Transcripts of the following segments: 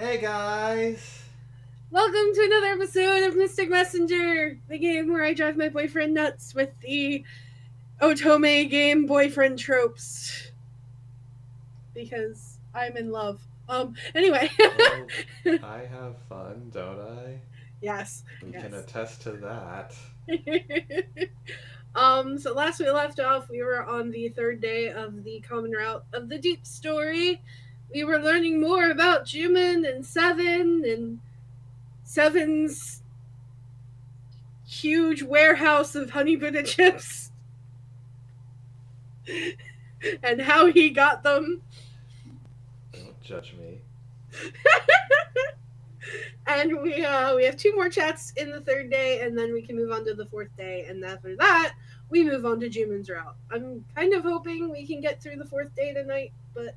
Hey guys! Welcome to another episode of Mystic Messenger, the game where I drive my boyfriend nuts with the Otome game boyfriend tropes. Because I'm in love. Anyway. Well, I have fun, don't I? Yes, We can yes. attest to that. So last we left off, we were on the third day of the common route of the deep story. We were learning more about Juman and Seven and Seven's huge warehouse of honey butter chips and how he got them. Don't judge me. And we have two more chats in the third day, and then we can move on to the fourth day. And after that, we move on to Juman's route. I'm kind of hoping we can get through the fourth day tonight, but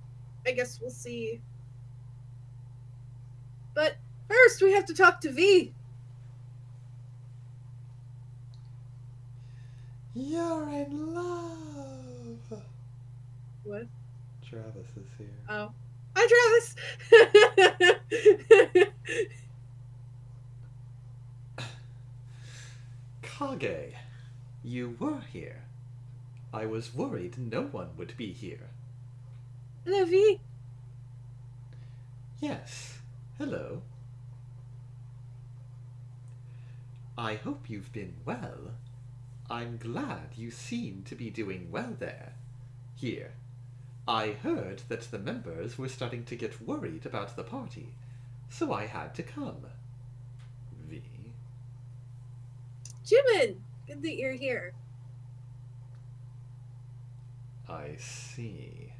I guess we'll see. But first, we have to talk to V. You're in love! What? Travis is here. Oh, hi, Travis. Kage, you were here. I was worried no one would be here. Hello, V. Yes, hello. I hope you've been well. I'm glad you seem to be doing well there. Here, I heard that the members were starting to get worried about the party, so I had to come. V. Juman, good that you're here. I see.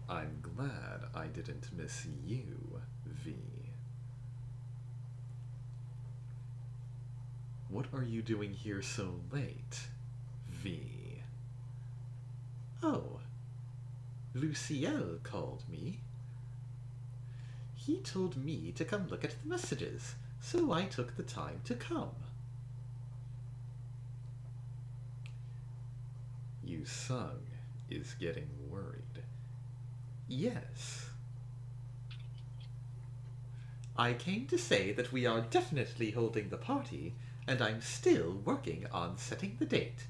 I'm glad I didn't miss you, V. What are you doing here so late, V? Oh, Luciel called me. He told me to come look at the messages, so I took the time to come. Yu-sung is getting worried. Yes. I came to say that we are definitely holding the party, and I'm still working on setting the date.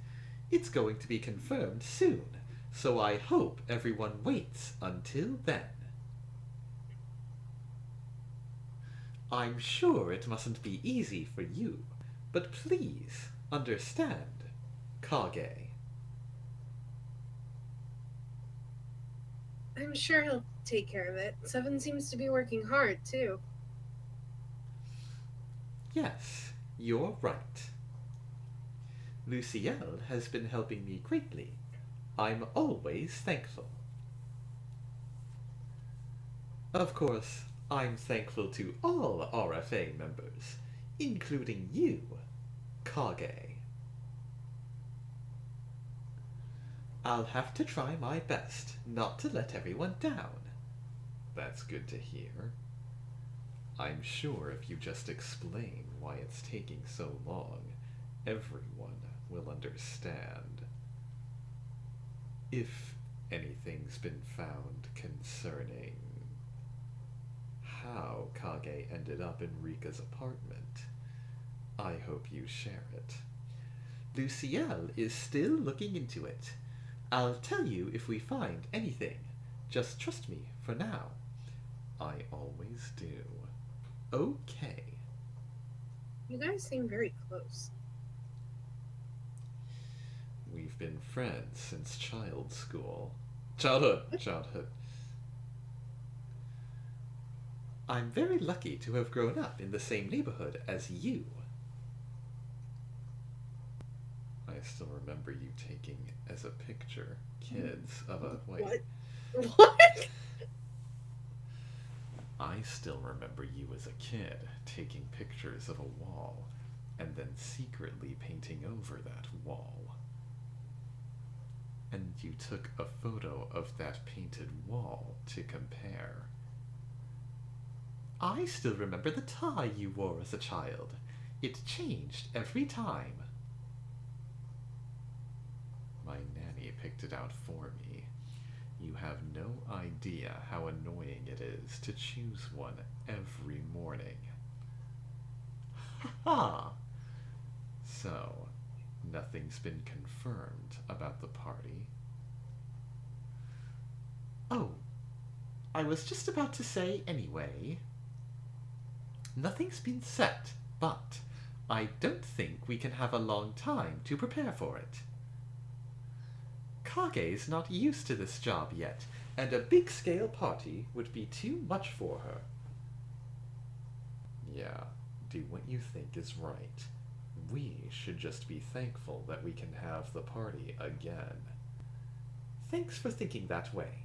It's going to be confirmed soon, so I hope everyone waits until then. I'm sure it mustn't be easy for you, but please understand, Kage. I'm sure he'll take care of it. Seven seems to be working hard, too. Yes, you're right. Luciel has been helping me greatly. I'm always thankful. Of course, I'm thankful to all RFA members, including you, Kage. I'll have to try my best not to let everyone down. That's good to hear. I'm sure if you just explain why it's taking so long, everyone will understand. If anything's been found concerning how Kage ended up in Rika's apartment, I hope you share it. Luciel is still looking into it. I'll tell you if we find anything. Just trust me for now. I always do. Okay. You guys seem very close. We've been friends since school. Childhood. I'm very lucky to have grown up in the same neighborhood as you. I still remember you taking as a picture, kids, of a... Wait. What? What? I still remember you as a kid taking pictures of a wall and then secretly painting over that wall. And you took a photo of that painted wall to compare. I still remember the tie you wore as a child. It changed every time. My nanny picked it out for me. You have no idea how annoying it is to choose one every morning. Ha ha! So, nothing's been confirmed about the party? Oh, I was just about to say anyway. Nothing's been set, but I don't think we can have a long time to prepare for it. Kage's not used to this job yet, and a big-scale party would be too much for her. Yeah, do what you think is right. We should just be thankful that we can have the party again. Thanks for thinking that way.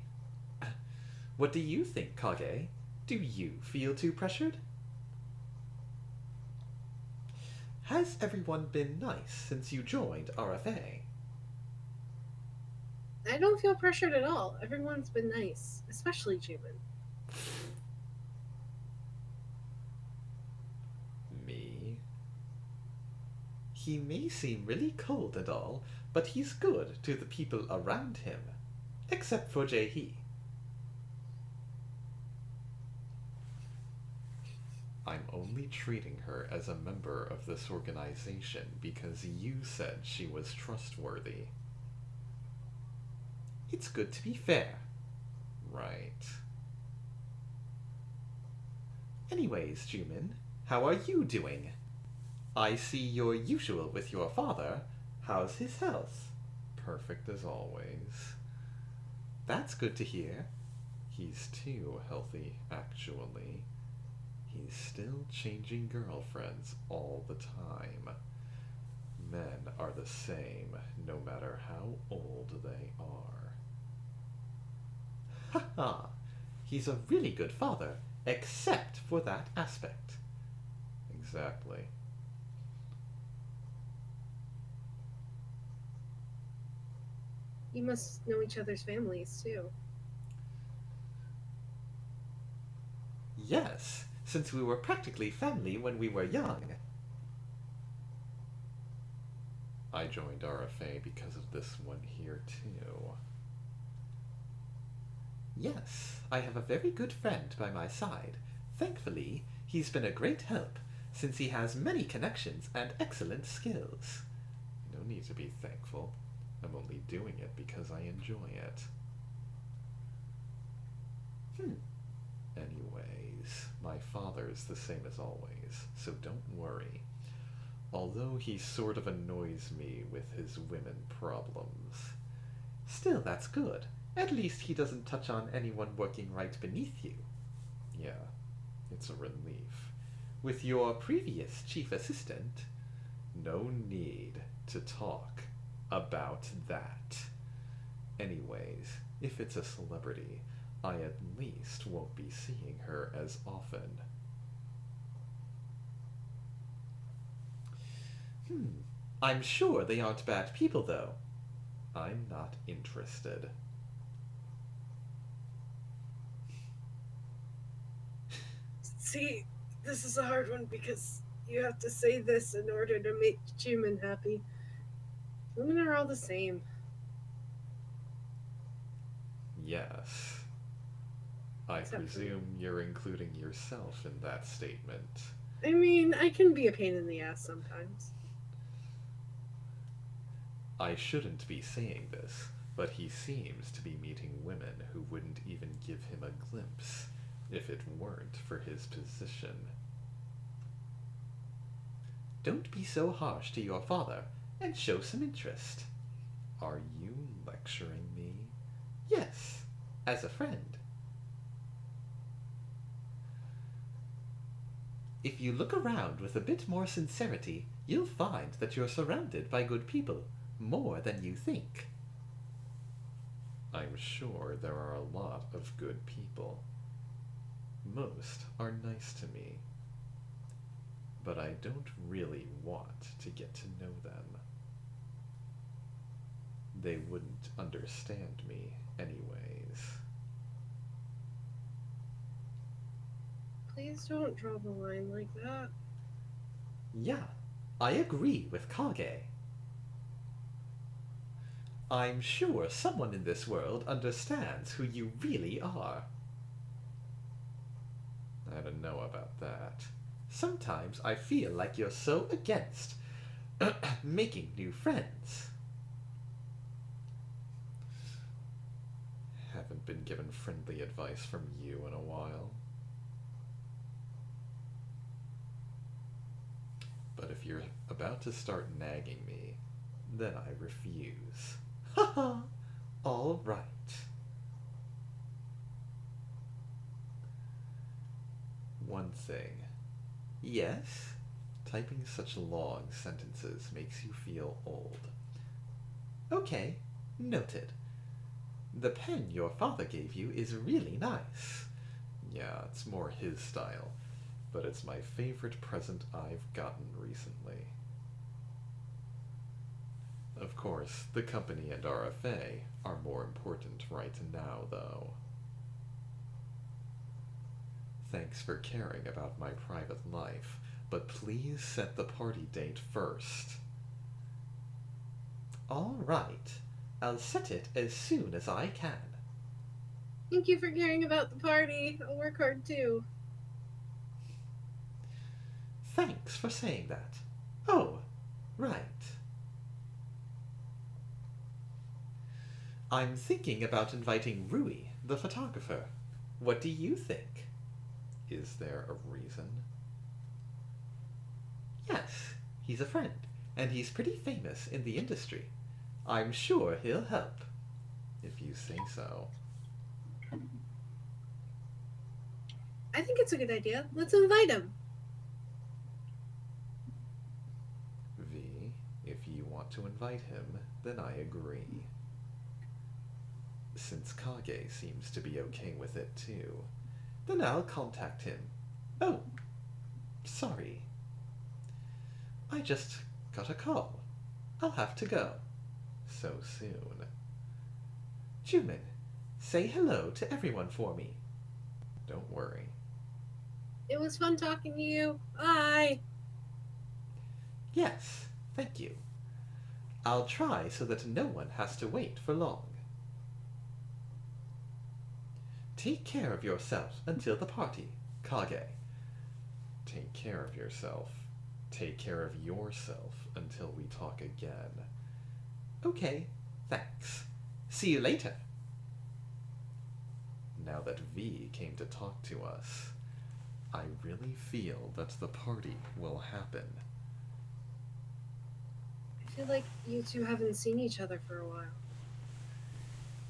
What do you think, Kage? Do you feel too pressured? Has everyone been nice since you joined RFA? I don't feel pressured at all. Everyone's been nice, especially Juman. Me? He may seem really cold and all, but he's good to the people around him. Except for Jae-hee. I'm only treating her as a member of this organization because you said she was trustworthy. It's good to be fair. Right. Anyways, Jumin, how are you doing? I see you're usual with your father. How's his health? Perfect as always. That's good to hear. He's too healthy, actually. He's still changing girlfriends all the time. Men are the same, no matter how old they are. Ha ha! He's a really good father, except for that aspect. Exactly. You must know each other's families, too. Yes, since we were practically family when we were young. I joined RFA because of this one here, too. Yes, I have a very good friend by my side. Thankfully, he's been a great help, since he has many connections and excellent skills. No need to be thankful. I'm only doing it because I enjoy it. Anyways, my father's the same as always, so don't worry. Although he sort of annoys me with his women problems. Still, that's good. At least he doesn't touch on anyone working right beneath you. Yeah, it's a relief. With your previous chief assistant, no need to talk about that. Anyways, if it's a celebrity, I at least won't be seeing her as often. I'm sure they aren't bad people, though. I'm not interested. See, this is a hard one because you have to say this in order to make Juman happy. Women are all the same. Yes. I Except for presume you're including yourself in that statement. I mean, I can be a pain in the ass sometimes. I shouldn't be saying this, but he seems to be meeting women who wouldn't even give him a glimpse if it weren't for his position. Don't be so harsh to your father, and show some interest. Are you lecturing me? Yes, as a friend. If you look around with a bit more sincerity, you'll find that you're surrounded by good people, more than you think. I'm sure there are a lot of good people. Most are nice to me, but I don't really want to get to know them. They wouldn't understand me anyways. Please don't draw the line like that. Yeah, I agree with Kage. I'm sure someone in this world understands who you really are. I don't know about that. Sometimes I feel like you're so against making new friends. Haven't been given friendly advice from you in a while. But if you're about to start nagging me, then I refuse. Haha! All right. One thing. Yes? Typing such long sentences makes you feel old. Okay, noted. The pen your father gave you is really nice. Yeah, it's more his style, but it's my favorite present I've gotten recently. Of course, the company and RFA are more important right now, though. Thanks for caring about my private life, but please set the party date first. All right. I'll set it as soon as I can. Thank you for caring about the party. I'll work hard too. Thanks for saying that. Oh, right. I'm thinking about inviting Rui, the photographer. What do you think? Is there a reason? Yes, he's a friend, and he's pretty famous in the industry. I'm sure he'll help. If you say so. I think it's a good idea. Let's invite him. V, if you want to invite him, then I agree. Since Kage seems to be okay with it too, then I'll contact him. Oh, sorry. I just got a call. I'll have to go. So soon. Jumin, say hello to everyone for me. Don't worry. It was fun talking to you. Bye. Yes, thank you. I'll try so that no one has to wait for long. Take care of yourself until the party, Kage. Take care of yourself. Take care of yourself until we talk again. Okay, thanks. See you later. Now that V came to talk to us, I really feel that the party will happen. I feel like you two haven't seen each other for a while.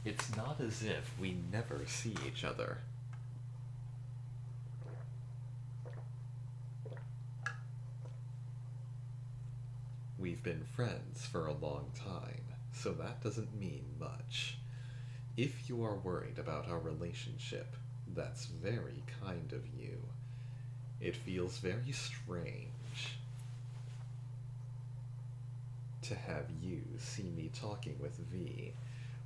It's not as if we never see each other. We've been friends for a long time, so that doesn't mean much. If you are worried about our relationship, that's very kind of you. It feels very strange to have you see me talking with V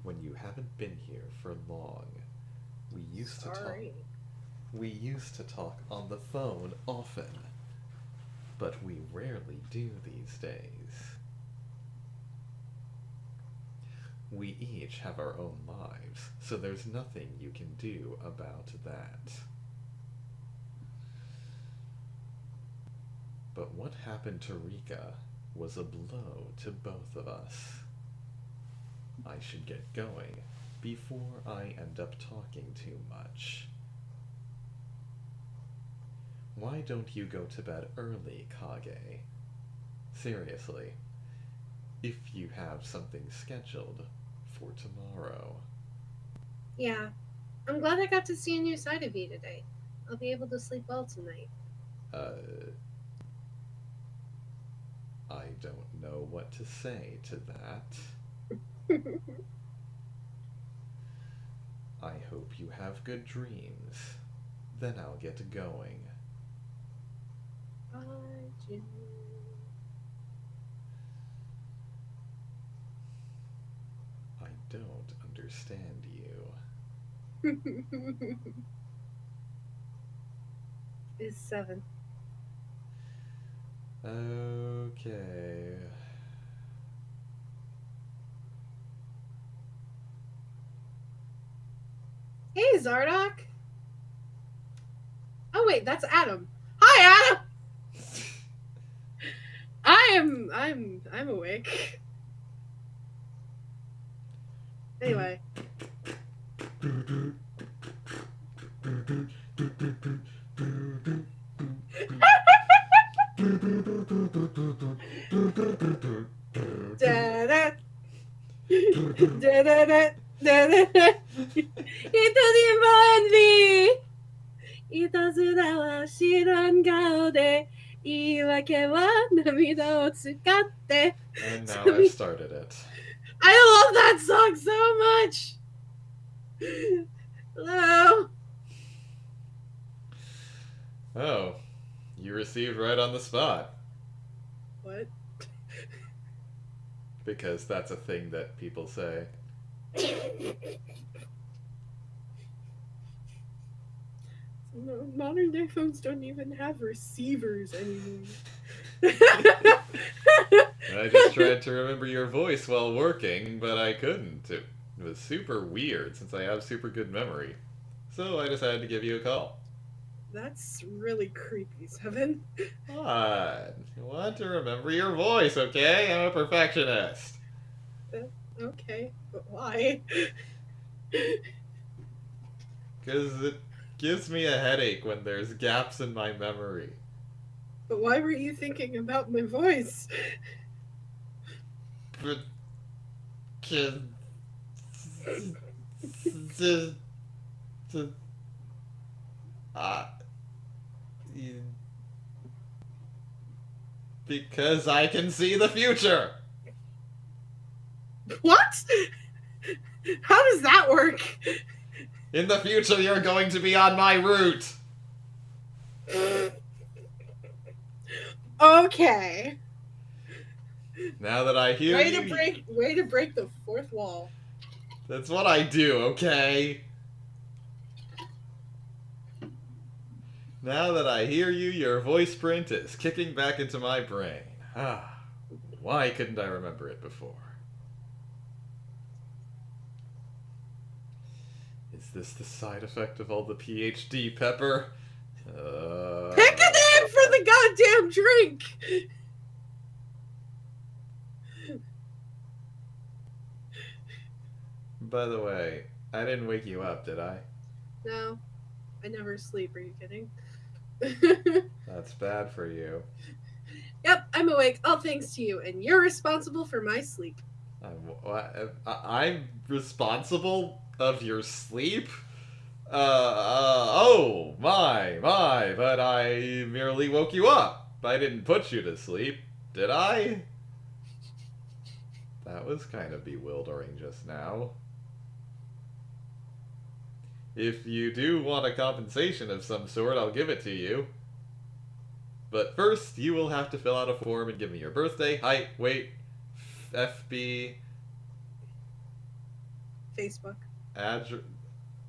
when you haven't been here for long. We used to talk on the phone often, but we rarely do these days. We each have our own lives, so there's nothing you can do about that. But what happened to Rika was a blow to both of us. I should get going before I end up talking too much. Why don't you go to bed early, Kage? Seriously, if you have something scheduled for tomorrow. Yeah. I'm glad I got to see a new side of you today. I'll be able to sleep well tonight. I don't know what to say to that. I hope you have good dreams. Then I'll get going. Bye, Jim. I don't understand you. It's 7. Okay. Hey, Zardock. Oh wait, that's Adam. Hi, Adam. I'm awake. Anyway. Da-da. Da-da-da. Da-da-da. 一人もenvyいたずらは知らん顔で言い訳は涙を使って And now I've started it. I love that song so much! Hello? Oh, you received right on the spot. What? Because that's a thing that people say. No, modern day phones don't even have receivers anymore. I just tried to remember your voice while working, but I couldn't. It was super weird since I have super good memory. So I decided to give you a call. That's really creepy, Seven. What? I want to remember your voice, okay? I'm a perfectionist. Okay, but why? Because it gives me a headache when there's gaps in my memory. But why were you thinking about my voice? But... because I can see the future! What? How does that work? In the future, you're going to be on my route! Okay. Now that I hear you... Way to break the fourth wall. That's what I do, okay? Now that I hear you, your voice print is kicking back into my brain. Ah, why couldn't I remember it before? Is this the side effect of all the PhD pepper? Pick a name for the goddamn drink! By the way, I didn't wake you up, did I? No, I never sleep. Are you kidding? That's bad for you. Yep, I'm awake, all thanks to you, and you're responsible for my sleep. I'm responsible of your sleep? Oh, my, but I merely woke you up. I didn't put you to sleep, did I? That was kind of bewildering just now. If you do want a compensation of some sort, I'll give it to you. But first, you will have to fill out a form and give me your birthday, height, weight, FB... Facebook.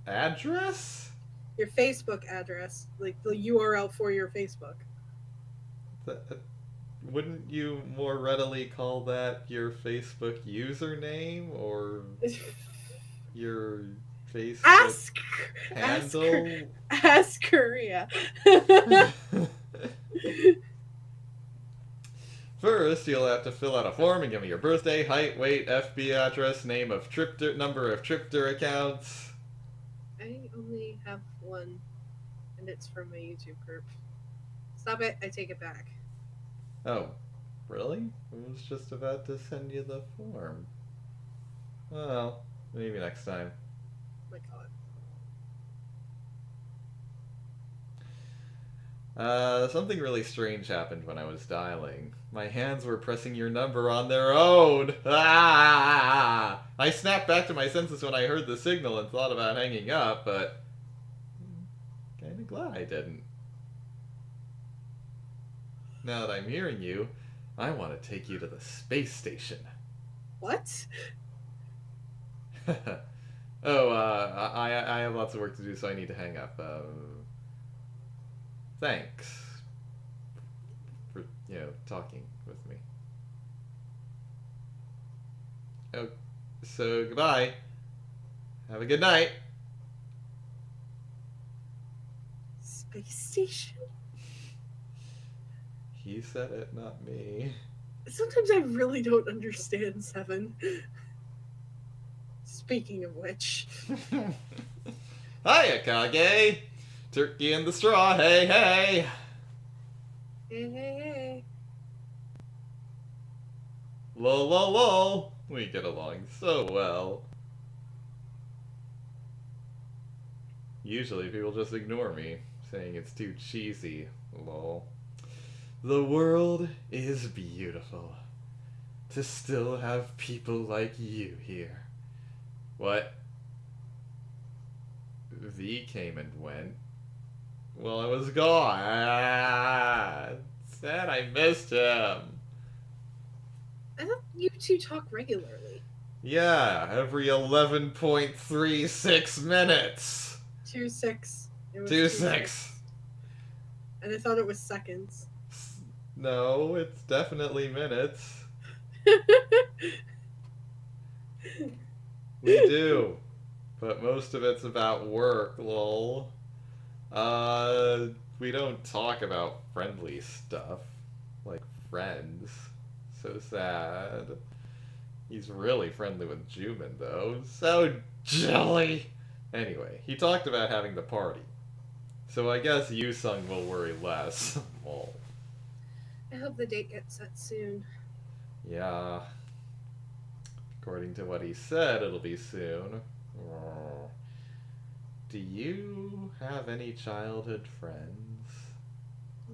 Address? Your Facebook address. Like, the URL for your Facebook. Wouldn't you more readily call that your Facebook username? Or your Facebook handle? Ask Korea. First, you'll have to fill out a form and give me your birthday, height, weight, FB address, name of number of Tripter accounts. I only have one, and it's from my YouTube group. Stop it, I take it back. Oh, really? I was just about to send you the form. Well, maybe next time. Oh my god. Something really strange happened when I was dialing. My hands were pressing your number on their own. Ah! I snapped back to my senses when I heard the signal and thought about hanging up, but kinda glad I didn't. Now that I'm hearing you, I want to take you to the space station. What? Oh, I have lots of work to do, so I need to hang up. Thanks for, talking with me. Oh, so goodbye. Have a good night. PlayStation? He said it, not me. Sometimes I really don't understand 7. Speaking of which. Hiya, Kage! Turkey in the straw, hey, hey! Hey, hey, hey. Lol, lol, lol. We get along so well. Usually people just ignore me, saying it's too cheesy. Lol. The world is beautiful. To still have people like you here. What? V came and went. Well, I was gone. Sad I missed him. I thought you two talk regularly. Yeah, every 11.36 minutes. 2-6. 2-6. And I thought it was seconds. No, it's definitely minutes. We do. But most of it's about work, lol. We don't talk about friendly stuff. Like friends. So sad. He's really friendly with Jumin, though. So jelly! Anyway, he talked about having the party. So I guess Yusung will worry less. Lol. I hope the date gets set soon. Yeah. According to what he said, it'll be soon. Do you have any childhood friends?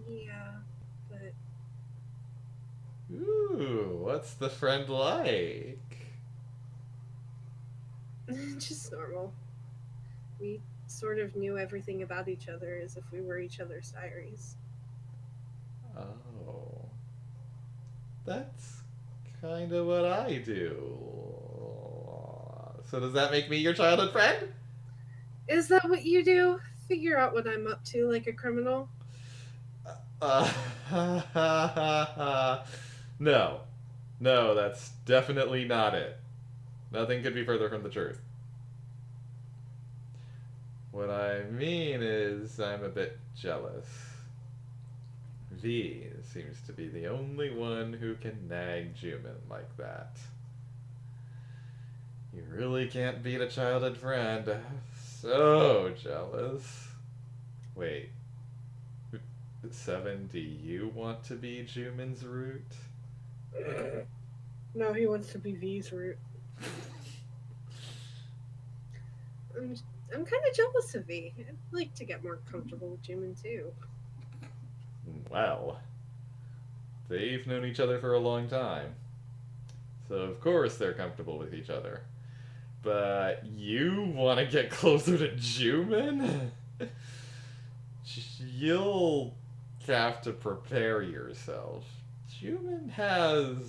Yeah, but... Ooh, what's the friend like? just normal. We sort of knew everything about each other as if we were each other's diaries. Oh. That's kind of what I do. So does that make me your childhood friend? Is that what you do? Figure out what I'm up to like a criminal? No. No, that's definitely not it. Nothing could be further from the truth. What I mean is, I'm a bit jealous. V seems to be the only one who can nag Jumin like that. You really can't beat a childhood friend. So jealous. Wait. 7, do you want to be Jumin's root? No, he wants to be V's root. I'm kind of jealous of V. I'd like to get more comfortable with Jimin too. Well, they've known each other for a long time. So of course they're comfortable with each other. But you want to get closer to Jumin? You'll have to prepare yourself. Jumin has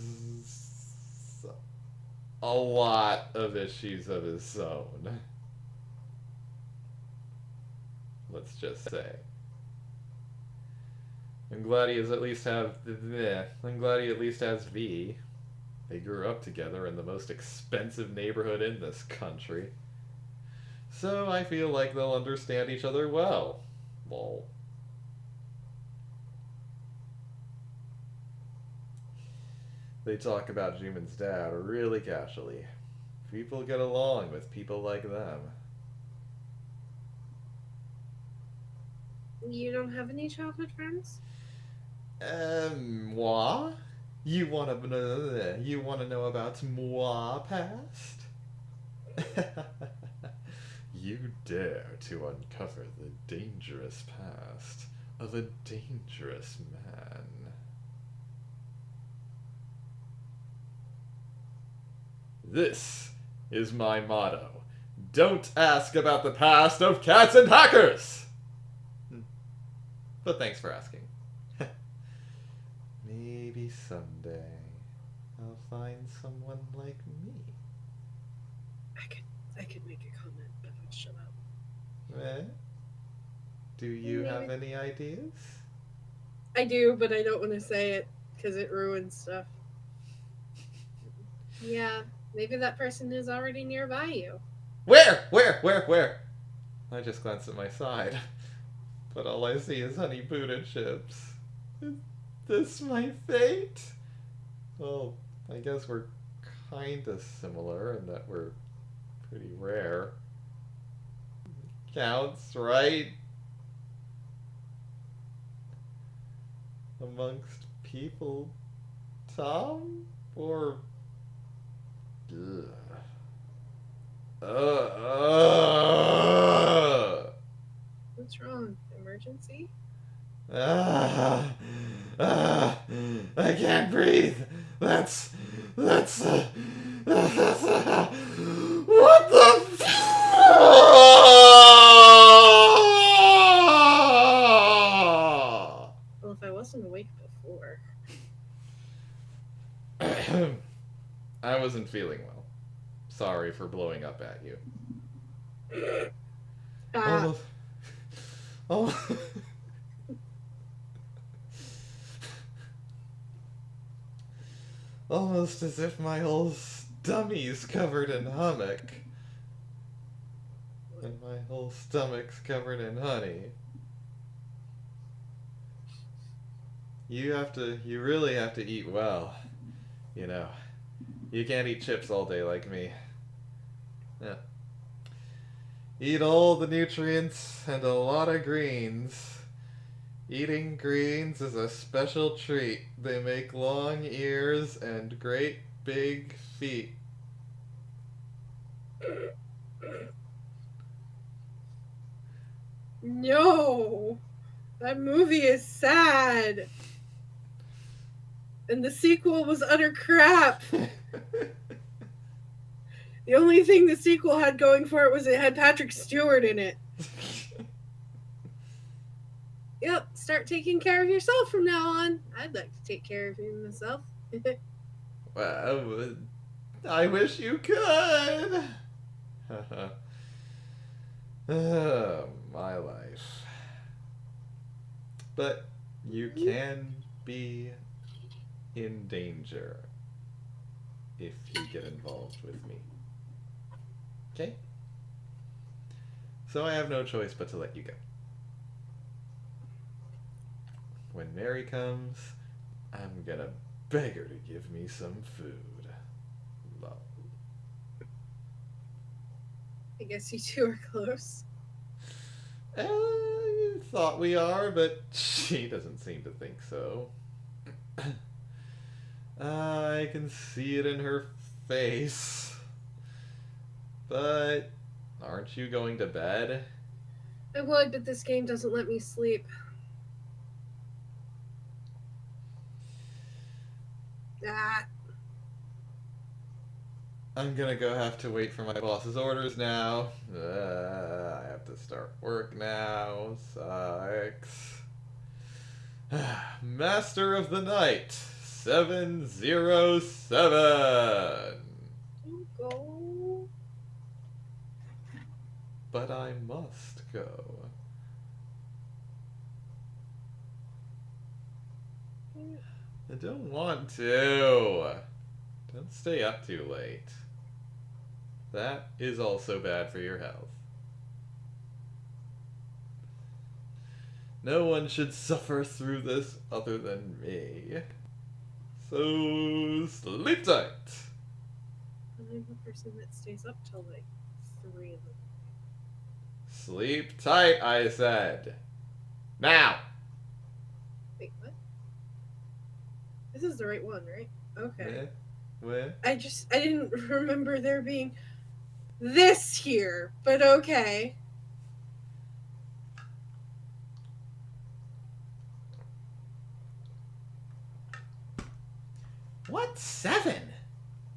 a lot of issues of his own. Let's just say. I'm glad he at least has V. They grew up together in the most expensive neighborhood in this country. So I feel like they'll understand each other well. Lol. They talk about Jumin's dad really casually. People get along with people like them. You don't have any childhood friends? Moi? You wanna know about moi past? You dare to uncover the dangerous past of a dangerous man. This is my motto. Don't ask about the past of cats and hackers! But thanks for asking. Maybe someday I'll find someone like me. I could make a comment, but I'll shut up. Eh? Do you have any ideas? I do, but I don't want to say it because it ruins stuff. Yeah, maybe that person is already nearby you. Where? I just glanced at my side. but all I see is honey Buddha chips. Is this my fate? Well, I guess we're kinda similar in that we're pretty rare. Counts, right? Amongst people, Tom? Or... Ugh. What's wrong? Emergency? I can't breathe. That's what the Well, if I wasn't awake before. I wasn't feeling well. Sorry for blowing up at you. Almost. Oh. Almost as if my whole stummy's covered in hummock. And my whole stomach's covered in honey. You really have to eat well. You know, you can't eat chips all day like me. Yeah. Eat all the nutrients and a lot of greens. Eating greens is a special treat. They make long ears and great big feet. No! That movie is sad! And the sequel was utter crap! The only thing the sequel had going for it was it had Patrick Stewart in it. Yep, start taking care of yourself from now on. I'd like to take care of you myself. Well, I wish you could. My life. But you can be in danger if you get involved with me. Okay? So I have no choice but to let you go. When Mary comes, I'm gonna beg her to give me some food. Love. I guess you two are close. Thought we are, but she doesn't seem to think so. I can see it in her face. But aren't you going to bed? I would, but this game doesn't let me sleep. Ah. I'm gonna have to wait for my boss's orders now. I have to start work now. Sucks. Master of the Night, 707. You go. But I must go. I don't want to. Don't stay up too late. That is also bad for your health. No one should suffer through this other than me. So, sleep tight. I'm the person that stays up till like 3 in the morning. Sleep tight, I said. Now! Wait, what? This is the right one, right? Okay. Where? I didn't remember there being this here, but okay. What 7?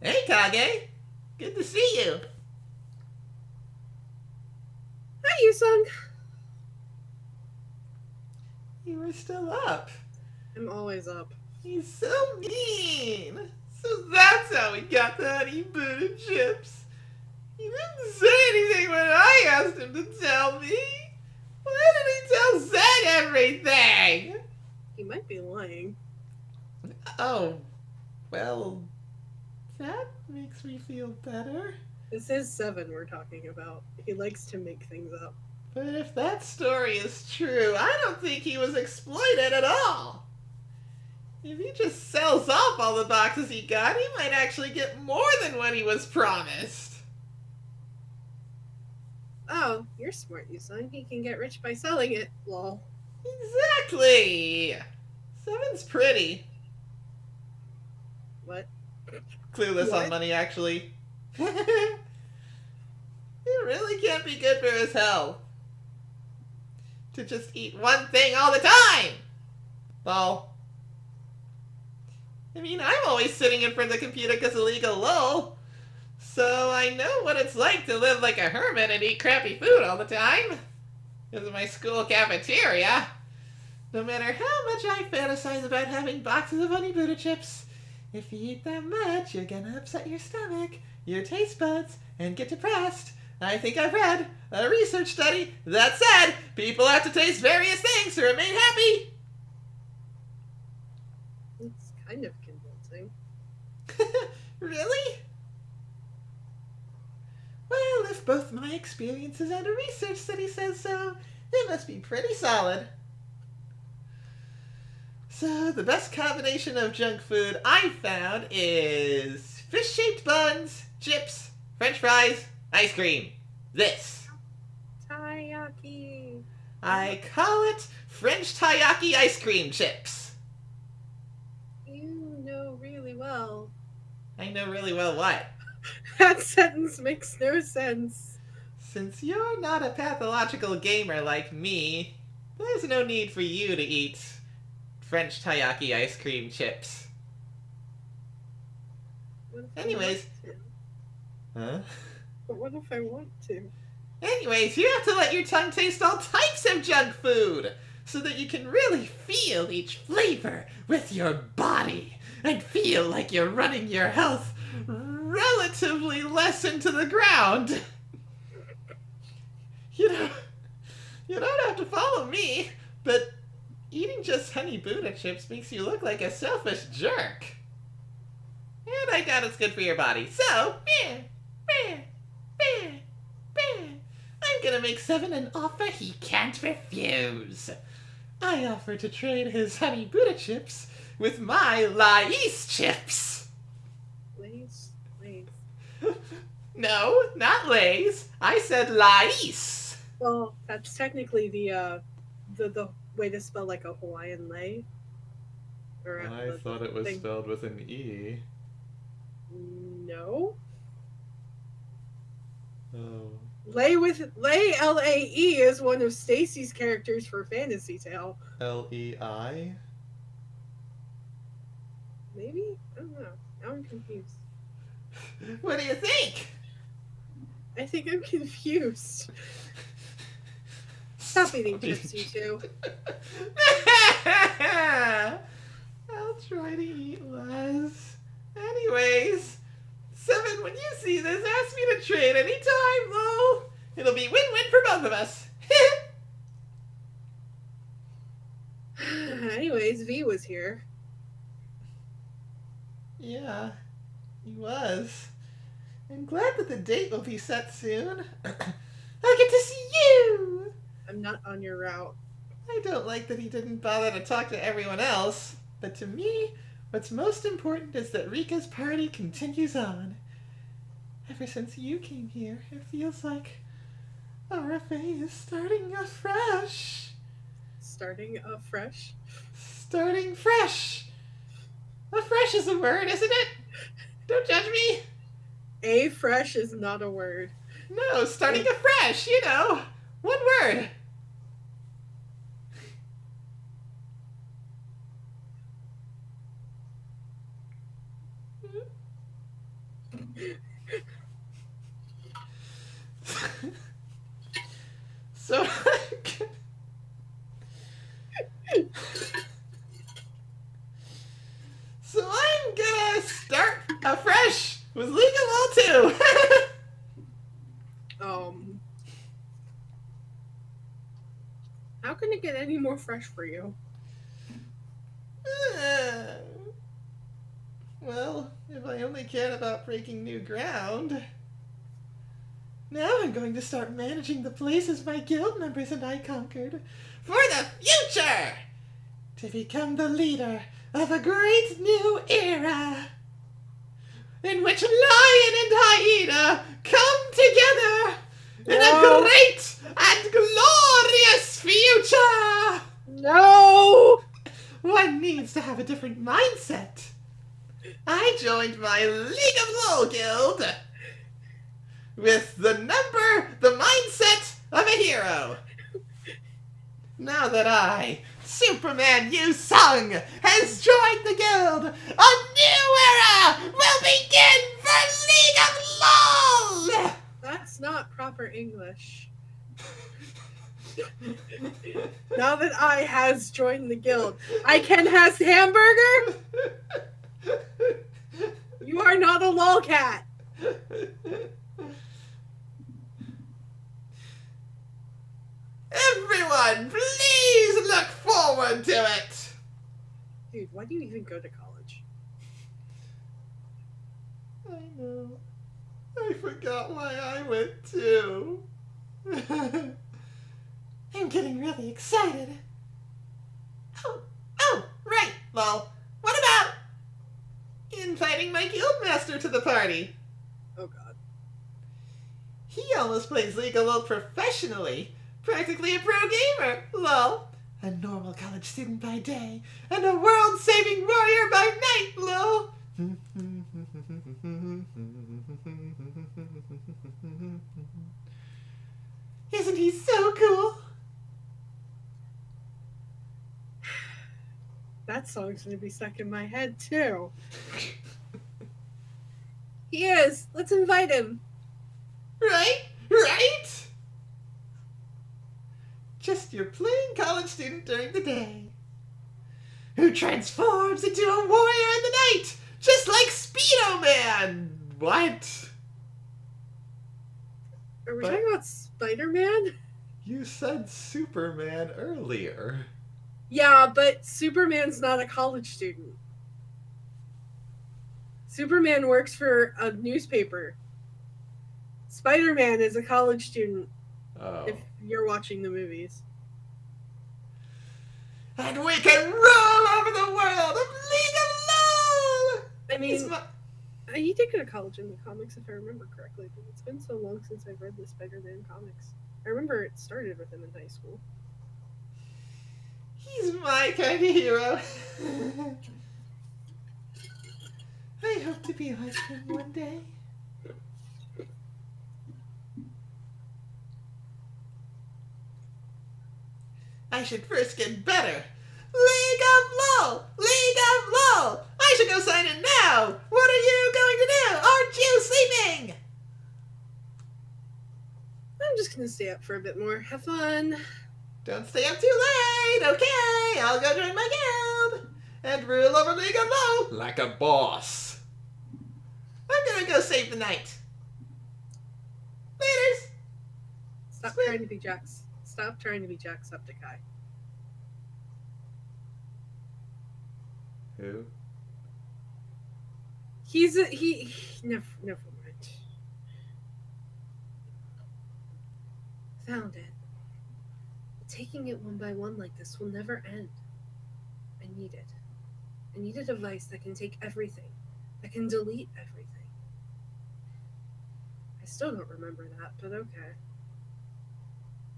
Hey, Kage! Good to see you! Hi, Yusung! You were still up. I'm always up. He's so mean! So that's how he got the honey Buddha chips! He didn't say anything when I asked him to tell me! Why did he tell Zed everything? He might be lying. Oh, well, that makes me feel better. This is 7 we're talking about. He likes to make things up. But if that story is true, I don't think he was exploited at all. If he just sells off all the boxes he got, he might actually get more than what he was promised. Oh, you're smart, Yusun. He can get rich by selling it. Lol. Exactly! Seven's pretty. What? Clueless What? on money, actually. He really can't be good for his health. To just eat one thing all the time! Well, I mean, I'm always sitting in front of the computer because of legal lol. So I know what it's like to live like a hermit and eat crappy food all the time. Because of my school cafeteria. No matter how much I fantasize about having boxes of Honey Buddha chips, if you eat that much, you're gonna upset your stomach, your taste buds, and get depressed. I think I've read a research study that said people have to taste various things to remain happy. It's kind of convincing. Really? Well, if both my experiences and a research study says so, it must be pretty solid. So, the best combination of junk food I found is fish-shaped buns, chips, french fries, ice cream. This. Taiyaki. I call it French taiyaki ice cream chips. You know really well. I know really well what. That sentence makes no sense. Since you're not a pathological gamer like me, there's no need for you to eat French taiyaki ice cream chips. What if I Anyways. want to? Huh? But what if I want to? Anyways, you have to let your tongue taste all types of junk food so that you can really feel each flavor with your body and feel like you're running your health relatively less into the ground. You know, you don't have to follow me, but eating just Honey Buddha chips makes you look like a selfish jerk. And I doubt it's good for your body, so, I'm gonna make Seven an offer he can't refuse. I offer to trade his Honey Buddha chips with my Lais chips. Lays? No, not Lay's. I said Lais. Well, that's technically the way to spell like a Hawaiian lei. Or I thought it was thing. spelled with an E. No. Oh. Lei L-A-E is one of Stacy's characters for Fantasy Tale. L-E-I? Maybe? I don't know. Now I'm confused. What do you think? I think I'm confused. Stop eating chips, you two. I'll try to eat less. Anyways, Seven, when you see this, ask me to trade anytime, though. It'll be win-win for both of us. Anyways, V was here. Yeah, he was. I'm glad that the date will be set soon. I'll get to see you! I'm not on your route. I don't like that he didn't bother to talk to everyone else, but to me, what's most important is that Rika's party continues on. Ever since you came here, it feels like RFA is starting afresh. Starting afresh? Starting fresh! Afresh is a word, isn't it? Don't judge me! A-fresh is not a word. No, starting afresh, you know. One word. So I'm gonna start afresh with Legal Law 2. How can it get any more fresh for you? Well, if I only cared about breaking new ground. Now I'm going to start managing the places my guild members and I conquered. For the future! To become the leader of a great new era. In which lion and hyena come together in a great and glorious future! No! One needs to have a different mindset. I joined my League of LOL guild with the mindset of a hero. Now that I, Superman Yu Sung, has joined the guild, a new era will begin for League of LOL! That's not proper English. Now that I has joined the guild, I can has hamburger? You are not a lolcat. Everyone, please look forward to it! Dude, why do you even go to college? I know. I forgot why I went too. I'm getting really excited. Oh, right, lol. What about inviting my guildmaster to the party? Oh god. He almost plays League of LOL professionally. Practically a pro gamer, lol. A normal college student by day, and a world-saving warrior by night, lol. Isn't he so cool? That song's gonna be stuck in my head too. He is. Let's invite him. Right? Just your plain college student during the day, who transforms into a warrior in the night, just like Speedo Man. What? Are we talking about Spider-Man? You said Superman earlier. Yeah, but Superman's not a college student. Superman works for a newspaper. Spider-Man is a college student. Oh. If you're watching the movies. And we can roll over the world of League of LOL! I mean, he did go to college in the comics, if I remember correctly, but it's been so long since I've read the Spider-Man comics. I remember it started with him in high school. He's my kind of hero. I hope to be like him one day. I should first get better. League of LOL! League of LOL! I should go sign in now! What are you going to do? Aren't you sleeping? I'm just gonna stay up for a bit more. Have fun. Don't stay up too late, okay? I'll go join my guild and rule over League of LOL like a boss. I'm gonna go save the night. Laters! Stop trying to be Jax. Stop trying to be Jacksepticeye. Who? Never mind. Found it. Taking it one by one like this will never end. I need it. I need a device that can take everything. That can delete everything. I still don't remember that, but okay.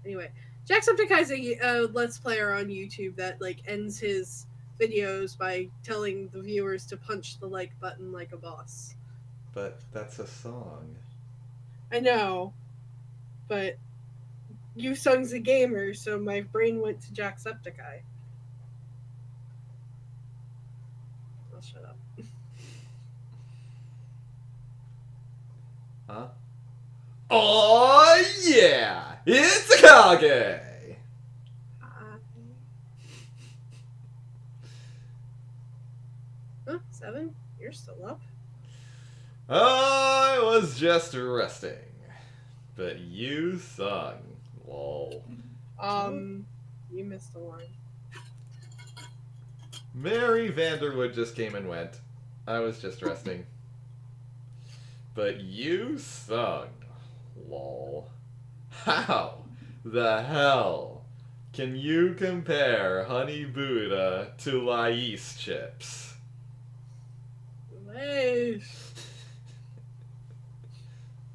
Anyway, Jacksepticeye's a Let's Player on YouTube that ends his videos by telling the viewers to punch the like button like a boss. But that's a song. I know, but Yu Sung's a gamer, so my brain went to Jacksepticeye. I'll shut up. Huh? Oh yeah! It's Akage! Huh? 7? You're still up? I was just resting. But you sung. Lol. You missed a line. Mary Vanderwood just came and went. I was just resting. But you sung. Lol. How the hell can you compare Honey Buddha to Lais chips? Lays.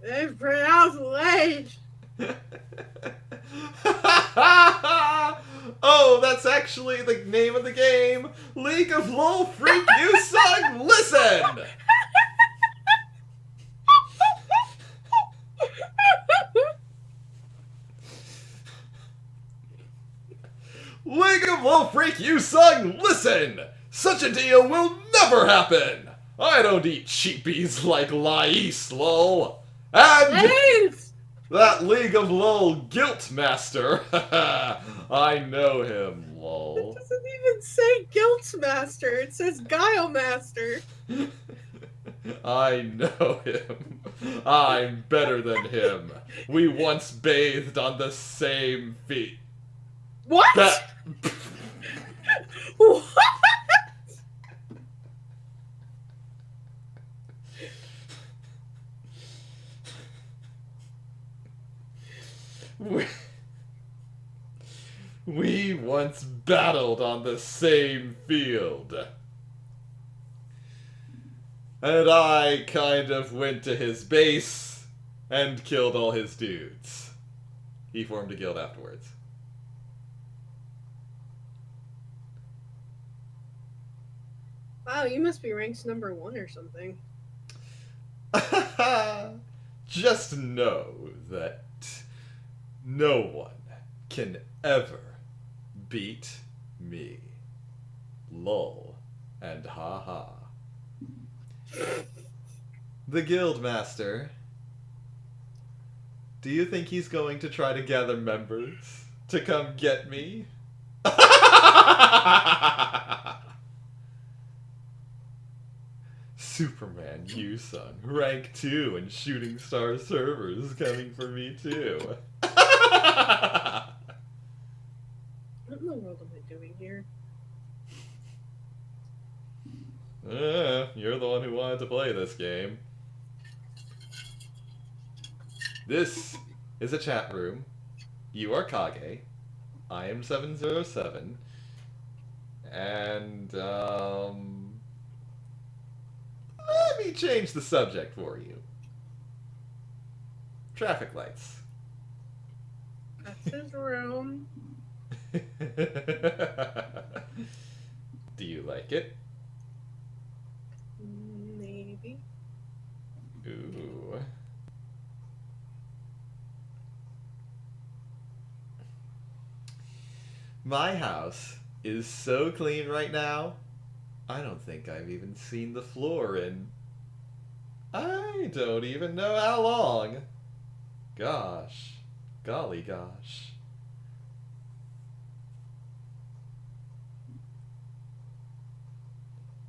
It's pronounced Lays. Oh, that's actually the name of the game. League of LOL Freak You Suck. Listen. League of LOL Freak You Suck. Listen. Such a deal will never happen. I don't eat cheapies like Lais, lol. And Lays. that League of LOL Guilt Master. I know him, lol. It doesn't even say Guilt Master. It says Guile Master. I know him. I'm better than him. We once bathed on the same feet. What? What? We once battled on the same field. And I kind of went to his base and killed all his dudes. He formed a guild afterwards. Wow, you must be ranked number 1 or something. Just know that no one can ever beat me. Lol and haha. The guild master. Do you think he's going to try to gather members to come get me? Superman Yusung, rank 2 and Shooting Star servers coming for me too. What in the world am I doing here? You're the one who wanted to play this game. This is a chat room. You are Kage. I am 707. And, let me change the subject for you. Traffic lights. That's his room. Do you like it? Maybe. Ooh. My house is so clean right now, I don't think I've even seen the floor in... I don't even know how long. Gosh. Golly gosh.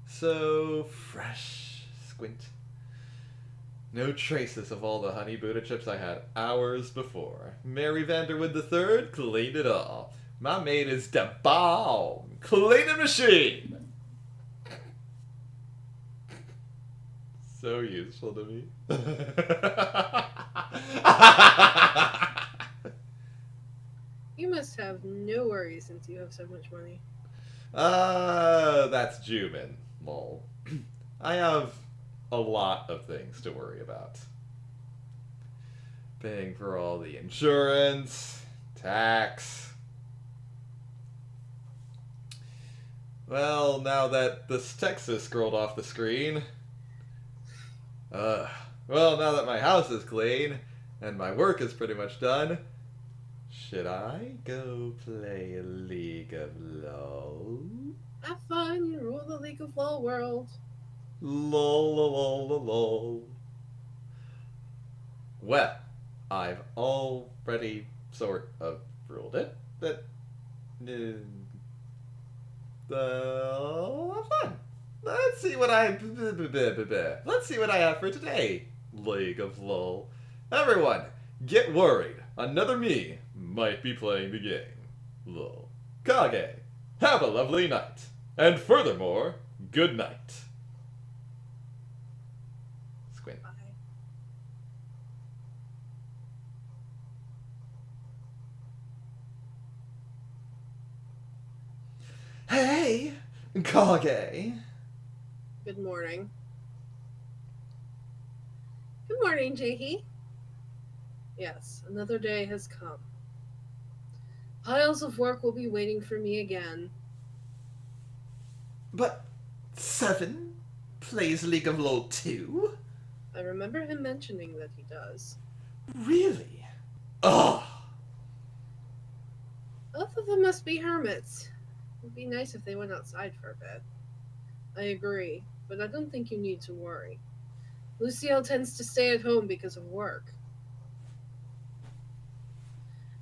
So fresh. Squint. No traces of all the honey Buddha chips I had hours before. Mary Vanderwood III cleaned it all. My maid is the bomb. Cleaning machine. So useful to me. You must have no worries since you have so much money. That's Jumin, lol. I have a lot of things to worry about. Paying for all the insurance, tax. Well, now that this Texas scrolled off the screen. Well, now that my house is clean and my work is pretty much done, should I go play a League of LOL? Have fun, you rule the League of LOL world. Lol, lol, lol, lol. Well, I've already sort of ruled it. That fun. Let's see what I have for today. League of LOL. Everyone, get worried. Another me might be playing the game. LOL. Kage, have a lovely night. And furthermore, good night. Squint. Bye. day, Kage. Good morning. Good morning, Jahi. Yes, another day has come. Piles of work will be waiting for me again. But Seven plays League of LOL too? I remember him mentioning that he does. Really? Ugh. Both of them must be hermits. It would be nice if they went outside for a bit. I agree, but I don't think you need to worry. Luciel tends to stay at home because of work.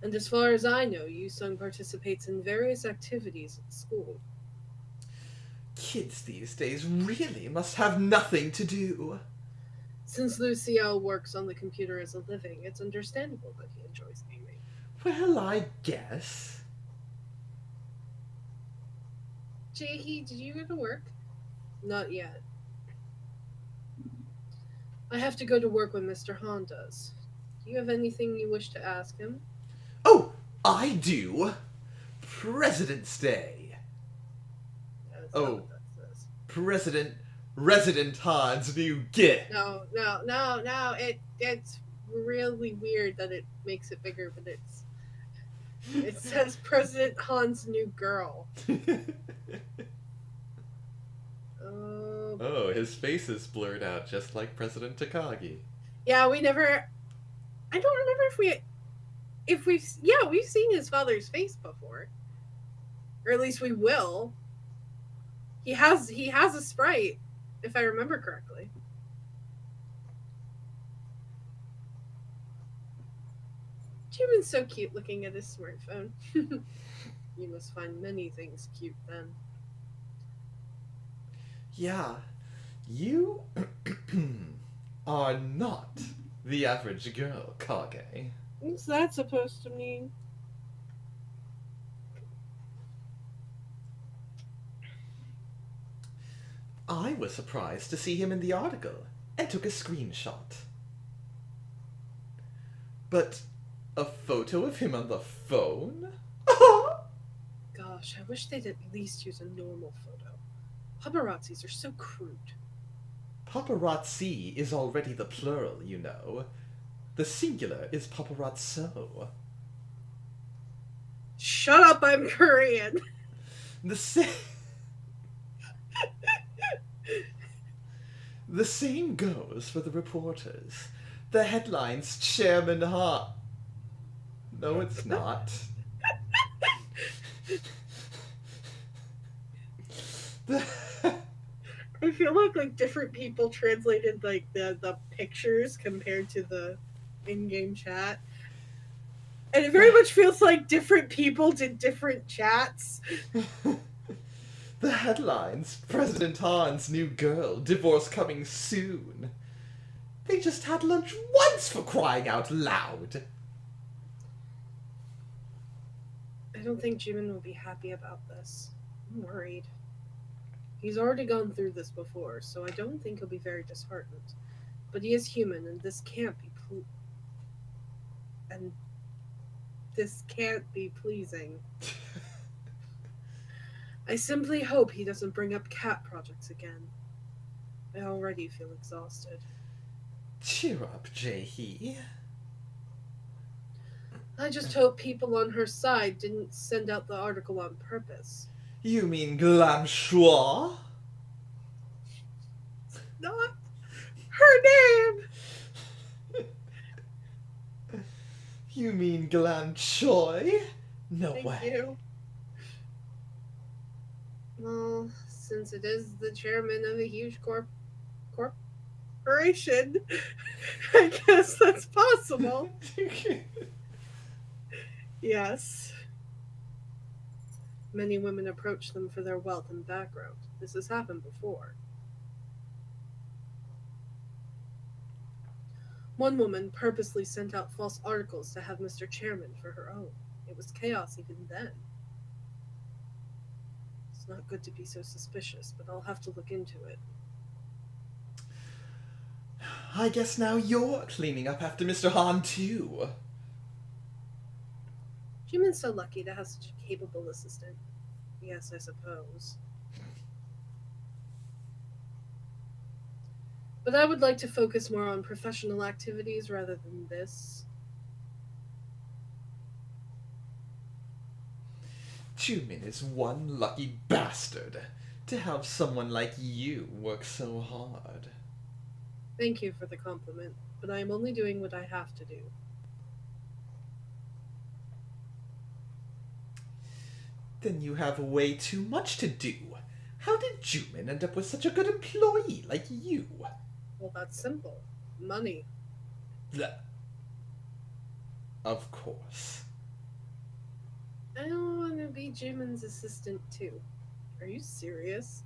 And as far as I know, Yusung participates in various activities at school. Kids these days really must have nothing to do. Since Luciel works on the computer as a living, it's understandable that he enjoys gaming. Well, I guess. Jahi, did you go to work? Not yet. I have to go to work when Mr. Han does. Do you have anything you wish to ask him? Oh, I do. President's Day. That's not what that says. Resident Han's new gift. No. It's really weird that it makes it bigger, but it says President Han's new girl. Oh, his face is blurred out just like President Takagi. Yeah, I don't remember if we've seen his father's face before. Or at least we will. He has a sprite, if I remember correctly. Jimin's so cute looking at his smartphone. You must find many things cute then. Yeah, you are not the average girl, Kage. What's that supposed to mean? I was surprised to see him in the article and took a screenshot. But a photo of him on the phone? Gosh, I wish they'd at least use a normal photo. Paparazzis are so crude. Paparazzi is already the plural, you know. The singular is paparazzo. Shut up, I'm Korean. The same goes for the reporters. The headline's Chairman Han. No, it's not. I feel like different people translated like the pictures compared to the in-game chat. And it very much feels like different people did different chats. The headlines, President Han's new girl, divorce coming soon. They just had lunch once, for crying out loud. I don't think Jimin will be happy about this. I'm worried. He's already gone through this before, so I don't think he'll be very disheartened. But he is human, and this can't be pleasing. I simply hope he doesn't bring up cat projects again. I already feel exhausted. Cheer up, Jae-hee. I just hope people on her side didn't send out the article on purpose. You mean Glam Shua? Not her name! You mean Glam Choi? No Thank way. you. Well, since it is the chairman of a huge corporation, I guess that's possible. Yes. Many women approach them for their wealth and background. This has happened before. One woman purposely sent out false articles to have Mr. Chairman for her own. It was chaos even then. It's not good to be so suspicious, but I'll have to look into it. I guess now you're cleaning up after Mr. Han, too. Jimin's so lucky to have such a capable assistant. Yes, I suppose. But I would like to focus more on professional activities rather than this. Jumin is one lucky bastard to have someone like you work so hard. Thank you for the compliment, but I am only doing what I have to do. Then you have way too much to do. How did Jumin end up with such a good employee like you? Well, that's simple. Money. Bleh. Of course. I don't want to be Jimin's assistant too. Are you serious?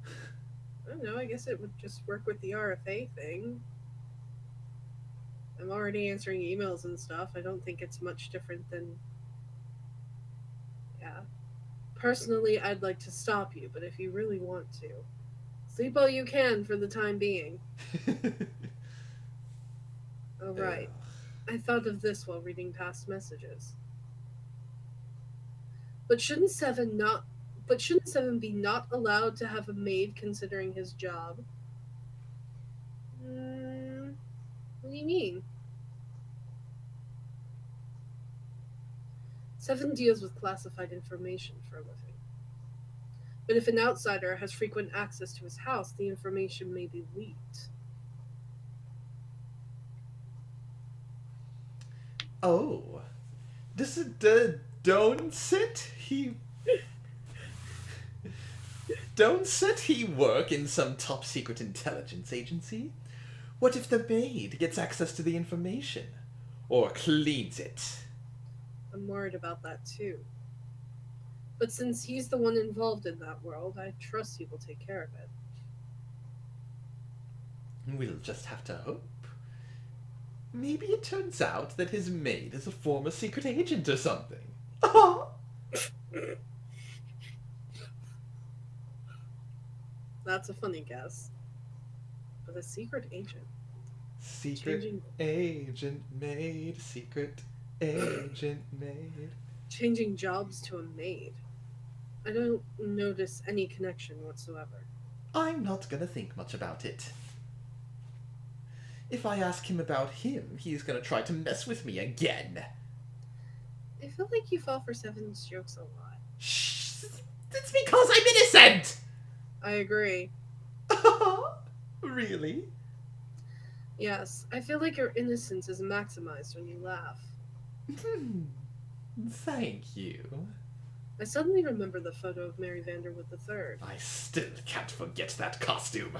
I don't know, I guess it would just work with the RFA thing. I'm already answering emails and stuff. I don't think it's much different than. Yeah. Personally, I'd like to stop you, but if you really want to, sleep all you can for the time being. Oh, right. I thought of this while reading past messages. But shouldn't Seven be not allowed to have a maid considering his job? What do you mean? Seven deals with classified information for a living. But if an outsider has frequent access to his house, the information may be leaked. Oh. Does don't sit he work in some top secret intelligence agency? What if the maid gets access to the information? Or cleans it? I'm worried about that too. But since he's the one involved in that world, I trust he will take care of it. We'll just have to hope. Maybe it turns out that his maid is a former secret agent or something. That's a funny guess. But a secret agent. Secret agent maid, secret agent maid. Changing jobs to a maid. I don't notice any connection whatsoever. I'm not gonna think much about it. If I ask him about him, he's gonna try to mess with me again. I feel like you fall for Seven's jokes a lot. Shh! It's because I'm innocent! I agree. Really? Yes, I feel like your innocence is maximized when you laugh. Thank you. I suddenly remember the photo of Mary Vanderwood III. I still can't forget that costume.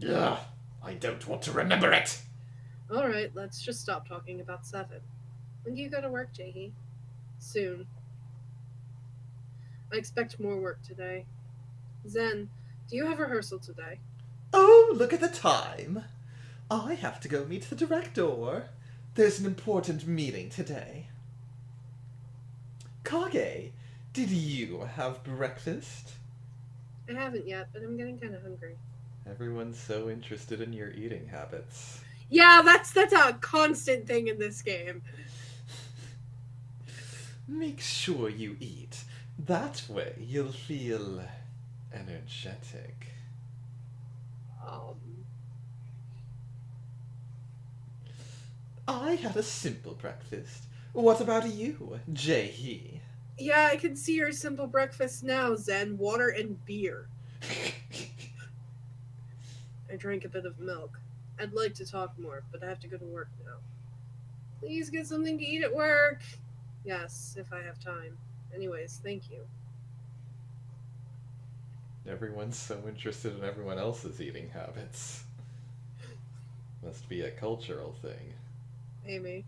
Ugh, I don't want to remember it. Alright, let's just stop talking about Seven. When do you go to work, Jaehee? Soon. I expect more work today. Zen, do you have rehearsal today? Oh, look at the time. I have to go meet the director. There's an important meeting today. Kage, did you have breakfast? I haven't yet, but I'm getting kind of hungry. Everyone's so interested in your eating habits. Yeah, that's a constant thing in this game. Make sure you eat. That way you'll feel energetic. I had a simple breakfast. What about you, Jaehee? Yeah, I can see your simple breakfast now, Zen. Water and beer. I drank a bit of milk. I'd like to talk more, but I have to go to work now. Please get something to eat at work. Yes, if I have time. Anyways, thank you. Everyone's so interested in everyone else's eating habits. Must be a cultural thing. Amy.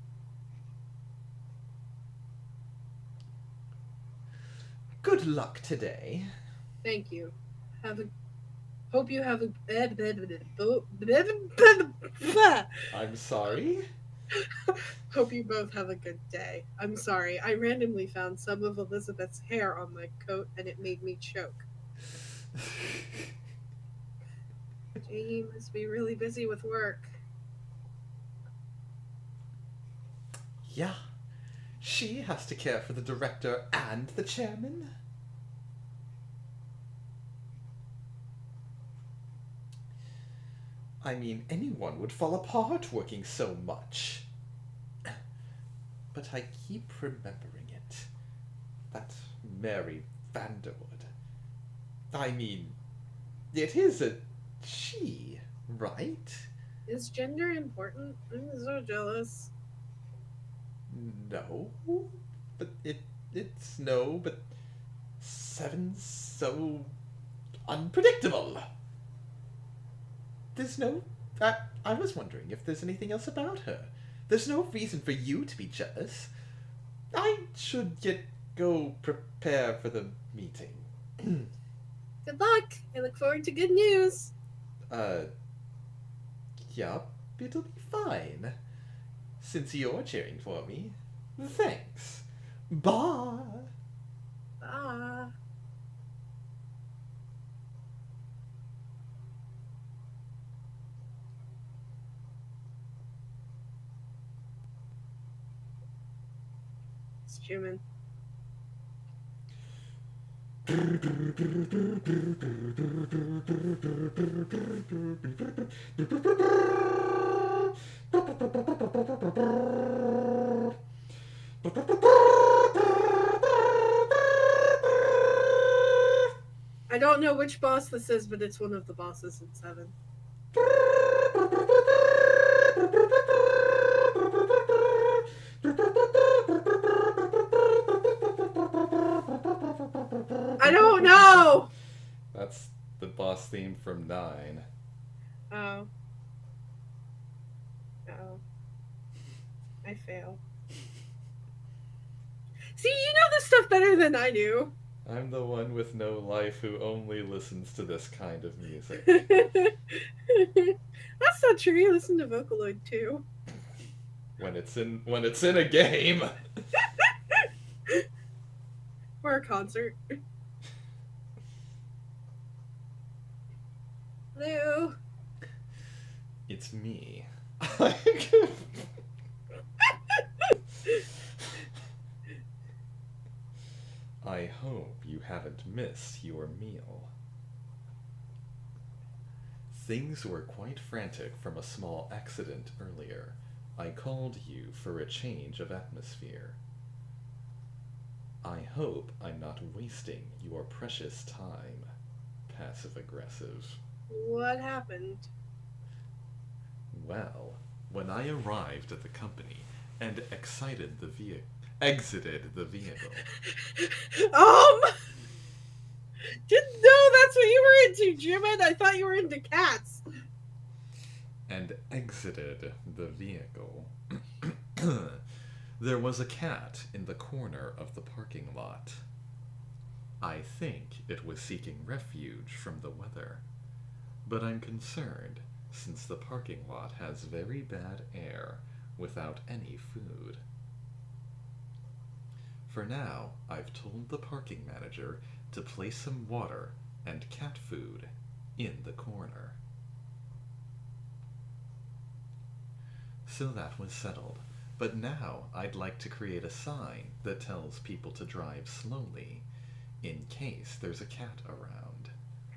Good luck today. Thank you. Hope you have a. I'm sorry? Hope you both have a good day. I'm sorry, I randomly found some of Elizabeth's hair on my coat and it made me choke. Jaehee must be really busy with work. Yeah. She has to care for the director and the chairman. I mean, anyone would fall apart working so much. But I keep remembering it. That Mary Vanderwood. I mean, it is a she, right? Is gender important? I'm so jealous. No. But it's no, but Seven's so unpredictable. There's no... I was wondering if there's anything else about her. There's no reason for you to be jealous. I should go prepare for the meeting. Good luck. I look forward to good news. Yup, it'll be fine. Since you're cheering for me. Thanks. Bye. Bye. It's Jimin. I don't know which boss this is, but it's one of the bosses in 7. I don't know! That's the boss theme from 9. Oh. Oh. I fail. See, you know this stuff better than I do. I'm the one with no life who only listens to this kind of music. That's not true. You listen to Vocaloid too. When it's in a game. Or a concert. Hello. It's me. I hope you haven't missed your meal. Things were quite frantic from a small accident earlier. I called you for a change of atmosphere. I hope I'm not wasting your precious time, passive-aggressive. What happened? Well, when I arrived at the company and exited the vehicle, Didn't know that's what you were into, Jimin. I thought you were into cats. And exited the vehicle, there was a cat in the corner of the parking lot. I think it was seeking refuge from the weather, but I'm concerned since the parking lot has very bad air without any food. For now, I've told the parking manager to place some water and cat food in the corner. So that was settled, but now I'd like to create a sign that tells people to drive slowly in case there's a cat around.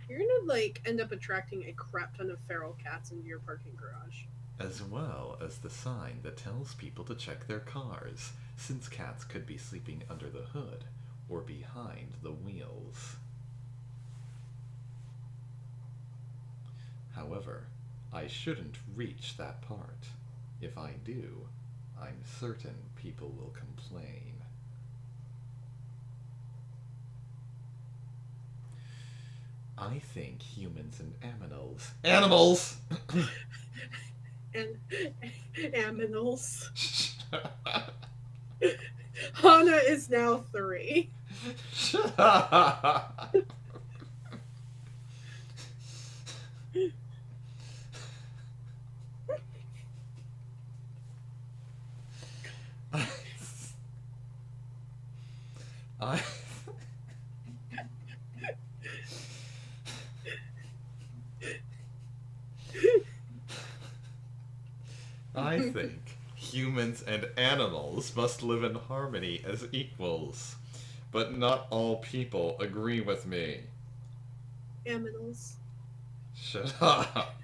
You're gonna, end up attracting a crap ton of feral cats into your parking garage. As well as the sign that tells people to check their cars, since cats could be sleeping under the hood or behind the wheels. However, I shouldn't reach that part. If I do, I'm certain people will complain. I think humans and aminals... Animals! And aminals. Hana is now 3. I think humans and animals must live in harmony as equals, but not all people agree with me. Aminals. Shut up.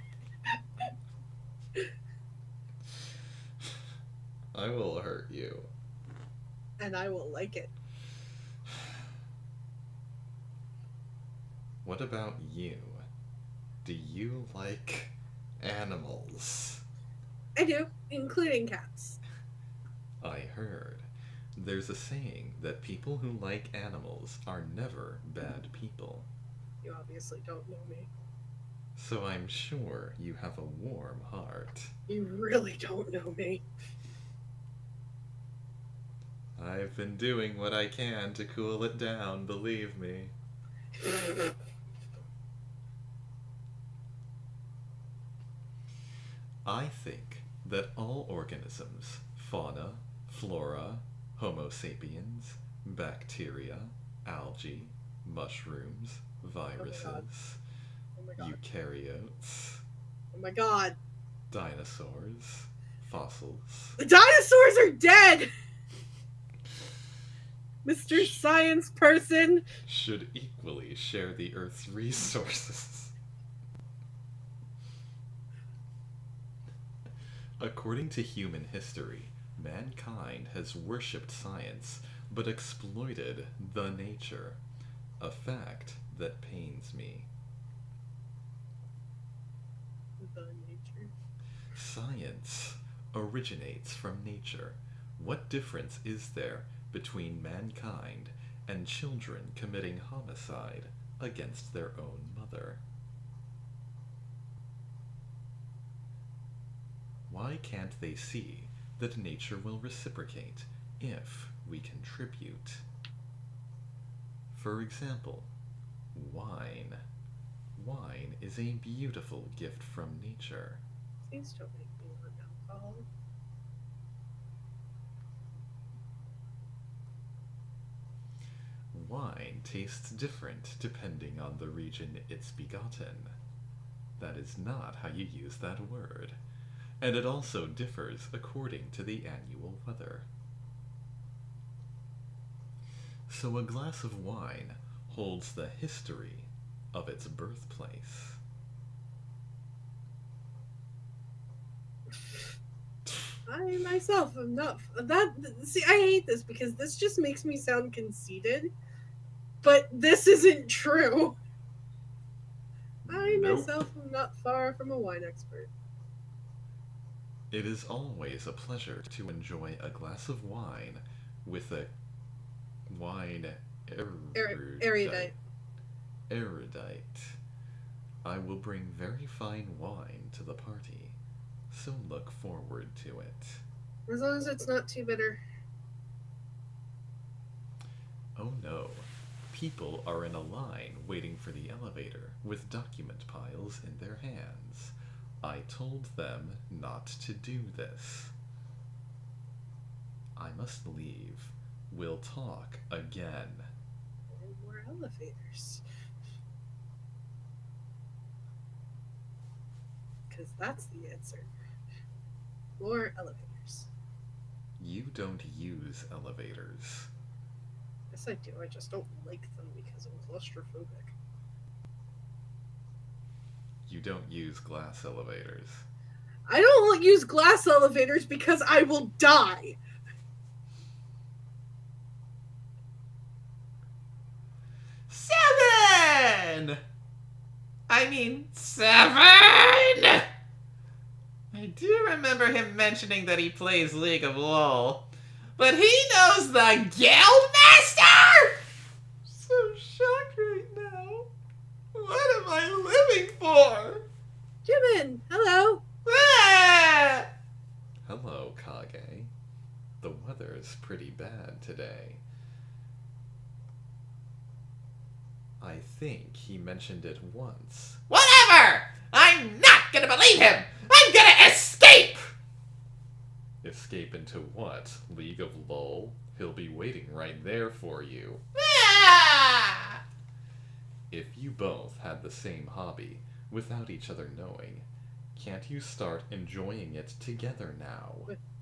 I will hurt you. And I will like it. What about you? Do you like animals? I do, including cats. I heard. There's a saying that people who like animals are never bad people. You obviously don't know me. So I'm sure you have a warm heart. You really don't know me. I've been doing what I can to cool it down, believe me. I think that all organisms, fauna, flora, Homo sapiens, bacteria, algae, mushrooms, viruses, Oh my god. eukaryotes, Oh my god. dinosaurs, fossils, The dinosaurs are dead! Mr. Science Person! should equally share the Earth's resources. According to human history, mankind has worshipped science but exploited the nature, a fact that pains me. The nature. Science originates from nature. What difference is there between mankind and children committing homicide against their own mother? Why can't they see that nature will reciprocate if we contribute? For example, wine. Wine is a beautiful gift from nature. Please don't make me want alcohol. Wine tastes different depending on the region it's begotten. That is not how you use that word. And it also differs according to the annual weather. So a glass of wine holds the history of its birthplace. I myself am not that. See, I hate this because this just makes me sound conceited. But this isn't true. I myself am not far from a wine expert. It is always a pleasure to enjoy a glass of wine with a wine Erudite. Erudite. I will bring very fine wine to the party, so look forward to it. As long as it's not too bitter. Oh no. People are in a line waiting for the elevator with document piles in their hands. I told them not to do this. I must leave. We'll talk again. More elevators. Because that's the answer. More elevators. You don't use elevators. Yes, I do. I just don't like them because I'm claustrophobic. You don't use glass elevators. I don't use glass elevators because I will die. Seven! I mean, 7! I do remember him mentioning that he plays League of LOL. But he knows the Guildmaster? So shocked right now. What am I living for? Jimin, hello. Ah! Hello, Kage. The weather's pretty bad today. I think he mentioned it once. Whatever! I'm not gonna believe him! I'm gonna escape! Escape into what? League of LOL? He'll be waiting right there for you. Ah! If you both had the same hobby, without each other knowing, can't you start enjoying it together now?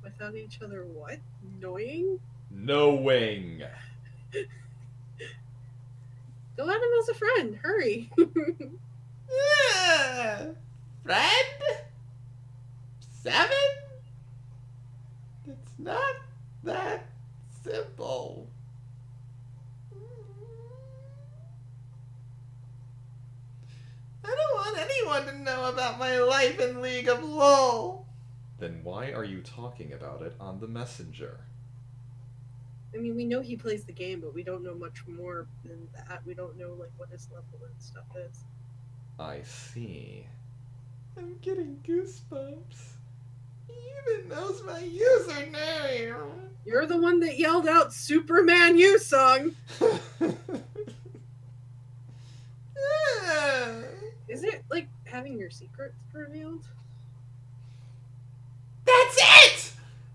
Without each other what? Knowing? Knowing! Go at him as a friend. Hurry. Friend? 7? It's not that simple. I don't want anyone to know about my life in League of LOL. Then why are you talking about it on the messenger? I mean, we know he plays the game, but we don't know much more than that. We don't know, like, what his level and stuff is. I see. I'm getting goosebumps. He even knows my username. You're the one that yelled out Superman You Song. Is it like having your secrets revealed? That's it!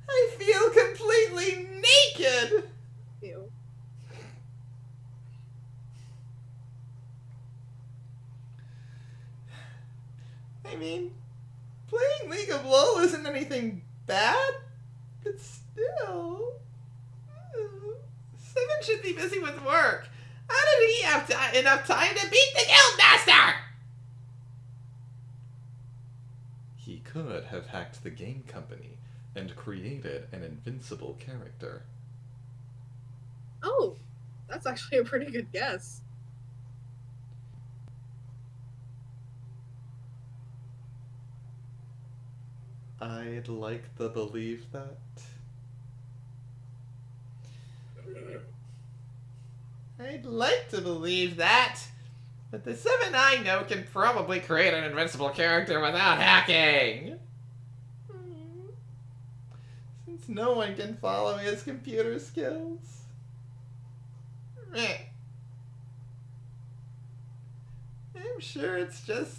I feel completely naked! Ew. I mean, playing League of LOL isn't anything bad, but still... Seven should be busy with work. How did he have enough time to beat the Guildmaster? He could have hacked the game company and created an invincible character. Oh, that's actually a pretty good guess. I'd like to believe that. I'd like to believe that, but the 7 I know can probably create an invincible character without hacking. Since no one can follow his computer skills. I'm sure it's just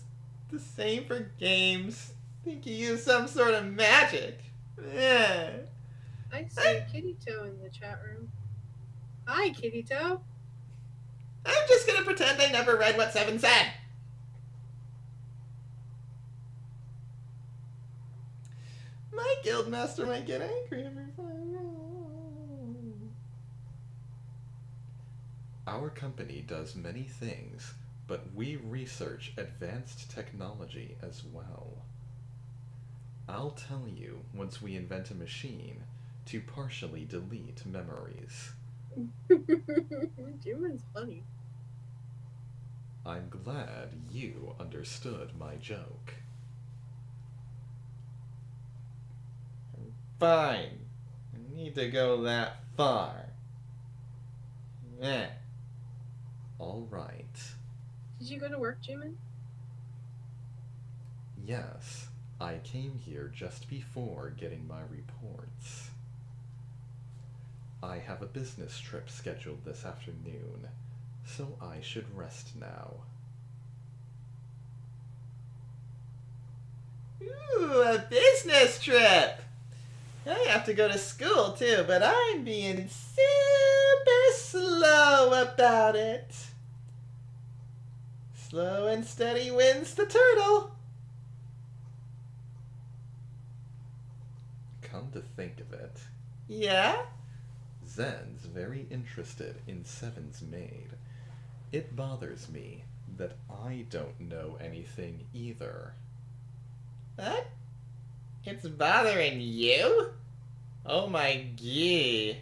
the same for games. Think you use some sort of magic. I see Kitty Toe in the chat room. Hi, Kitty Toe. I'm just gonna pretend I never read what 7 said. My guildmaster might get angry every time. Our company does many things, but we research advanced technology as well. I'll tell you once we invent a machine to partially delete memories. Jimin's funny. I'm glad you understood my joke. Fine. I need to go that far. All right. Did you go to work, Jimin? Yes, I came here just before getting my reports. I have a business trip scheduled this afternoon, so I should rest now. Ooh, a business trip! I have to go to school too, but I'm being super slow about it. Slow and steady wins the turtle. Come to think of it. Yeah? Zen's very interested in 7's maid. It bothers me that I don't know anything either. What? It's bothering you? Oh my gee.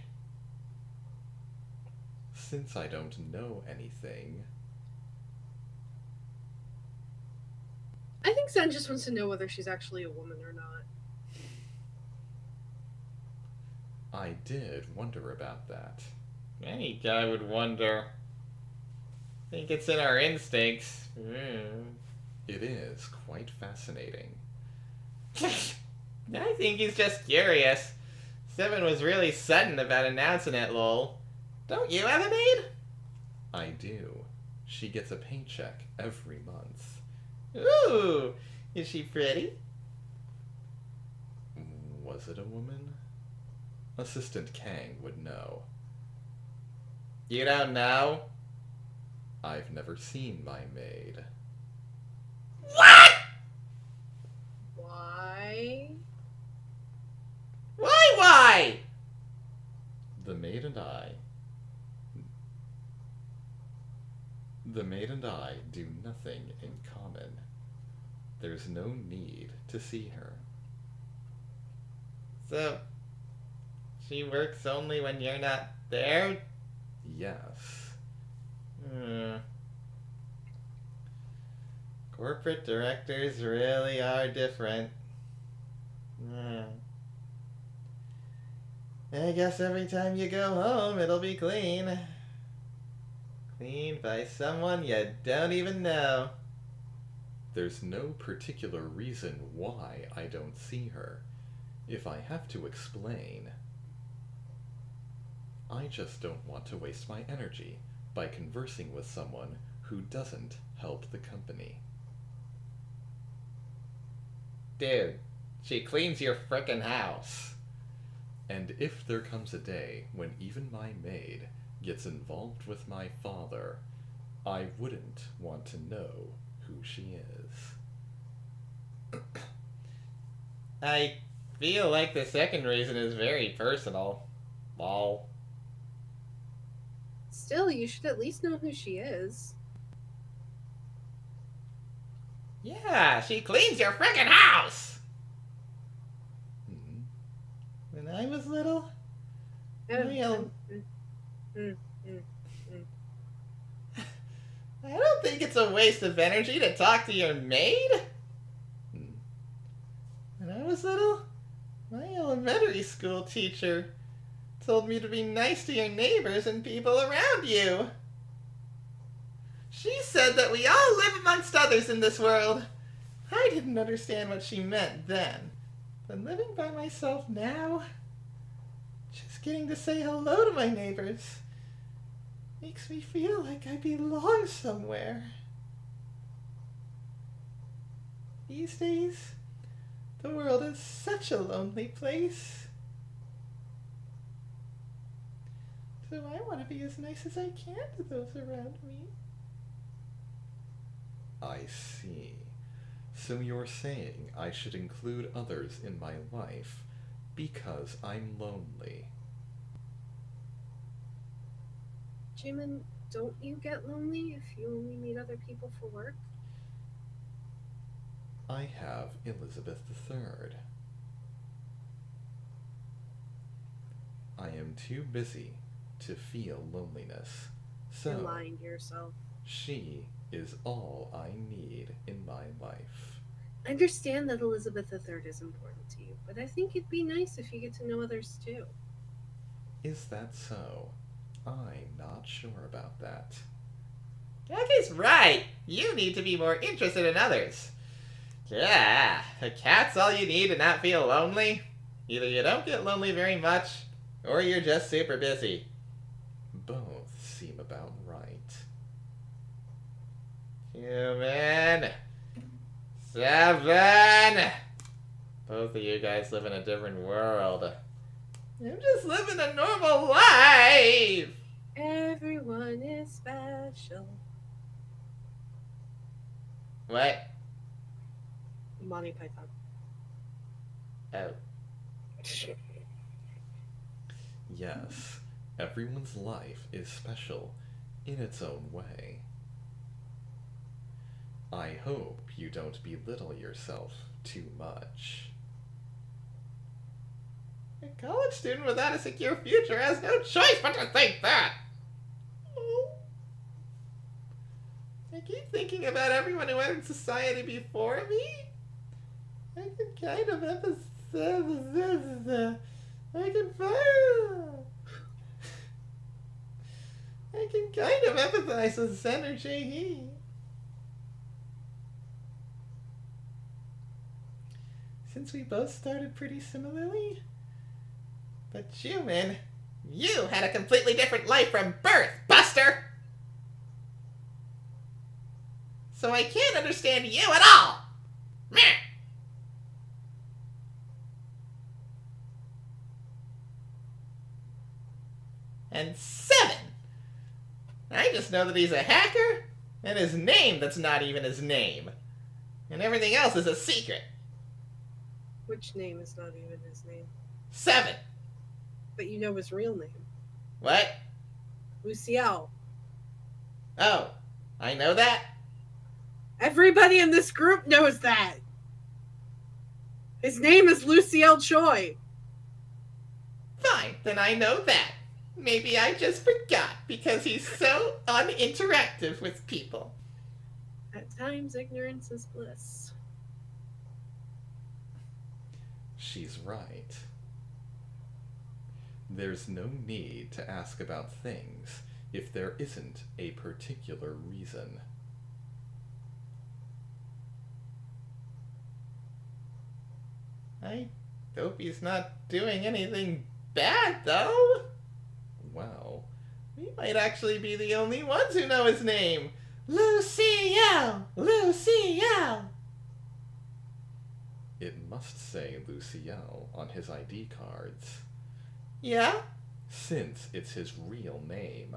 Since I don't know anything... I think Zen just wants to know whether she's actually a woman or not. I did wonder about that. Any guy would wonder. I think it's in our instincts. It is quite fascinating. I think he's just curious. 7 was really sudden about announcing it, lol. Don't you have a maid? I do. She gets a paycheck every month. Ooh, is she pretty? Was it a woman? Assistant Kang would know. You don't know? I've never seen my maid. What? Why? Why? The maid and I do nothing in common. There's no need to see her. So, she works only when you're not there? Yes. Corporate directors really are different. I guess every time you go home, it'll be clean. Cleaned by someone you don't even know. There's no particular reason why I don't see her. If I have to explain, I just don't want to waste my energy by conversing with someone who doesn't help the company. Dude, she cleans your frickin' house. And if there comes a day when even my maid gets involved with my father, I wouldn't want to know who she is. I feel like the second reason is very personal. Lol. Still, you should at least know who she is. Yeah, she cleans your frickin' house! Hmm. When I was little, Um, I don't think it's a waste of energy to talk to your maid. Hmm. When I was little, my elementary school teacher told me to be nice to your neighbors and people around you. She said that we all live amongst others in this world. I didn't understand what she meant then, but living by myself now, just getting to say hello to my neighbors, makes me feel like I belong somewhere. These days, the world is such a lonely place. So I want to be as nice as I can to those around me. I see. So you're saying I should include others in my life because I'm lonely. Jimin, don't you get lonely if you only meet other people for work? I have Elizabeth III. I am too busy to feel loneliness, You're so lying to yourself. she is all I need in my life. I understand that Elizabeth III is important to you, but I think it'd be nice if you get to know others too. Is that so? I'm not sure about that. Jackie's right. You need to be more interested in others. Yeah, a cat's all you need to not feel lonely. Either you don't get lonely very much, or you're just super busy. Both seem about right. Human. 7. Both of you guys live in a different world. I'm just living a normal life. Everyone is special. What? Monty Python. Oh. Yes, everyone's life is special in its own way. I hope you don't belittle yourself too much. A college student without a secure future has no choice but to think that. I keep thinking about everyone who entered society before me. I can kind of empathize. I can kind of empathize with Senator J.E. Since we both started pretty similarly. But you, man, you had a completely different life from birth, Buster! So I can't understand you at all! Meh. And 7! I just know that he's a hacker, and his name that's not even his name. And everything else is a secret. Which name is not even his name? 7! But you know his real name. What? Luciel. Oh, I know that? Everybody in this group knows that. His name is Luciel Choi. fine, then I know that. Maybe I just forgot because he's so uninteractive with people. At times, ignorance is bliss. She's right. There's no need to ask about things if there isn't a particular reason. I hope he's not doing anything bad, though. Well, We might actually be the only ones who know his name. Luciel! Luciel! it must say Luciel on his ID cards, Yeah? since it's his real name.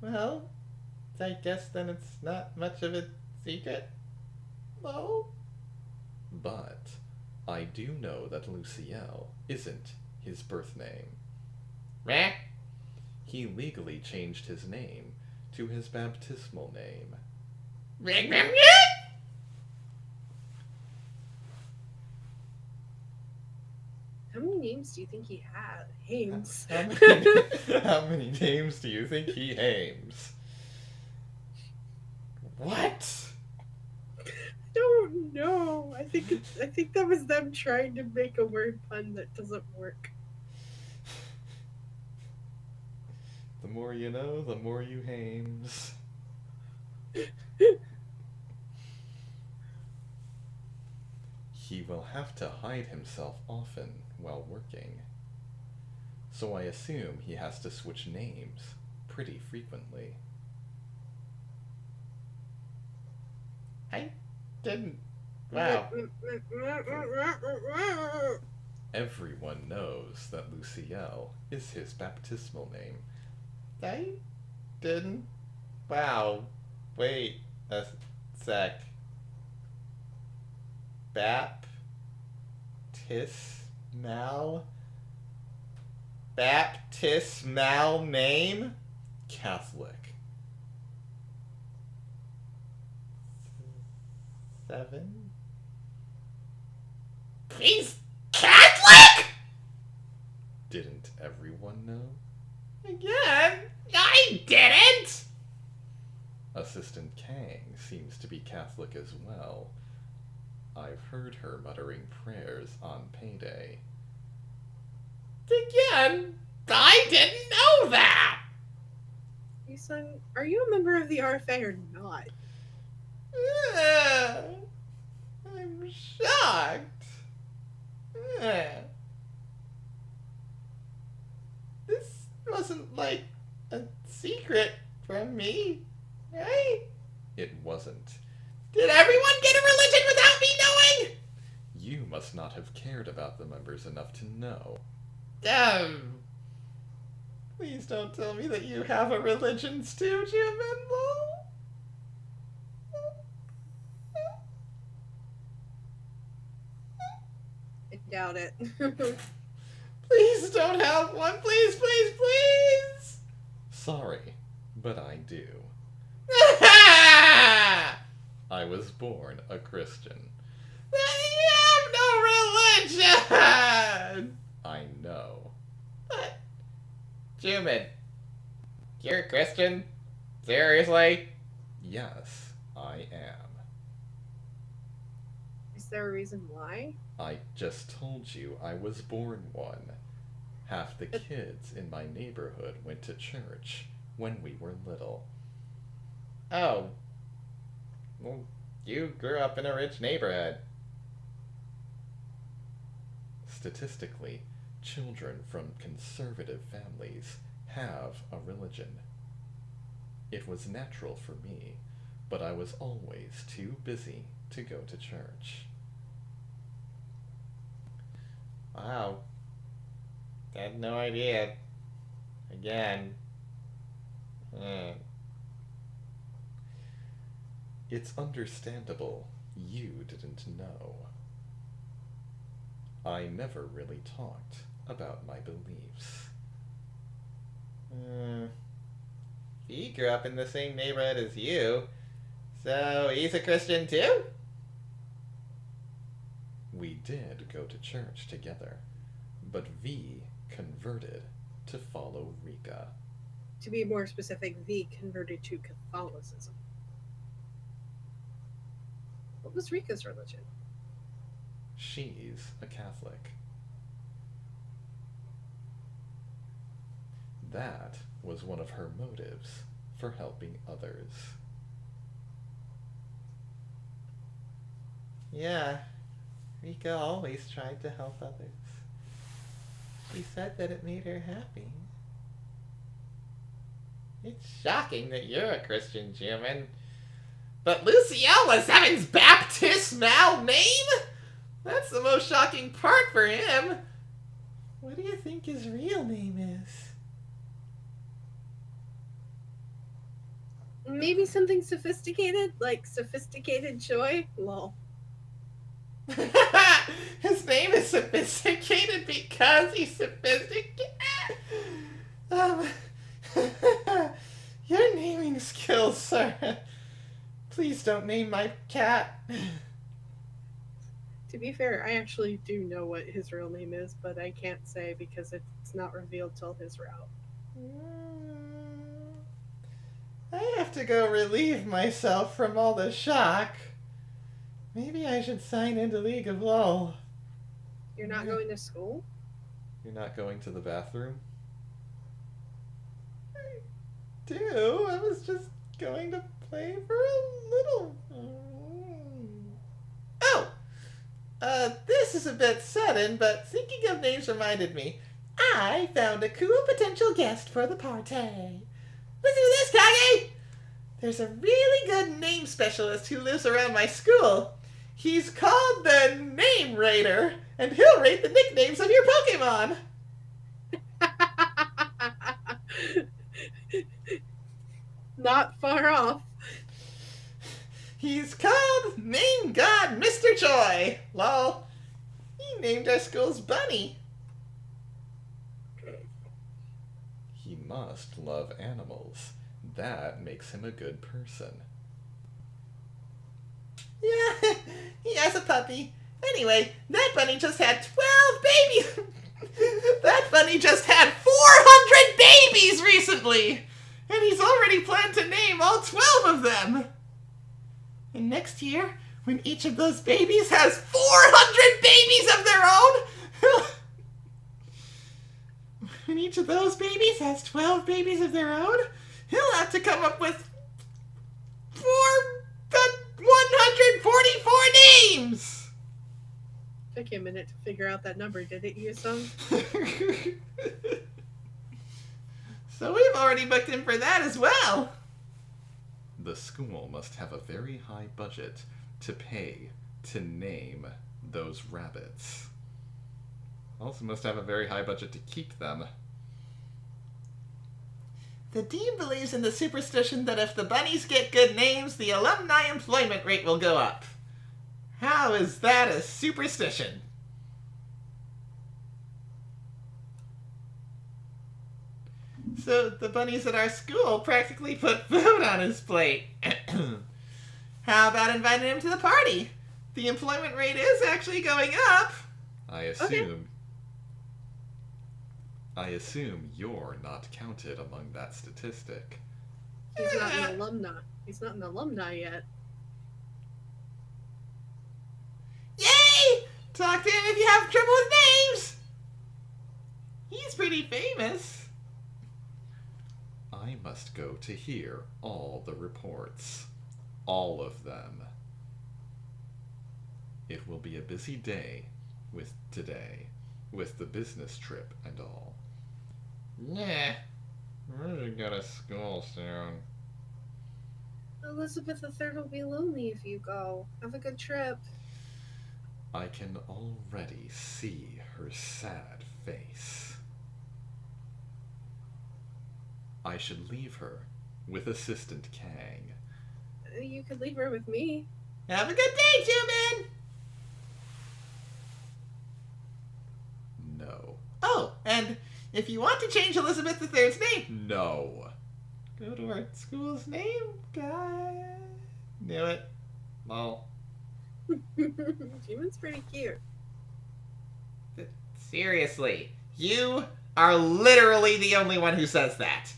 Well, I guess then it's not much of a secret. No? But I do know that Luciel isn't his birth name. Meh. He legally changed his name to his baptismal name. Ring, ring, ring. How many names do you think he had? Hames. How many names do you think he aims? What? Don't know. I think that was them trying to make a word pun that doesn't work. The more you know, the more you hames. He will have to hide himself often while working. So I assume he has to switch names pretty frequently. I didn't. Wow. Everyone knows that Luciel is his baptismal name. I didn't. Wow. Wait a sec. Baptismal name? Catholic. 7? He's Catholic? Didn't everyone know? Again? I didn't! Assistant Kang seems to be Catholic as well. I've heard her muttering prayers on payday. Again? I didn't know that! Son, are you a member of the RFA or not? I'm shocked. This wasn't like a secret from me, right? It wasn't. Did everyone get a religion without me knowing? You must not have cared about the members enough to know. Please don't tell me that you have a religion, Stu Giamello. I doubt it. Please don't have one. Please, please, please. Sorry, but I do. I was born a Christian. You have no religion. I know. But, Juman, you're a Christian? Seriously? Yes, I am. Is there a reason why? I just told you I was born one. Half the kids in my neighborhood went to church when we were little. Oh. Well, you grew up in a rich neighborhood. Statistically, children from conservative families have a religion. It was natural for me, but I was always too busy to go to church. Wow. Had no idea. Again. It's understandable you didn't know. I never really talked about my beliefs. He grew up in the same neighborhood as you, so he's a Christian too? We did go to church together, but V converted to follow Rika. To be more specific, V converted to Catholicism. What was Rika's religion? She's a Catholic. That was one of her motives for helping others. Yeah, Rika always tried to help others. She said that it made her happy. It's shocking that you're a Christian, Human. But Luciel was Heaven's baptismal name? That's the most shocking part for him. What do you think his real name is? Maybe something sophisticated, like Sophisticated Joy? Lol. His name is sophisticated because he's sophisticated. Your naming skills, sir. Please don't name my cat. To be fair, I actually do know what his real name is, but I can't say because it's not revealed till his route. I have to go relieve myself from all the shock. Maybe I should sign into League of LOL. You're not going to school? You're not going to the bathroom? I was just going to play for a little. Oh! This is a bit sudden, but thinking of names reminded me. I found a cool potential guest for the party. Listen to this, Kage! There's a really good name specialist who lives around my school. He's called the Name Rater, and he'll rate the nicknames of your Pokemon. Not far off. He's called Name God Mr. Joy. Lol. He named our school's bunny. He must love animals. That makes him a good person. Yeah, he has a puppy. Anyway, that bunny just had 12 babies. That bunny just had 400 babies recently. And he's already planned to name all 12 of them. And next year, when each of those babies has 400 babies of their own, when each of those babies has 12 babies of their own, he'll have to come up with 144 names! Took you a minute to figure out that number, did it, Yusung? So we've already booked him for that as well. The school must have a very high budget to pay to name those rabbits. Also must have a very high budget to keep them. The dean believes in the superstition that if the bunnies get good names, the alumni employment rate will go up. How is that a superstition? So the bunnies at our school practically put food on his plate. How about inviting him to the party? The employment rate is actually going up. I assume you're not counted among that statistic. He's not an alumni. He's not an alumni yet. Yay! Talk to him if you have trouble with names. He's pretty famous. I must go to hear all the reports. All of them. It will be a busy day today, with the business trip and all. Nah. We should go to school soon. Elizabeth III will be lonely if you go. Have a good trip. I can already see her sad face. I should leave her with Assistant Kang. You could leave her with me. Have a good day, Juman! No. Oh, and if you want to change Elizabeth III's name, No. go to our school's name, guy. Knew it. Well, Human's pretty cute. It's Seriously, you are literally the only one who says that.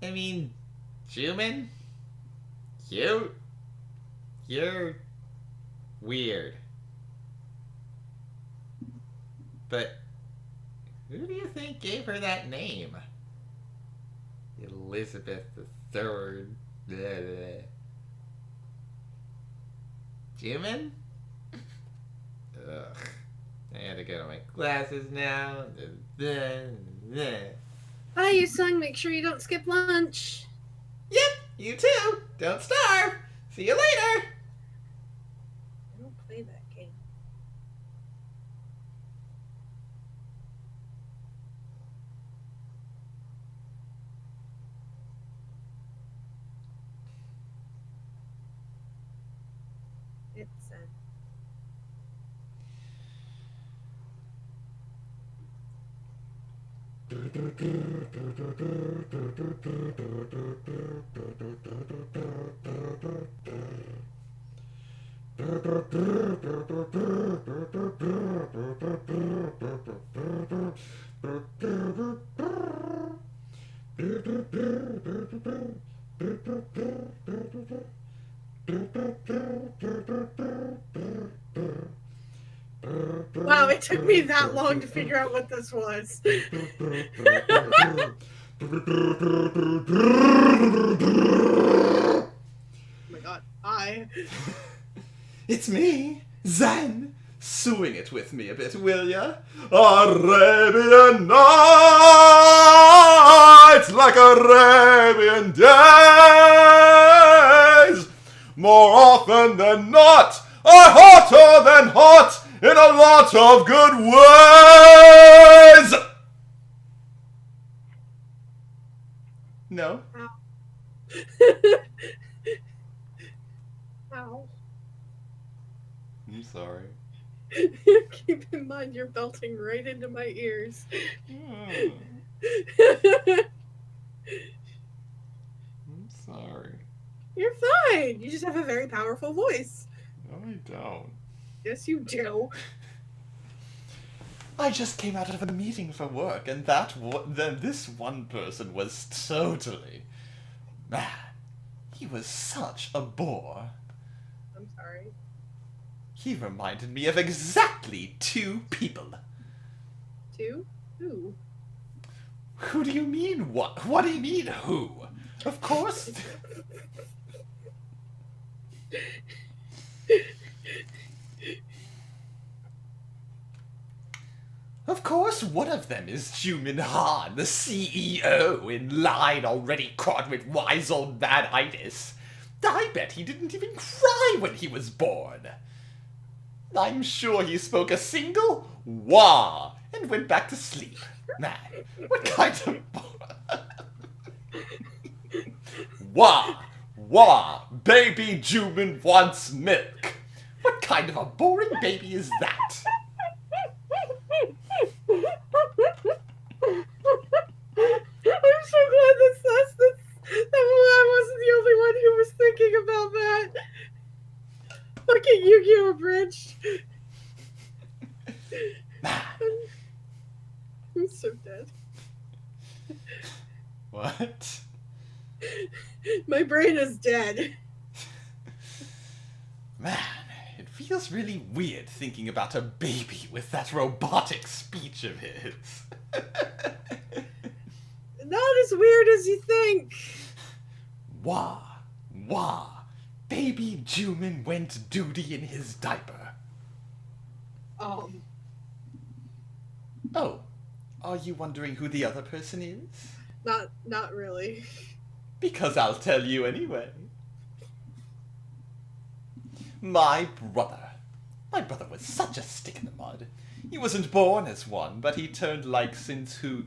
I mean, Jumin, you're weird. But who do you think gave her that name? Elizabeth III. Blah, blah. Jumin? Ugh. I had to go to my classes now. Bye, you son. Make sure you don't skip lunch. Yep, you too. Don't starve. See you later. I don't play that game. It's Wow, it took me that long to figure out what this was. Oh my god, It's me, Zen. Suing it with me a bit, will ya? Arabian nights like Arabian days. More often than not, are hotter than hot in a lot of good ways. No? Ow. I'm sorry. Keep in mind you're belting right into my ears. I'm sorry. You're fine. You just have a very powerful voice. No, I don't. Yes, you do. I just came out of a meeting for work, and then this one person was totally... Man, he was such a bore. I'm sorry. He reminded me of exactly 2 people. 2? Who? Who do you mean, what? What do you mean, who? Of course... Of course, one of them is Jumin Han, the CEO, in line already caught with wise old mad-itis. I bet he didn't even cry when he was born. I'm sure he spoke a single wah and went back to sleep. Man, what kind of... Wah! Wah! Baby Jumin wants milk. What kind of a boring baby is that? I'm so glad that I wasn't the only one who was thinking about that. Look at Yu-Gi-Oh! Abridged. I'm so dead. What? My brain is dead. Man, it feels really weird thinking about a baby with that robotic speech of his. Not as weird as you think. Wah, wah, baby Jumin went duty in his diaper. Oh, are you wondering who the other person is? Not really. Because I'll tell you anyway. My brother. My brother was such a stick in the mud. He wasn't born as one, but he turned like since who...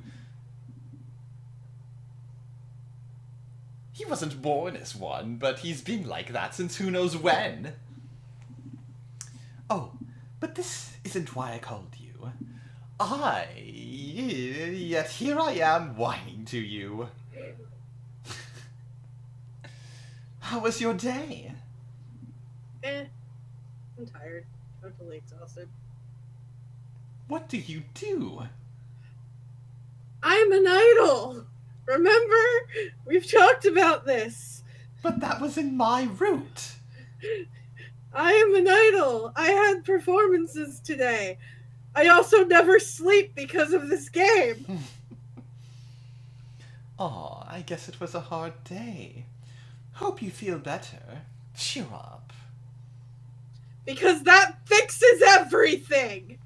He wasn't born as one, but he's been like that since who knows when. Oh, but this isn't why I called you. Yet here I am whining to you. How was your day? I'm tired. Totally exhausted. What do you do? I'm an idol. Remember? We've talked about this. But that was in my route. I am an idol. I had performances today. I also never sleep because of this game. Aw, I guess it was a hard day. Hope you feel better. Cheer up. Because that fixes everything.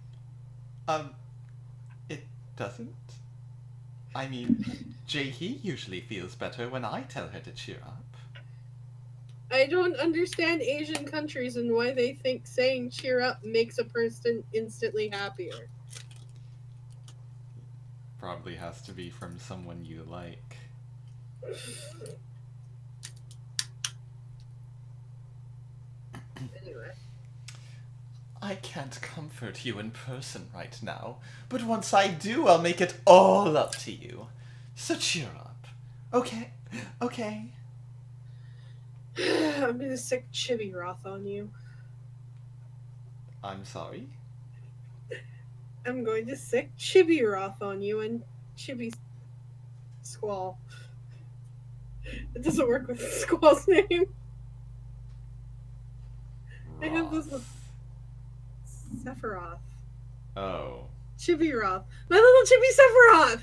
It doesn't? I mean, Jaehee usually feels better when I tell her to cheer up. I don't understand Asian countries and why they think saying cheer up makes a person instantly happier. Probably has to be from someone you like. Anyway. I can't comfort you in person right now, but once I do, I'll make it all up to you. So cheer up. Okay? Okay? I'm gonna sick Chibi Roth on you. I'm sorry? I'm going to sick Chibi Roth on you and Chibi Squall. It doesn't work with Squall's name. I have this Roth. Sephiroth. Oh. Chibi Roth. My little Chibi Sephiroth!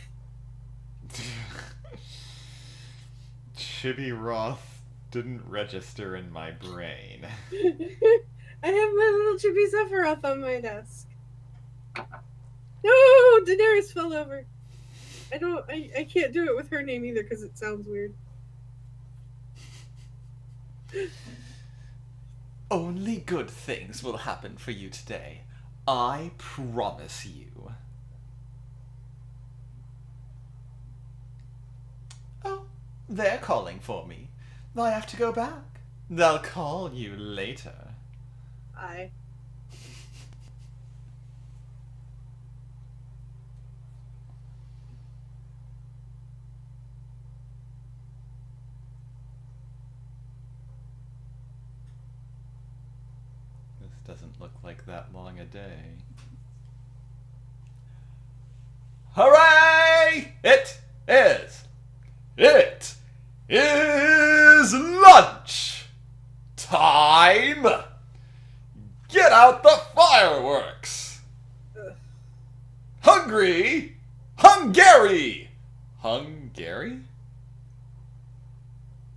Chibi Roth didn't register in my brain. I have my little Chibi Sephiroth on my desk. No! Daenerys fell over. I can't do it with her name either because it sounds weird. Only good things will happen for you today. I promise you. Oh, they're calling for me. I have to go back. They'll call you later. I. This doesn't look like that long a day. Hooray! It is lunch time! Get out the fireworks! Hungary! Hungary! Hungary?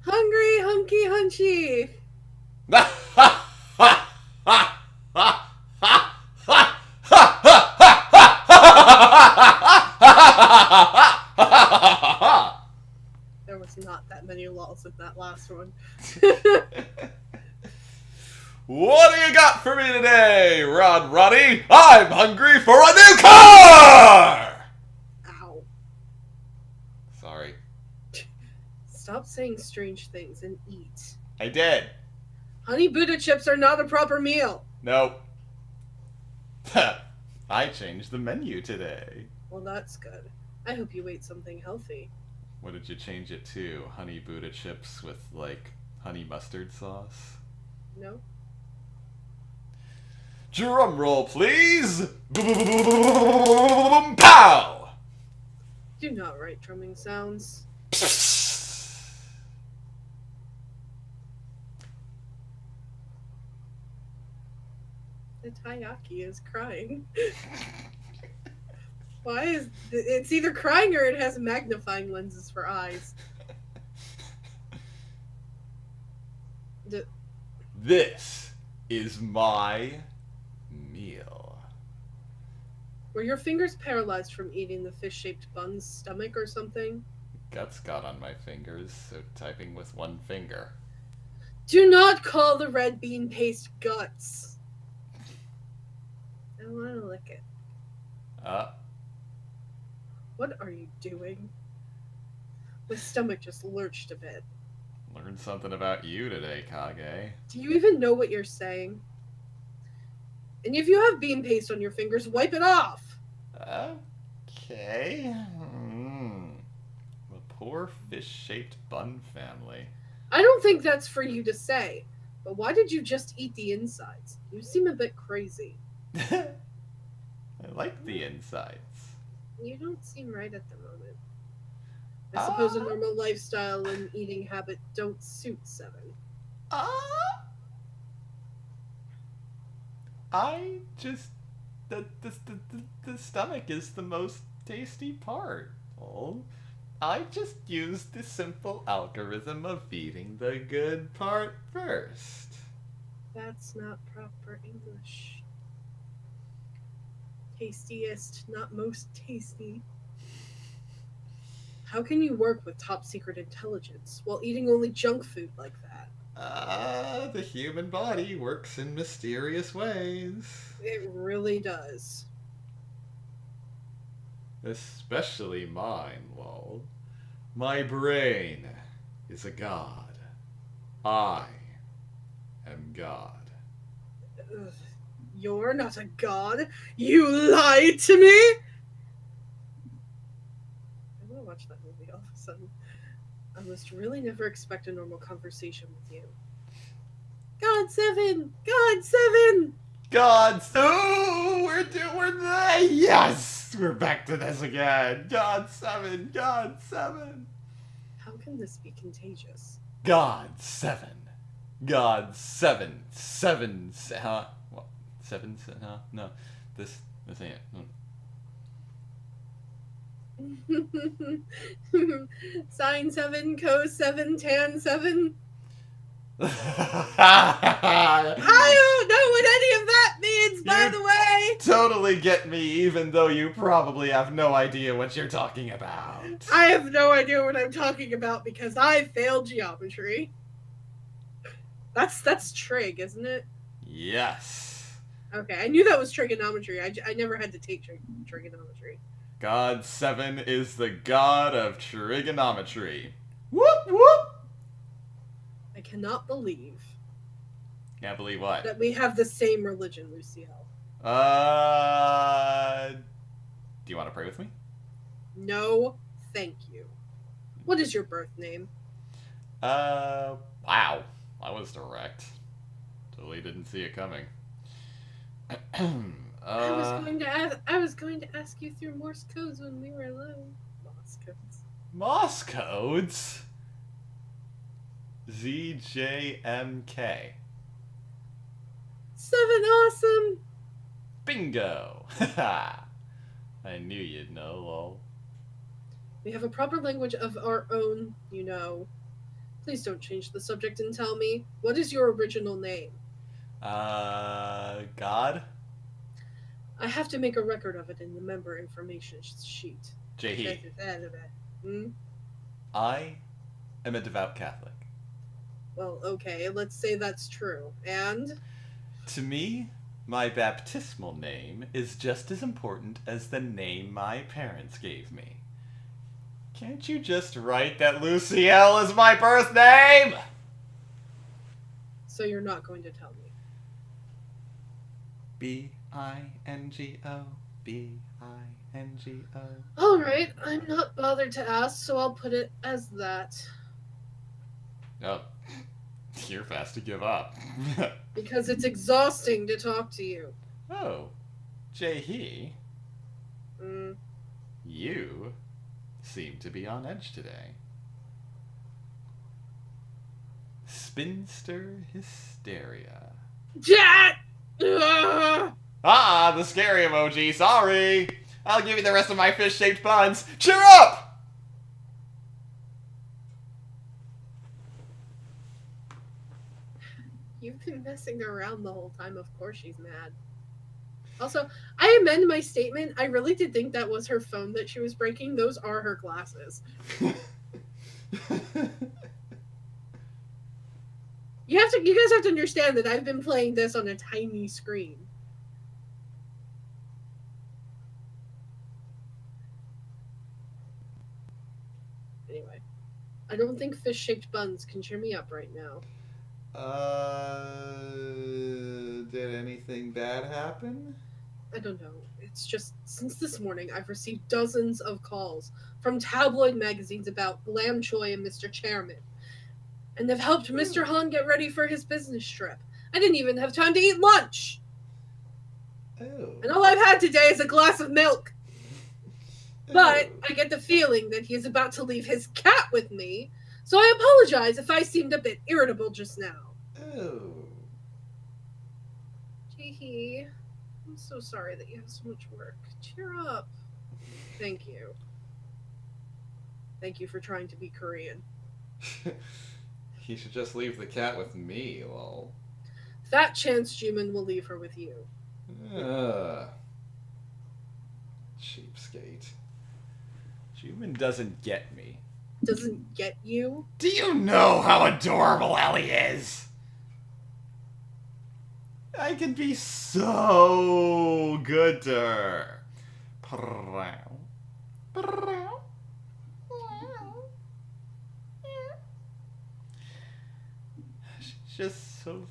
Hungry, hunky, hunchy. There was not that many lulls in that last one. What do you got for me today, Roddy? I'm hungry for a new car! Ow. Sorry. Stop saying strange things and eat. I did. Honey Buddha chips are not a proper meal. Nope. I changed the menu today. Well, that's good. I hope you ate something healthy. What did you change it to? Honey Buddha chips with, like, honey mustard sauce? No? Drum roll, please! Pow! Do not write drumming sounds. The Taiyaki is crying. Why is it's either crying or it has magnifying lenses for eyes. This is my meal. Were your fingers paralyzed from eating the fish-shaped bun's stomach or something? Guts got on my fingers, so typing with one finger. Do not call the red bean paste guts. I want to lick it. What are you doing? My stomach just lurched a bit. Learned something about you today, Kage. Do you even know what you're saying? And if you have bean paste on your fingers, wipe it off! Okay. The poor fish-shaped bun family. I don't think that's for you to say, but why did you just eat the insides? You seem a bit crazy. I like the insides. You don't seem right at the moment. I suppose a Ah. normal lifestyle and eating habit don't suit Seven. I just the stomach is the most tasty part. Oh, I just used the simple algorithm of eating the good part first. That's not proper English. Tastiest, not most tasty. How can you work with top secret intelligence while eating only junk food like that? The human body works in mysterious ways. It really does. Especially mine, lol. My brain is a god. I am God. Ugh, you're not a god. You lied to me. I want to watch that movie all of a sudden. I must really never expect a normal conversation with you. God Seven! God Seven! God, so we're there. Yes, we're back to this again. God 7, God 7, How can this be contagious? God 7, God 7, 7. What? 7? No, this ain't it. Sine 7, cos 7, tan 7. I I don't know what any of that means, by You- the way. totally get me, even though you probably have no idea what you're talking about. I have no idea what I'm talking about because I failed geometry. That's trig, isn't it? Yes. Okay, I knew that was trigonometry. I never had to take trigonometry. God 7 is the god of trigonometry. Whoop whoop! I cannot believe Can't believe what? that we have the same religion, Luciel. Do you want to pray with me? No, thank you. What is your birth name? Wow. That was direct. Totally didn't see it coming. I was going to ask you through Morse codes when we were alone. Morse codes. Moss codes? ZJMK. 7 awesome. Bingo! I knew you'd know, lol. We have a proper language of our own, you know. Please don't change the subject and tell me, what is your original name? God? I have to make a record of it in the member information sheet. Jahi. Hmm? I am a devout Catholic. Well, okay, let's say that's true. And? To me, my baptismal name is just as important as the name my parents gave me. Can't you just write that Luciel is my birth name? So you're not going to tell me. Bingo, Bingo. Alright, I'm not bothered to ask, so I'll put it as that. Oh, you're fast to give up. Because it's exhausting to talk to you. Oh, Jahi, Mm. you seem to be on edge today. Spinster hysteria. Jack! Ugh! The scary emoji, sorry! I'll give you the rest of my fish-shaped buns. Cheer up! You've been messing around the whole time. Of course she's mad. Also, I amend my statement. I really did think that was her phone that she was breaking. Those are her glasses. You guys have to understand that I've been playing this on a tiny screen. Anyway, I don't think fish-shaped buns can cheer me up right now. Did anything bad happen? I don't know. It's just, since this morning, I've received dozens of calls from tabloid magazines about Lam Choi and Mr. Chairman. And they've helped Mr. Han get ready for his business trip. I didn't even have time to eat lunch! Oh. And all I've had today is a glass of milk. But Oh. I get the feeling that he is about to leave his cat with me, so I apologize if I seemed a bit irritable just now. Oh. Teehee, I'm so sorry that you have so much work. Cheer up. Thank you. Thank you for trying to be Korean. He should just leave the cat with me, lol. Fat chance Juman will leave her with you. Cheapskate. Juman doesn't get me. Doesn't get you? Do you know how adorable Ellie is? I can be so good to her. She's just so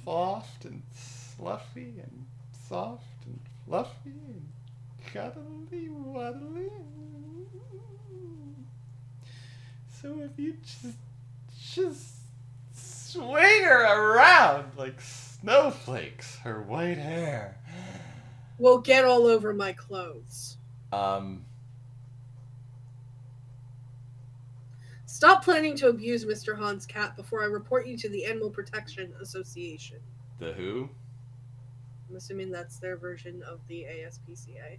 soft and fluffy and soft and fluffy and cuddly waddly. So if you just swing her around like snowflakes, her white hair. Will get all over my clothes. Stop planning to abuse Mr. Han's cat before I report you to the Animal Protection Association. The who? I'm assuming that's their version of the ASPCA.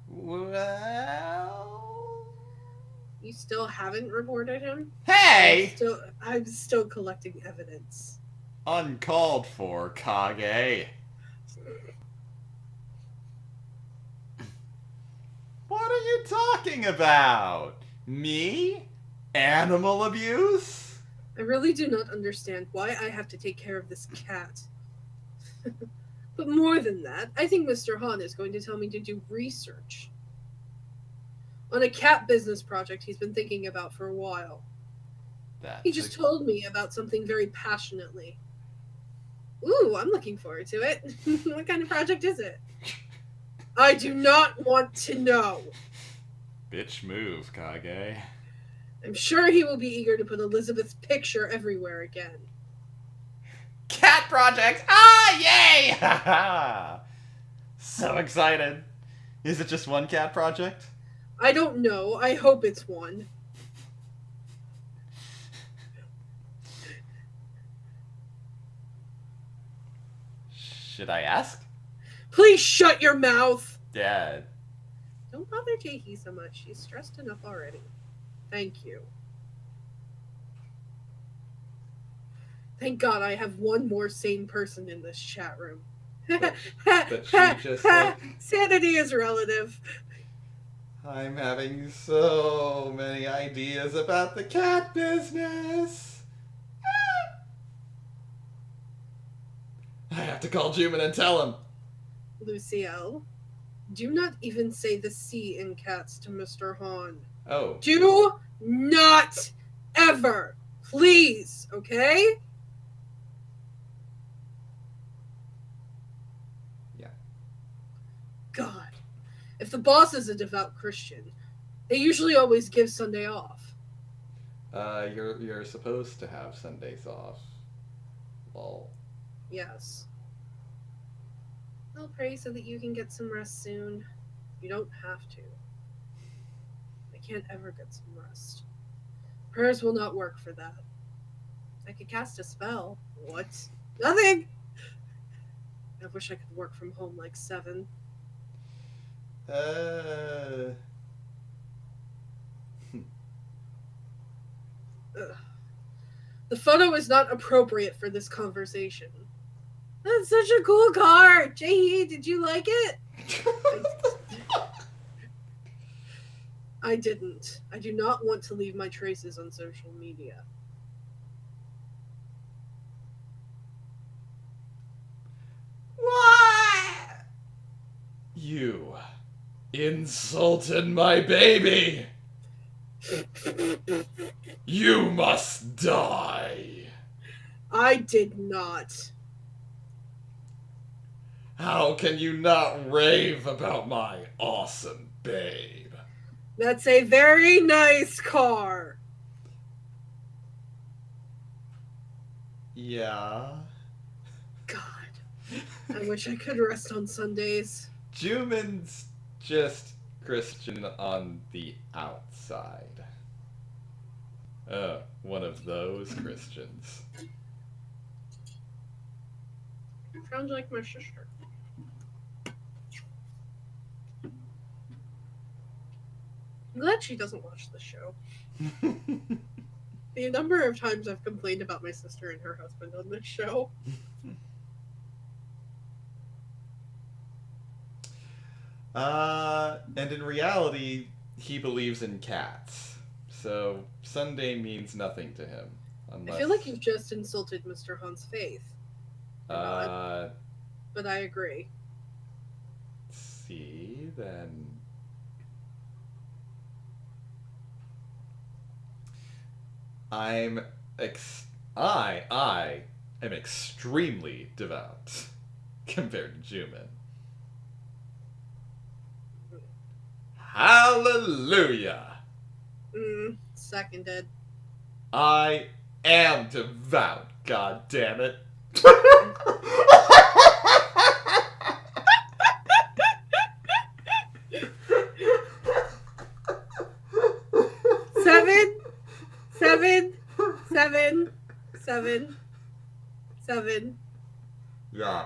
Well... You still haven't reported him? Hey! I'm still collecting evidence. Uncalled for, Kage. What are you talking about? Me? Animal abuse? I really do not understand why I have to take care of this cat. But more than that, I think Mr. Han is going to tell me to do research on a cat business project he's been thinking about for a while. He just told me about something very passionately. Ooh, I'm looking forward to it. What kind of project is it? I do not want to know. Bitch move, Kage. I'm sure he will be eager to put Elizabeth's picture everywhere again. Cat project! Ah, yay! So excited. Is it just one cat project? I don't know. I hope it's one. Should I ask? Please shut your mouth! Dad. Don't bother Jaehee so much. She's stressed enough already. Thank you. Thank God I have one more sane person in this chat room. But she just like... Sanity is relative. I'm having so many ideas about the cat business. I have to call Juman and tell him. Luciel, do not even say the C in cats to Mr. Han. Oh. Do not ever. Please, okay? Yeah. God. If the boss is a devout Christian, they usually always give Sunday off. You're supposed to have Sundays off. Lol. Yes. I'll pray so that you can get some rest soon. You don't have to. I can't ever get some rest. Prayers will not work for that. I could cast a spell. What? Nothing! I wish I could work from home like Seven. Ugh. The photo is not appropriate for this conversation. That's such a cool car! Jaehee, did you like it? I didn't. I do not want to leave my traces on social media. What? You insulted my baby. You must die. I did not. How can you not rave about my awesome babe? That's a very nice car. Yeah. God. I wish I could rest on Sundays. Juman's just Christian on the outside. One of those Christians. Sounds like my sister. I'm glad she doesn't watch the show. The number of times I've complained about my sister and her husband on this show. And in reality, he believes in cats. So Sunday means nothing to him. Unless... I feel like you've just insulted Mr. Han's faith. But I agree. See, then... I am extremely devout compared to Juman. Hallelujah! Seconded. I am devout, god damn it. Seven. Yeah.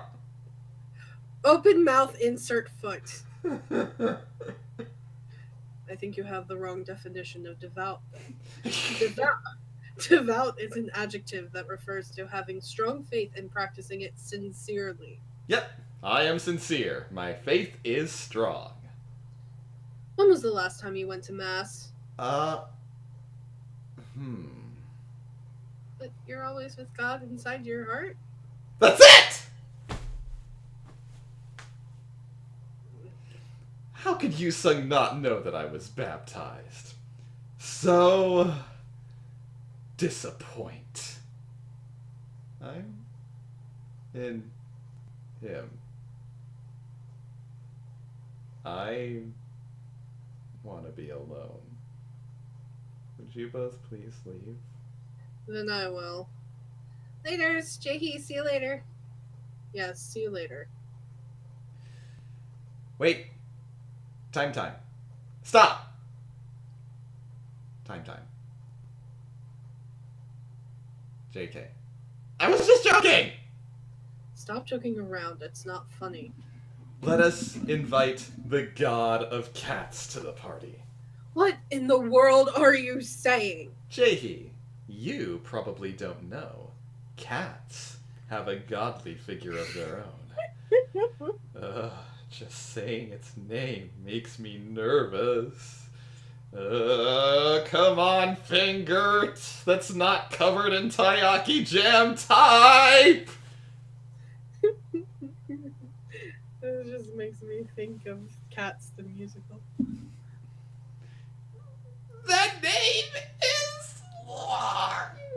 Open mouth, insert foot. I think you have the wrong definition of devout. Devout is an adjective that refers to having strong faith and practicing it sincerely. Yep, I am sincere. My faith is strong. When was the last time you went to Mass? But you're always with God inside your heart? That's it! How could you Sung not know that I was baptized? So... disappoint. I'm... in... him. I... want to be alone. Would you both please leave? Then I will. Laters, Jakey, see you later. Yes, see you later. Wait. Time. Stop! Time. JK. I was just joking! Stop joking around, it's not funny. Let us invite the god of cats to the party. What in the world are you saying? Jahi, you probably don't know. Cats have a godly figure of their own. Just saying its name makes me nervous. Come on, Fingert! That's not covered in taiyaki jam type! It just makes me think of Cats the musical. The name is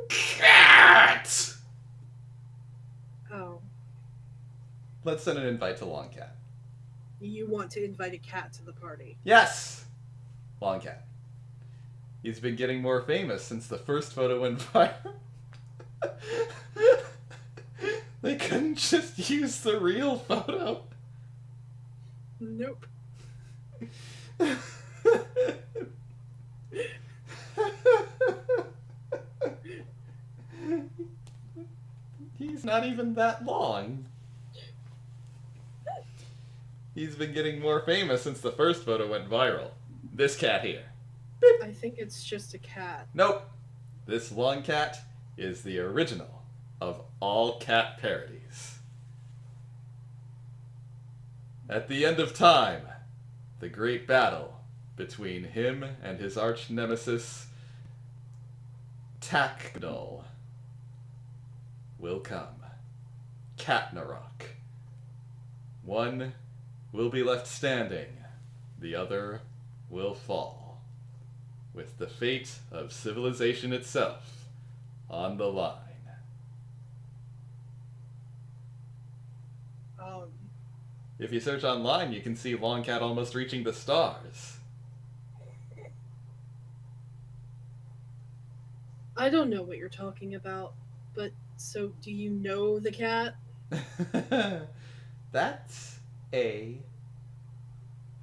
Cat! Oh. Let's send an invite to Longcat. You want to invite a cat to the party? Yes! Longcat. He's been getting more famous since the first photo went viral. They couldn't just use the real photo. Nope. He's not even that long. He's been getting more famous since the first photo went viral. This cat here. I think it's just a cat. Nope. This Longcat is the original of all cat parodies. At the end of time, the great battle between him and his arch nemesis, Taknul, will come. Katnarok. One will be left standing, the other will fall, with the fate of civilization itself on the line. If you search online, you can see Longcat almost reaching the stars. I don't know what you're talking about, but so do you know the cat? That's a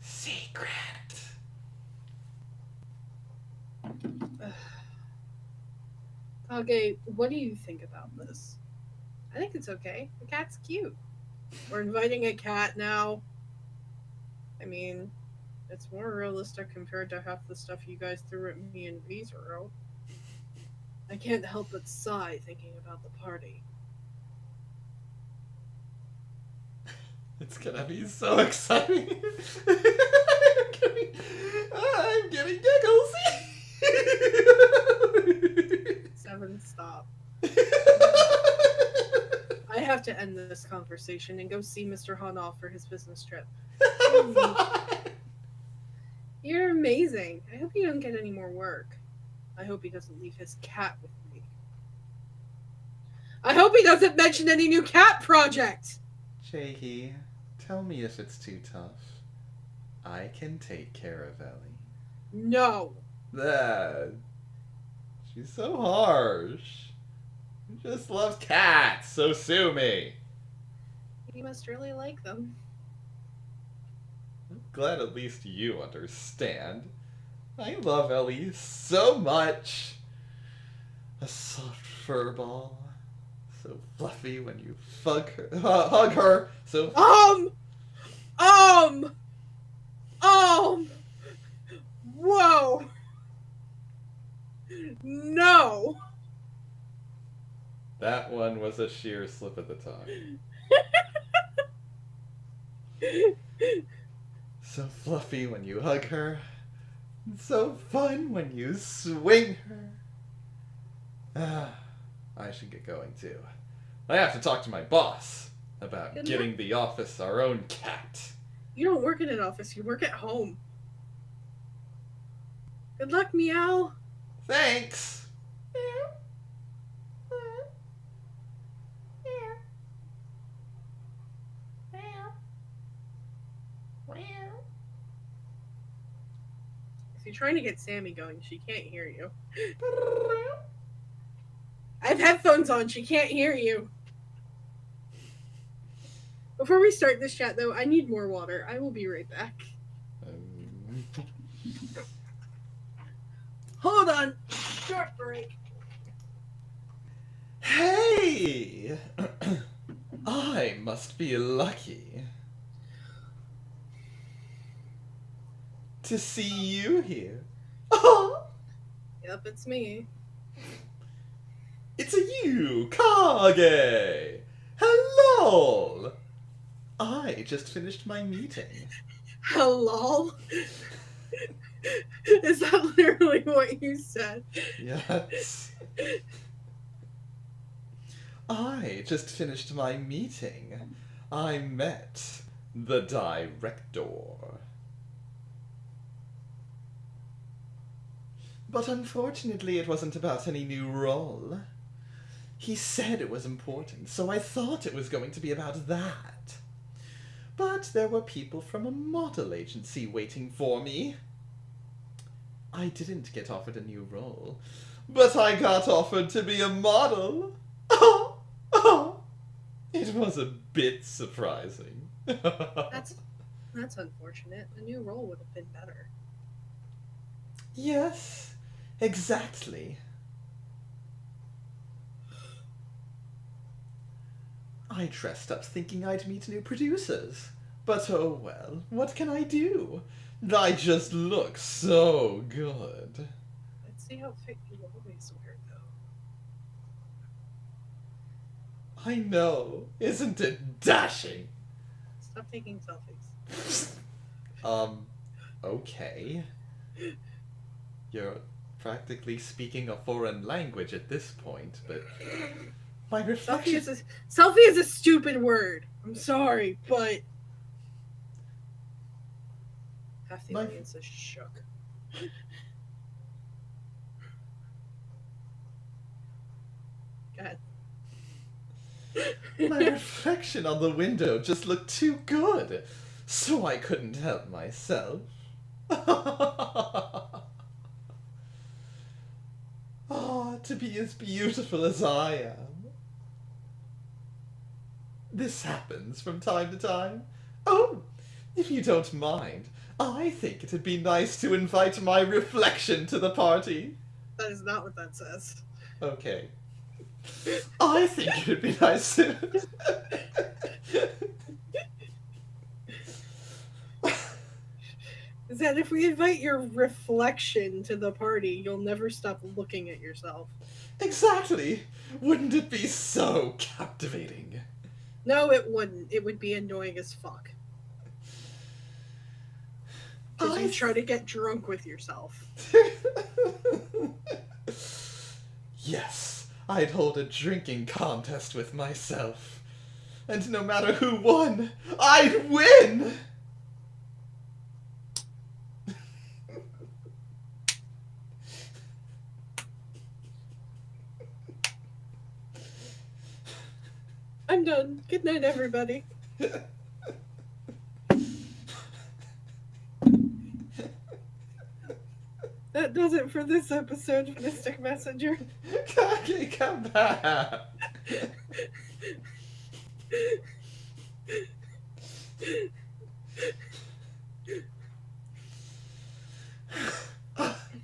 secret. Okay, what do you think about this? I think it's okay. The cat's cute. We're inviting a cat now. I mean, it's more realistic compared to half the stuff you guys threw at me in ReZero. I can't help but sigh thinking about the party. It's gonna be so exciting. I'm getting giggles. 7, stop. I have to end this conversation and go see Mr. Hanoff for his business trip. You're amazing. I hope you don't get any more work. I hope he doesn't leave his cat with me. I hope he doesn't mention any new cat project! Jaehee, tell me if it's too tough. I can take care of Ellie. No. She's so harsh. She just loves cats, so sue me. You must really like them. I'm glad at least you understand. I love Ellie so much. A soft fur ball. So fluffy when you hug her. So Whoa. No. that one was a sheer slip of the tongue. So fluffy when you hug her. So fun when you swing her. I should get going too. I have to talk to my boss about Good getting luck. the office our own cat. You don't work in an office, you work at home. Good luck, Meow. Thanks! If you're trying to get Sammy going, she can't hear you. I have headphones on, she can't hear you. Before we start this chat, though, I need more water. I will be right back. Hold on. Short break. Hey! I must be lucky to see you here. Oh, Yep, it's me. it's you, Kage! Hello! I just finished my meeting. Hello? Is that literally what you said? Yes. I just finished my meeting. I met the director. But unfortunately, it wasn't about any new role. He said it was important, so I thought it was going to be about that. But there were people from a model agency waiting for me. I didn't get offered a new role, but I got offered to be a model. It was a bit surprising. That's unfortunate. A new role would have been better. Yes, exactly. I dressed up thinking I'd meet new producers. But oh well, what can I do? I just look so good. Let's see how fit you always wear, though. I know, isn't it dashing? Stop taking selfies. Okay. You're practically speaking a foreign language at this point, but my reflection... Selfie is a stupid word. I'm sorry, but half the audience is shook. Go ahead. My reflection on the window just looked too good, so I couldn't help myself. Oh, to be as beautiful as I am. This happens from time to time. Oh, if you don't mind, I think it'd be nice to invite my reflection to the party. That is not what that says. Okay. I think it'd be nice to... Is that if we invite your reflection to the party, you'll never stop looking at yourself. Exactly! Wouldn't it be so captivating? No, it wouldn't. It would be annoying as fuck. Because you try to get drunk with yourself. Yes, I'd hold a drinking contest with myself. And no matter who won, I'd win! I'm done. Good night, everybody. That does it for this episode of Mystic Messenger. Kage, come back!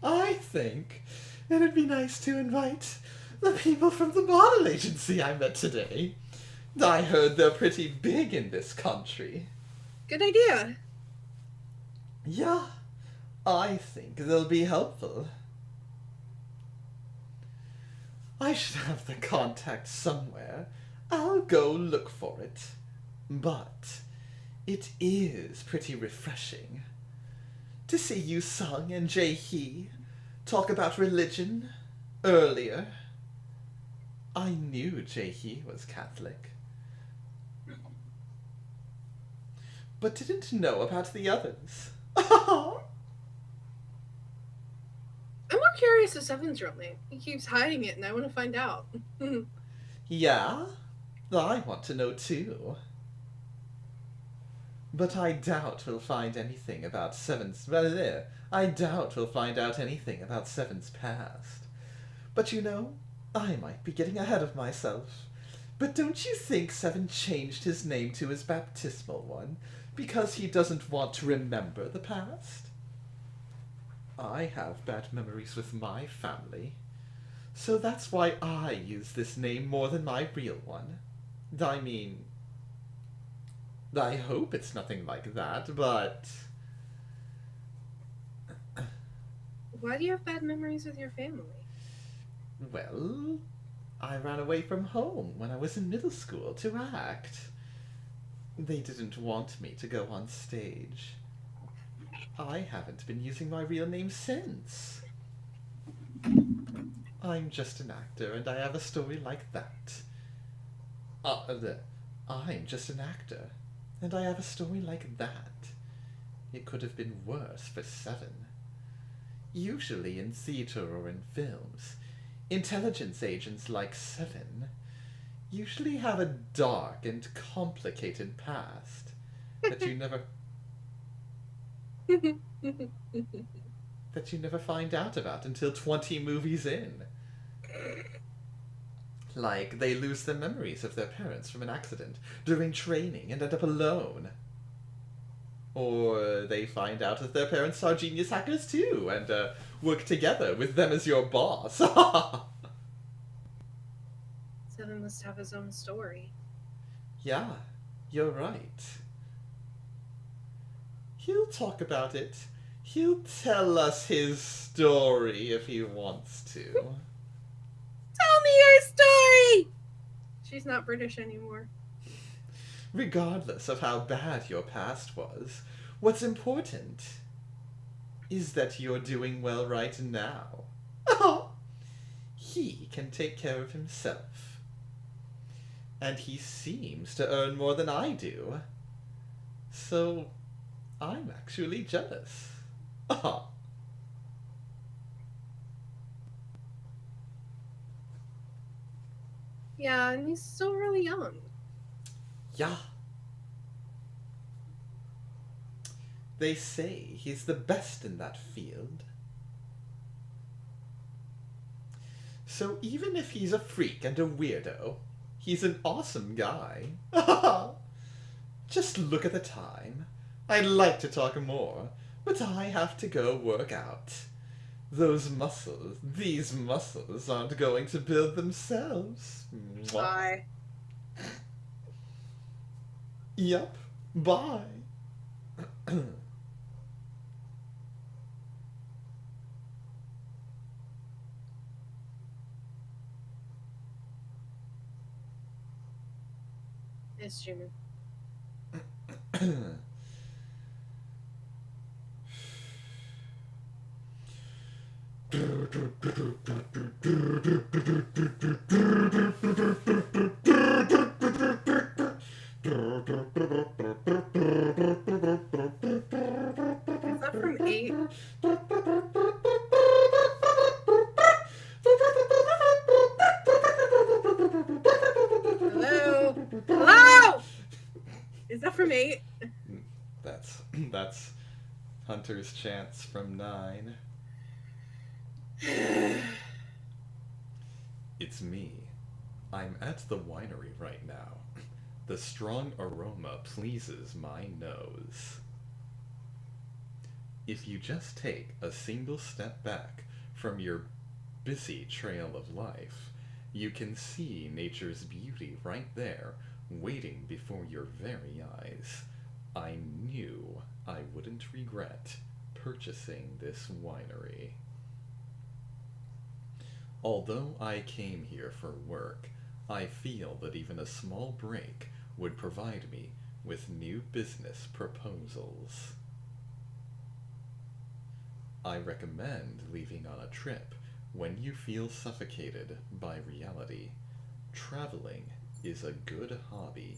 I think it'd be nice to invite the people from the model agency I met today. I heard they're pretty big in this country. Good idea. Yeah, I think they'll be helpful. I should have the contact somewhere. I'll go look for it. But it is pretty refreshing to see you, Sung and Jae-hee, talk about religion earlier. I knew Jae-hee was Catholic, but didn't know about the others. I'm more curious of Seven's real name. He keeps hiding it, and I want to find out. Yeah, I want to know too. But I doubt we'll find anything about Seven's... I doubt we'll find out anything about Seven's past. But you know, I might be getting ahead of myself. But don't you think Seven changed his name to his baptismal one because he doesn't want to remember the past? I have bad memories with my family, so that's why I use this name more than my real one. I mean, I hope it's nothing like that, but... Why do you have bad memories with your family? Well, I ran away from home when I was in middle school to act. They didn't want me to go on stage. I haven't been using my real name since. I'm just an actor, and I have a story like that. I'm just an actor, and I have a story like that. It could have been worse for Seven. Usually in theater or in films, intelligence agents like Seven usually have a dark and complicated past that you never find out about until 20 movies in. Like, they lose their memories of their parents from an accident during training and end up alone. Or they find out that their parents are genius hackers too, and work together with them as your boss. Seven must have his own story. Yeah, you're right. He'll talk about it. He'll tell us his story if he wants to. Tell me your story! She's not British anymore. Regardless of how bad your past was, what's important is that you're doing well right now. Oh, he can take care of himself. And he seems to earn more than I do. So, I'm actually jealous. Oh. Yeah, and he's still really young. Yeah. They say he's the best in that field. So even if he's a freak and a weirdo, He's an awesome guy. Just look at the time. I'd like to talk more, but I have to go work out. These muscles aren't going to build themselves. Mwah. Bye. Yup. Bye. It's Jimmy. Is that from 8? Hello? Hello? Is that from 8? That's Hunter's Chance from 9. It's me. I'm at the winery right now. The strong aroma pleases my nose. If you just take a single step back from your busy trail of life, you can see nature's beauty right there, waiting before your very eyes. I knew I wouldn't regret purchasing this winery. Although I came here for work, I feel that even a small break would provide me with new business proposals. I recommend leaving on a trip when you feel suffocated by reality. Traveling is a good hobby.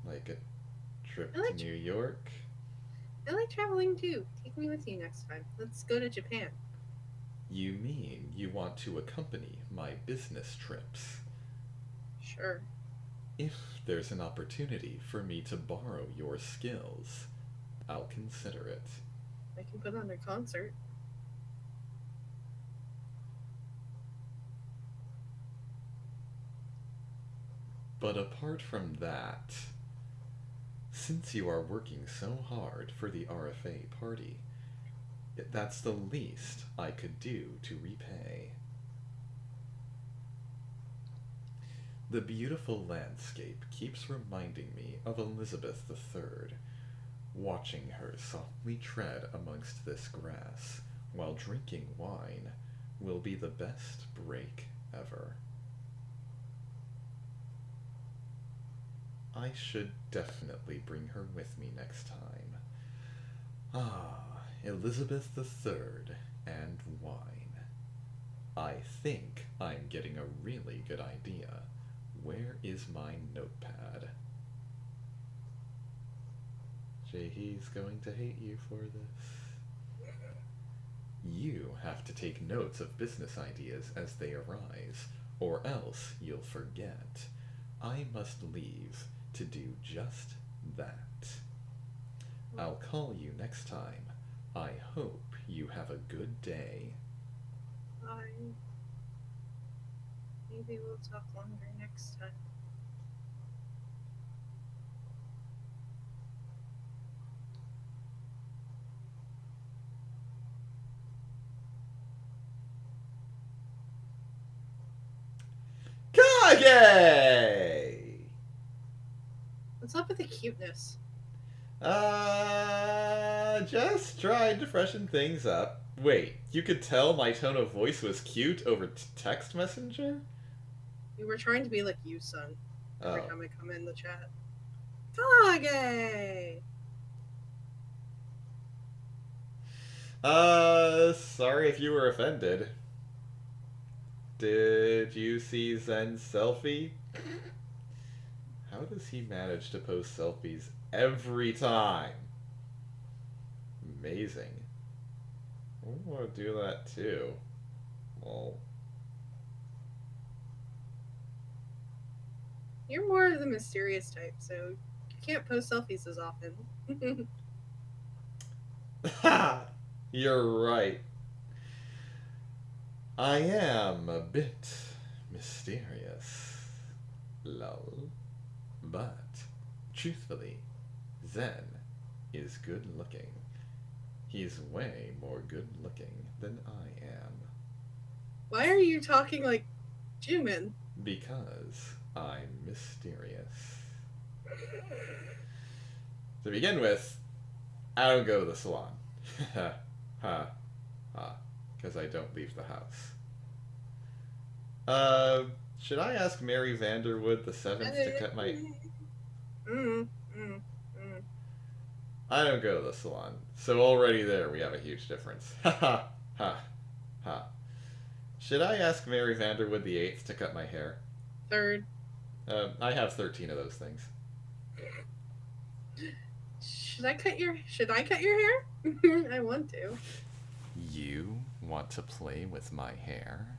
Like a trip I like to New York? I like traveling too. Take me with you next time. Let's go to Japan. You mean you want to accompany my business trips? Sure. If there's an opportunity for me to borrow your skills, I'll consider it. I can put on a concert. But apart from that, since you are working so hard for the RFA party, that's the least I could do to repay. The beautiful landscape keeps reminding me of Elizabeth III. Watching her softly tread amongst this grass while drinking wine will be the best break ever. I should definitely bring her with me next time. Ah, Elizabeth III and wine. I think I'm getting a really good idea. Where is my notepad? Jahee's going to hate you for this. You have to take notes of business ideas as they arise, or else you'll forget. I must leave to do just that. I'll call you next time. I hope you have a good day. Bye. Maybe we'll talk longer next time. Kage! What's up with the cuteness? Just tried to freshen things up. Wait, you could tell my tone of voice was cute over text messenger? We were trying to be like you, son. Every Oh. time I come in the chat. Kage! Sorry if you were offended. Did you see Zen's selfie? How does he manage to post selfies every time? Amazing. I want to do that too. Well, You're more of the mysterious type, so you can't post selfies as often. you're right. I am a bit mysterious, lol. But, truthfully, Zen is good looking. He's way more good looking than I am. Why are you talking like Jimin? Because I'm mysterious. To begin with, I don't go to the salon. Ha, ha, ha. Because I don't leave the house. Should I ask Mary Vanderwood the Seventh to cut my... I don't go to the salon, so already there we have a huge difference. Ha ha ha ha. Should I ask Mary Vanderwood the Eighth to cut my hair? Third. I have 13 of those things. Should I cut your hair? I want to. You want to play with my hair?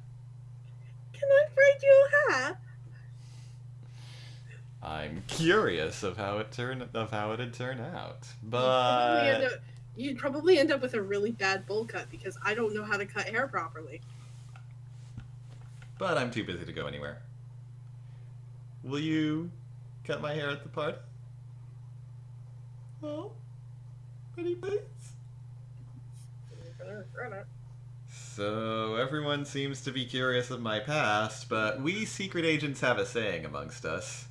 Can I braid you a hat? I'm curious of how it'd turn out, but You'd probably end up with a really bad bowl cut because I don't know how to cut hair properly. I'm too busy to go anywhere. Will you cut my hair at the party? Well, pretty please. You're gonna regret it. So everyone seems to be curious of my past, but we secret agents have a saying amongst us.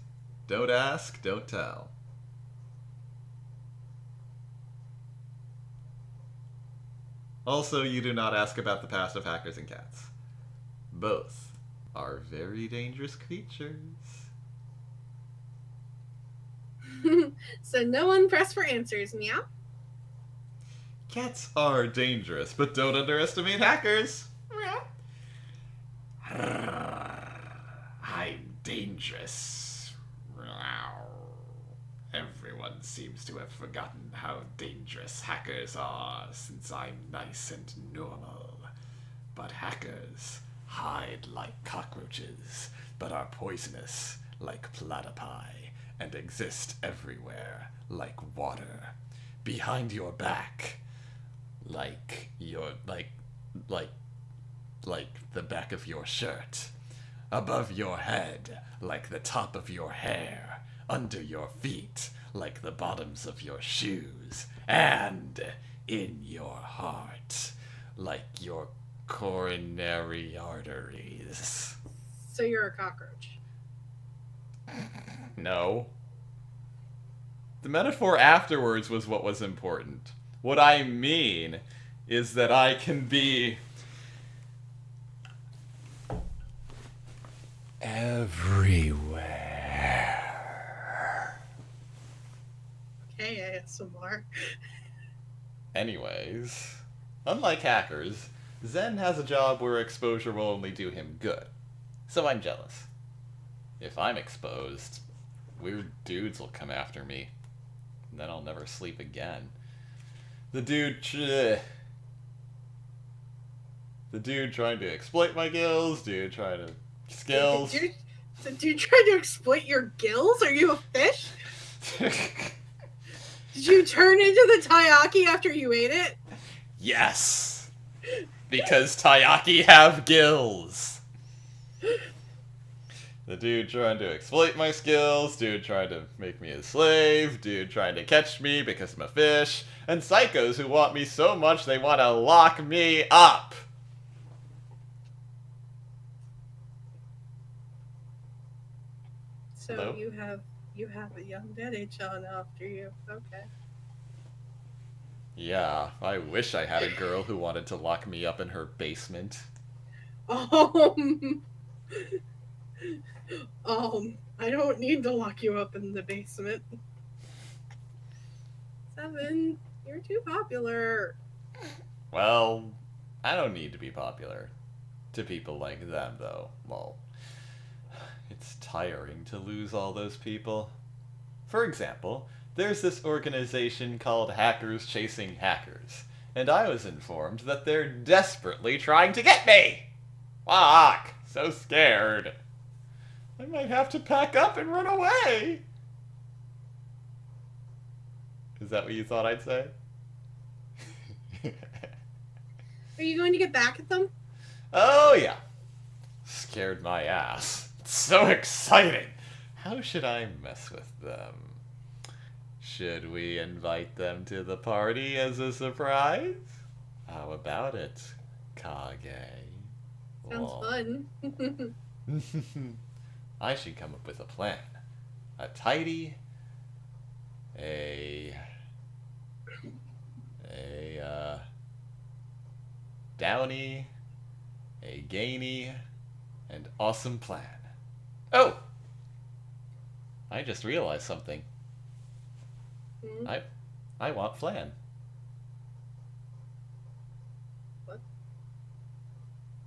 Don't ask, don't tell. Also, you do not ask about the past of hackers and cats. Both are very dangerous creatures. So no one press for answers, meow. Cats are dangerous, but don't underestimate hackers. Meow. I'm dangerous. Everyone seems to have forgotten how dangerous hackers are since I'm nice and normal. But hackers hide like cockroaches, but are poisonous like platypi, and exist everywhere like water. Behind your back, like the back of your shirt. Above your head, like the top of your hair. Under your feet, like the bottoms of your shoes. And in your heart, like your coronary arteries. So you're a cockroach. No. The metaphor afterwards was what was important. What I mean is that I can be everywhere. Okay, ASMR. Anyways, unlike hackers, Zen has a job where exposure will only do him good. So I'm jealous. If I'm exposed, weird dudes will come after me. And then I'll never sleep again. The dude trying to exploit my skills, dude trying to skills. Did you try to exploit your gills? Are you a fish? Did you turn into the taiyaki after you ate it? Yes! Because taiyaki have gills! The dude trying to exploit my skills, dude trying to make me a slave, dude trying to catch me because I'm a fish, and psychos who want me so much they want to lock me up! So Hello? you have a young daddy chilling after you. Okay. Yeah, I wish I had a girl who wanted to lock me up in her basement. I don't need to lock you up in the basement. 7, you're too popular. Well, I don't need to be popular. To people like them, though. Well, it's tiring to lose all those people. For example, there's this organization called Hackers Chasing Hackers, and I was informed that they're desperately trying to get me! Fuck! So scared. I might have to pack up and run away! Is that what you thought I'd say? Are you going to get back at them? Oh, yeah. Scared my ass. It's so exciting. How should I mess with them? Should we invite them to the party as a surprise? How about it, Kage? Sounds fun. I should come up with a plan. A tidy, a downy, a gainy, and awesome plan. Oh! I just realized something. Hmm? I want flan.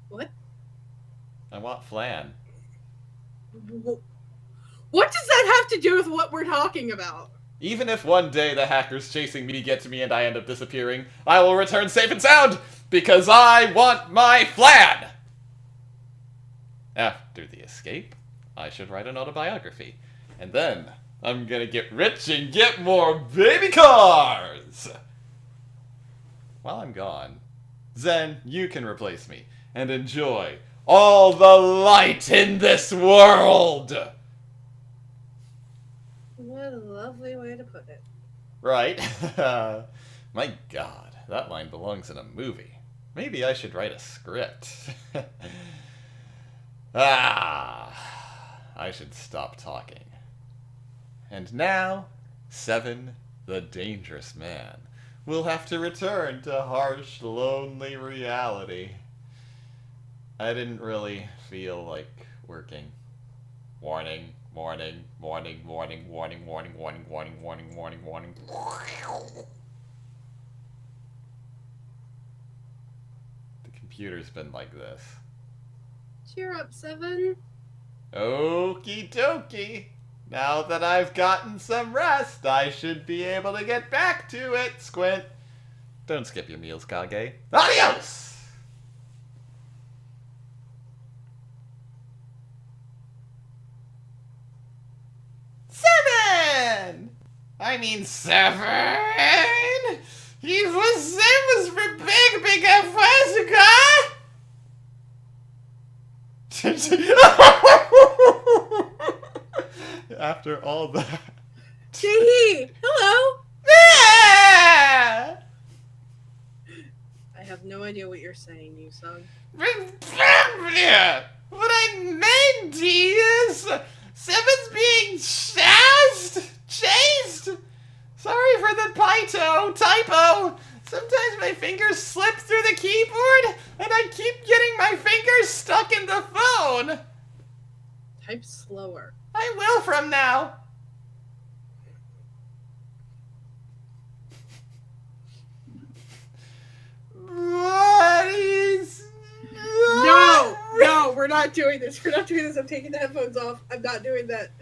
What? I want flan. What does that have to do with what we're talking about? Even if one day the hackers chasing me get to me and I end up disappearing, I will return safe and sound because I want my flan! After the escape, I should write an autobiography. And then I'm gonna get rich and get more baby cars! While I'm gone, Zen, you can replace me and enjoy all the light in this world! What a lovely way to put it. Right? My god, that line belongs in a movie. Maybe I should write a script. I should stop talking. And now, Seven, the dangerous man, will have to return to harsh, lonely reality. I didn't really feel like working. Warning, warning, warning, warning, warning, warning, warning, warning, warning, warning, warning. The computer's been like this. Cheer up, Seven. Okie dokie. Now that I've gotten some rest, I should be able to get back to it, Squint. Don't skip your meals, Kage. Adios! Seven! I mean Seven! E você for big After all that. Jaehee! Hello! Ah! I have no idea what you're saying, Yusung. What I meant is, Seven's being chased. Sorry for the typo. Sometimes my fingers slip through the keyboard, and I keep getting my fingers stuck in the phone. Type slower. I will from now. What is... No, we're not doing this. We're not doing this. I'm taking the headphones off. I'm not doing that.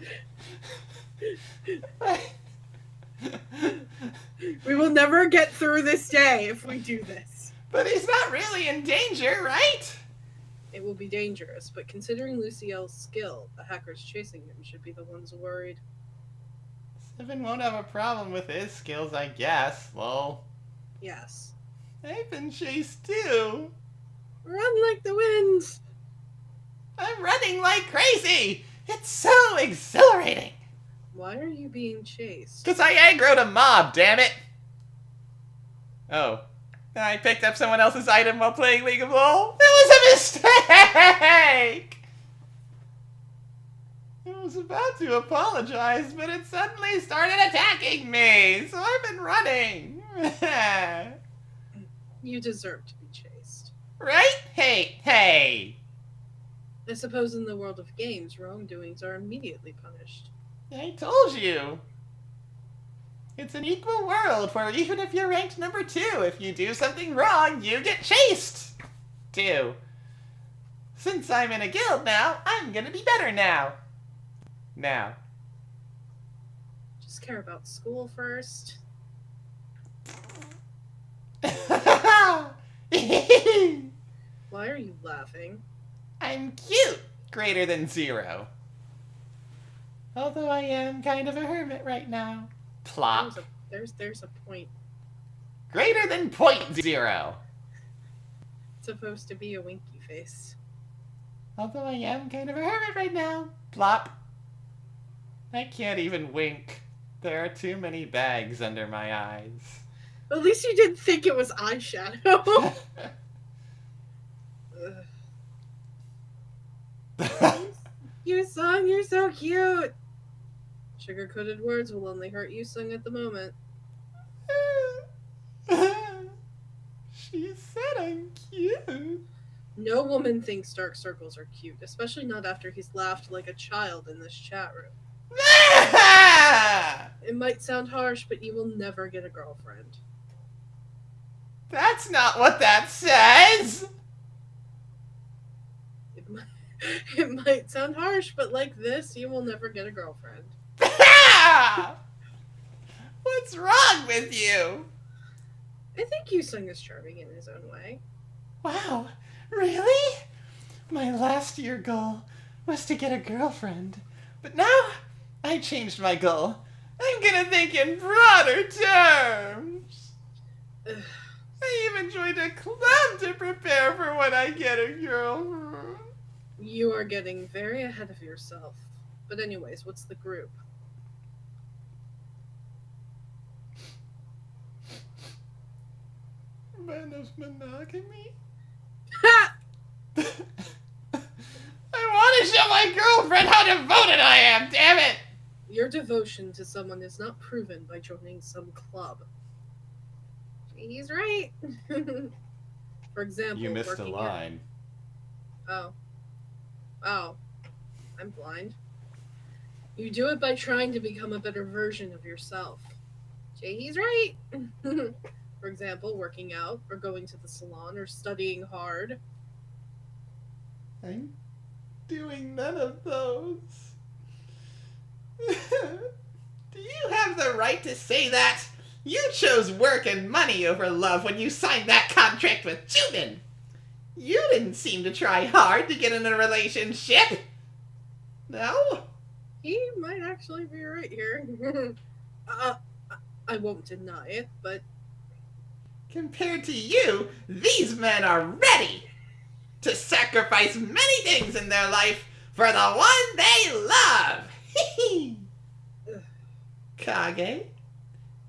We will never get through this day if we do this. But he's not really in danger, right? It will be dangerous, but considering Luciel's skill, the hackers chasing him should be the ones worried. Seven won't have a problem with his skills, I guess. Lol. Yes. I've been chased too. Run like the wind! I'm running like crazy. It's so exhilarating. Why are you being chased? Because I aggroed a mob, damn it. Oh. I picked up someone else's item while playing League of LOL. It was a mistake! I was about to apologize, but it suddenly started attacking me, so I've been running. You deserve to be chased. Right? Hey! I suppose in the world of games, wrongdoings are immediately punished. I told you. It's an equal world where even if you're ranked number 2, if you do something wrong, you get chased. Too. Since I'm in a guild now, I'm gonna be better now. Just care about school first. Why are you laughing? I'm cute. Greater than 0. Although I am kind of a hermit right now. Plop. There's a point. Greater than .0. supposed to be a winky face. Although I am kind of a hermit right now. Plop. I can't even wink. There are too many bags under my eyes. At least you didn't think it was eyeshadow. Yu-sung, you're so cute. Sugar-coated words will only hurt Yu-sung at the moment. She said I'm cute. No woman thinks dark circles are cute, especially not after he's laughed like a child in this chat room. It might sound harsh, but you will never get a girlfriend. That's not what that says. It might sound harsh, but like this, you will never get a girlfriend. What's wrong with you? I think Yu-sung is charming in his own way. Wow, really? My last year goal was to get a girlfriend. But now I changed my goal. I'm gonna think in broader terms. Ugh. I even joined a club to prepare for when I get a girlfriend. You are getting very ahead of yourself. But anyways, what's the group? Man of monogamy? Ha! I want to show my girlfriend how devoted I am, damn it! Your devotion to someone is not proven by joining some club. He's right. For example, You missed a working line. Oh. Oh. I'm blind. You do it by trying to become a better version of yourself. He's right. For example, working out, or going to the salon, or studying hard. I'm doing none of those. Do you have the right to say that? You chose work and money over love when you signed that contract with Junin. You didn't seem to try hard to get in a relationship. No? He might actually be right here. I won't deny it, but Compared to you, these men are ready to sacrifice many things in their life for the one they love. Kage,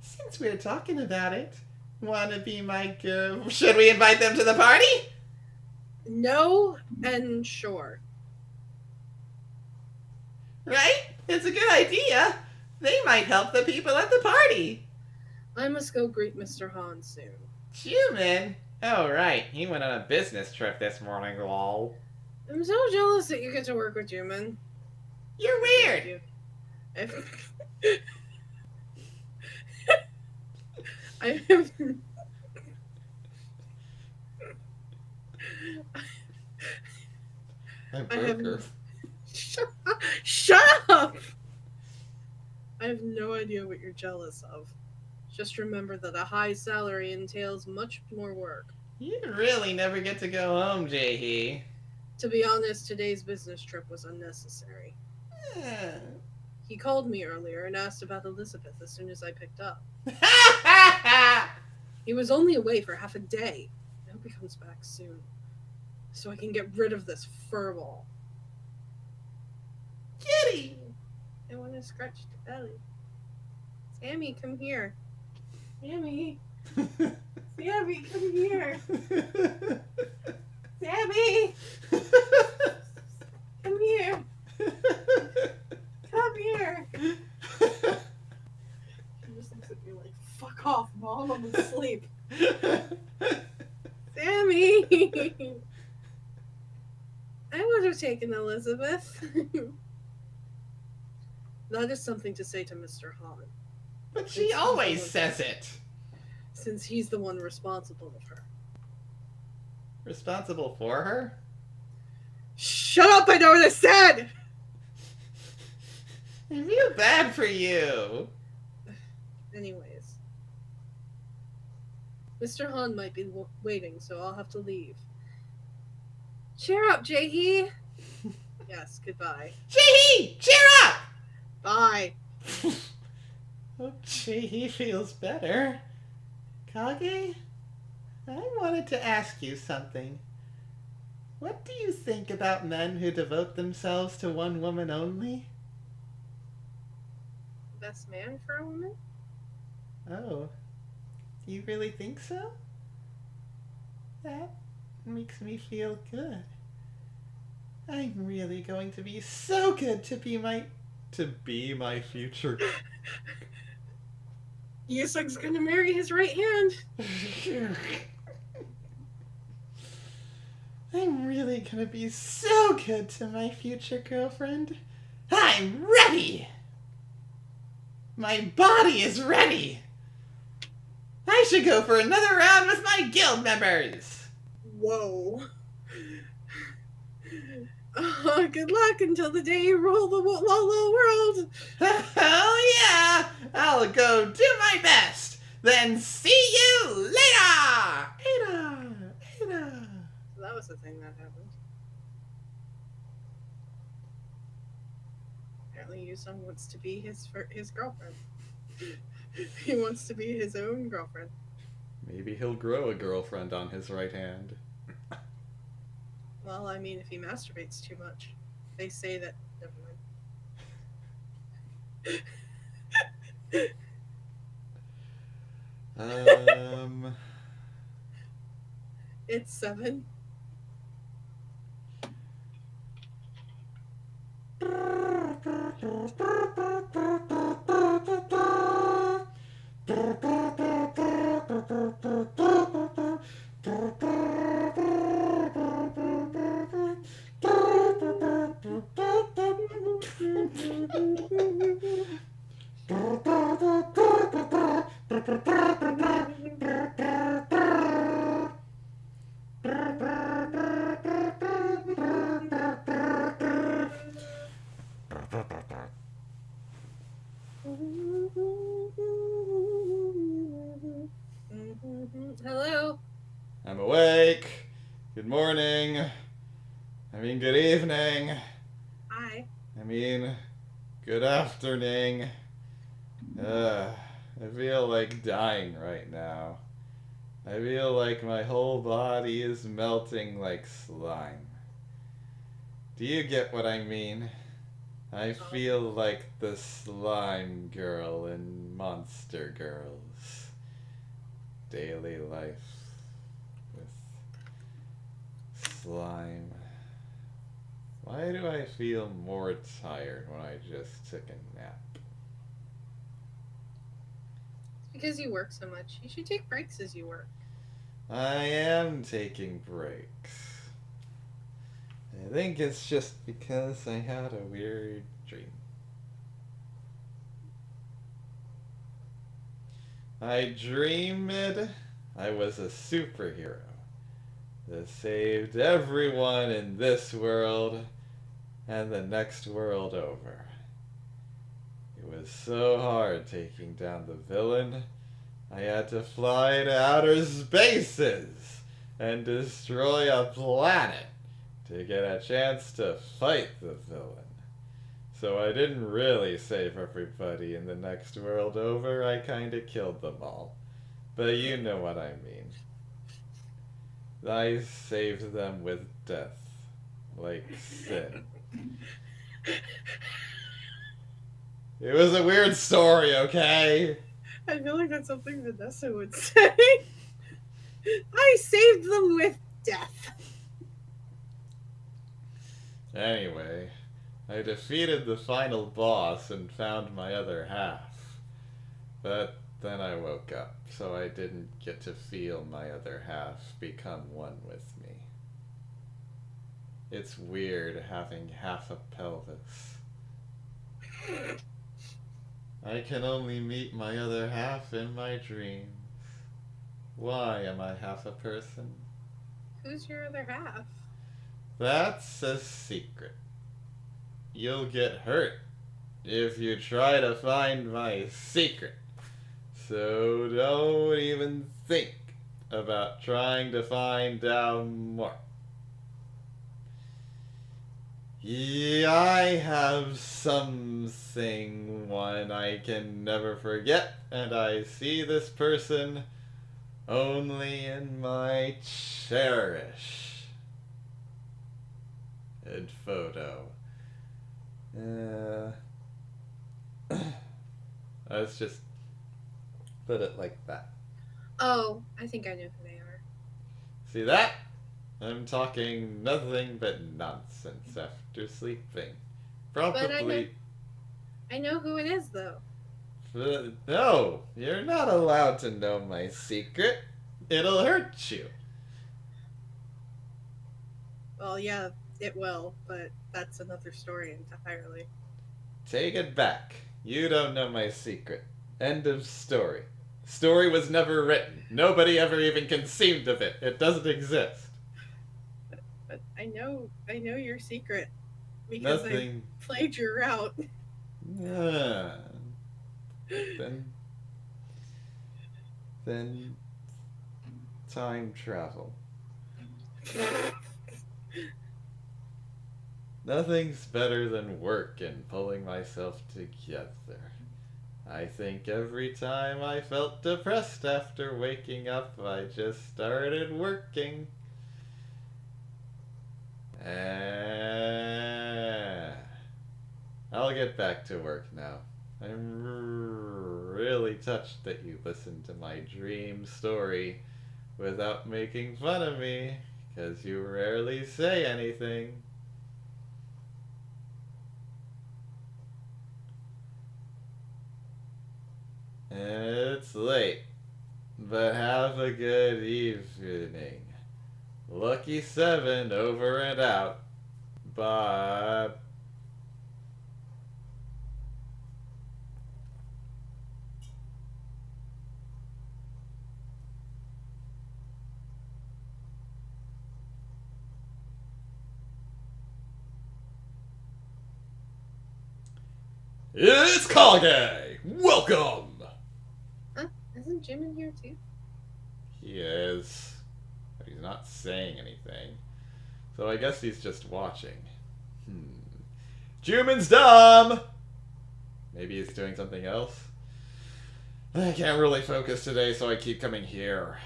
since we're talking about it, wanna be my girl? Should we invite them to the party? no and sure. Right? It's a good idea. They might help the people at the party. I must go greet Mr. Han soon. Jumin? Oh, right. He went on a business trip this morning, lol. I'm so jealous that you get to work with Jumin. You're weird. I have I have Shut up! I have no idea what you're jealous of. Just remember that a high salary entails much more work. You really never get to go home, Jaehee. To be honest, today's business trip was unnecessary. He called me earlier and asked about Elizabeth as soon as I picked up. He was only away for half a day. I hope he comes back soon, so I can get rid of this furball. Kitty! I want to scratch the belly. Sammy, come here. Sammy. Sammy, come here. Sammy! Come here. Come here. He just looks at me like, fuck off, Mom. I'm asleep. Sammy! I would have taken Elizabeth. That is something to say to Mr. Han, But she always says it. since he's the one responsible of her. Responsible for her? Shut up! I know what I said! I feel bad for you. Anyways. Mr. Han might be waiting, so I'll have to leave. Cheer up, Jaehee! Yes, goodbye. Jaehee! Cheer up! Bye. Hope Jaehee feels better. Kage? I wanted to ask you something. What do you think about men who devote themselves to one woman only? Best man for a woman? Oh, you really think so? That makes me feel good. I'm really going to be so good to be my future. Yusug's gonna marry his right hand. I'm really gonna be so good to my future girlfriend. I'm ready! My body is ready! I should go for another round with my guild members! Whoa. Good luck until the day you rule the Lolo world. Hell yeah! I'll go do my best! Then see you later! Later! So that was the thing that happened. Apparently Yusung wants to be his girlfriend. He wants to be his own girlfriend. Maybe he'll grow a girlfriend on his right hand. Well, I mean, if he masturbates too much, they say that. Never mind. It's 7. Hello. I'm awake. Good morning. I mean, good evening. Hi. I mean, good afternoon. I feel like dying right now. I feel like my whole body is melting like slime. Do you get what I mean? I feel like the slime girl in Monster Girls. Daily life with slime. Why do I feel more tired when I just took a nap? Because you work so much. You should take breaks as you work. I am taking breaks. I think it's just because I had a weird dream. I dreamed I was a superhero that saved everyone in this world and the next world over. It was so hard taking down the villain, I had to fly to outer spaces and destroy a planet to get a chance to fight the villain. So I didn't really save everybody in the next world over, I kinda killed them all. But you know what I mean. I saved them with death, like sin. It was a weird story, okay? I feel like that's something Vanessa would say. I saved them with death. Anyway, I defeated the final boss and found my other half. But then I woke up, so I didn't get to feel my other half become one with me. It's weird having half a pelvis. I can only meet my other half in my dreams. Why am I half a person? Who's your other half? That's a secret. You'll get hurt if you try to find my secret. So don't even think about trying to find out more. Yeah, I have something one I can never forget, and I see this person only in my cherish and photo. Let's just put it like that. Oh, I think I know who they are. See that? I'm talking nothing but nonsense after sleeping. Probably. I know who it is, though. No, you're not allowed to know my secret. It'll hurt you. Well, yeah, it will, but that's another story entirely. Take it back. You don't know my secret. End of story. Story was never written. Nobody ever even conceived of it. It doesn't exist. But I know your secret because Nothing. I played your route. Ah. Then time travel. Nothing's better than work and pulling myself together. I think every time I felt depressed after waking up, I just started working. I'll get back to work now. I'm really touched that you listened to my dream story without making fun of me, because you rarely say anything. It's late, but have a good evening. Lucky 7 over and out. Bye. It's Kage! Welcome! Huh? Isn't Jim in here too? He is. But he's not saying anything. So I guess he's just watching. Juman's dumb! Maybe he's doing something else? I can't really focus today, so I keep coming here.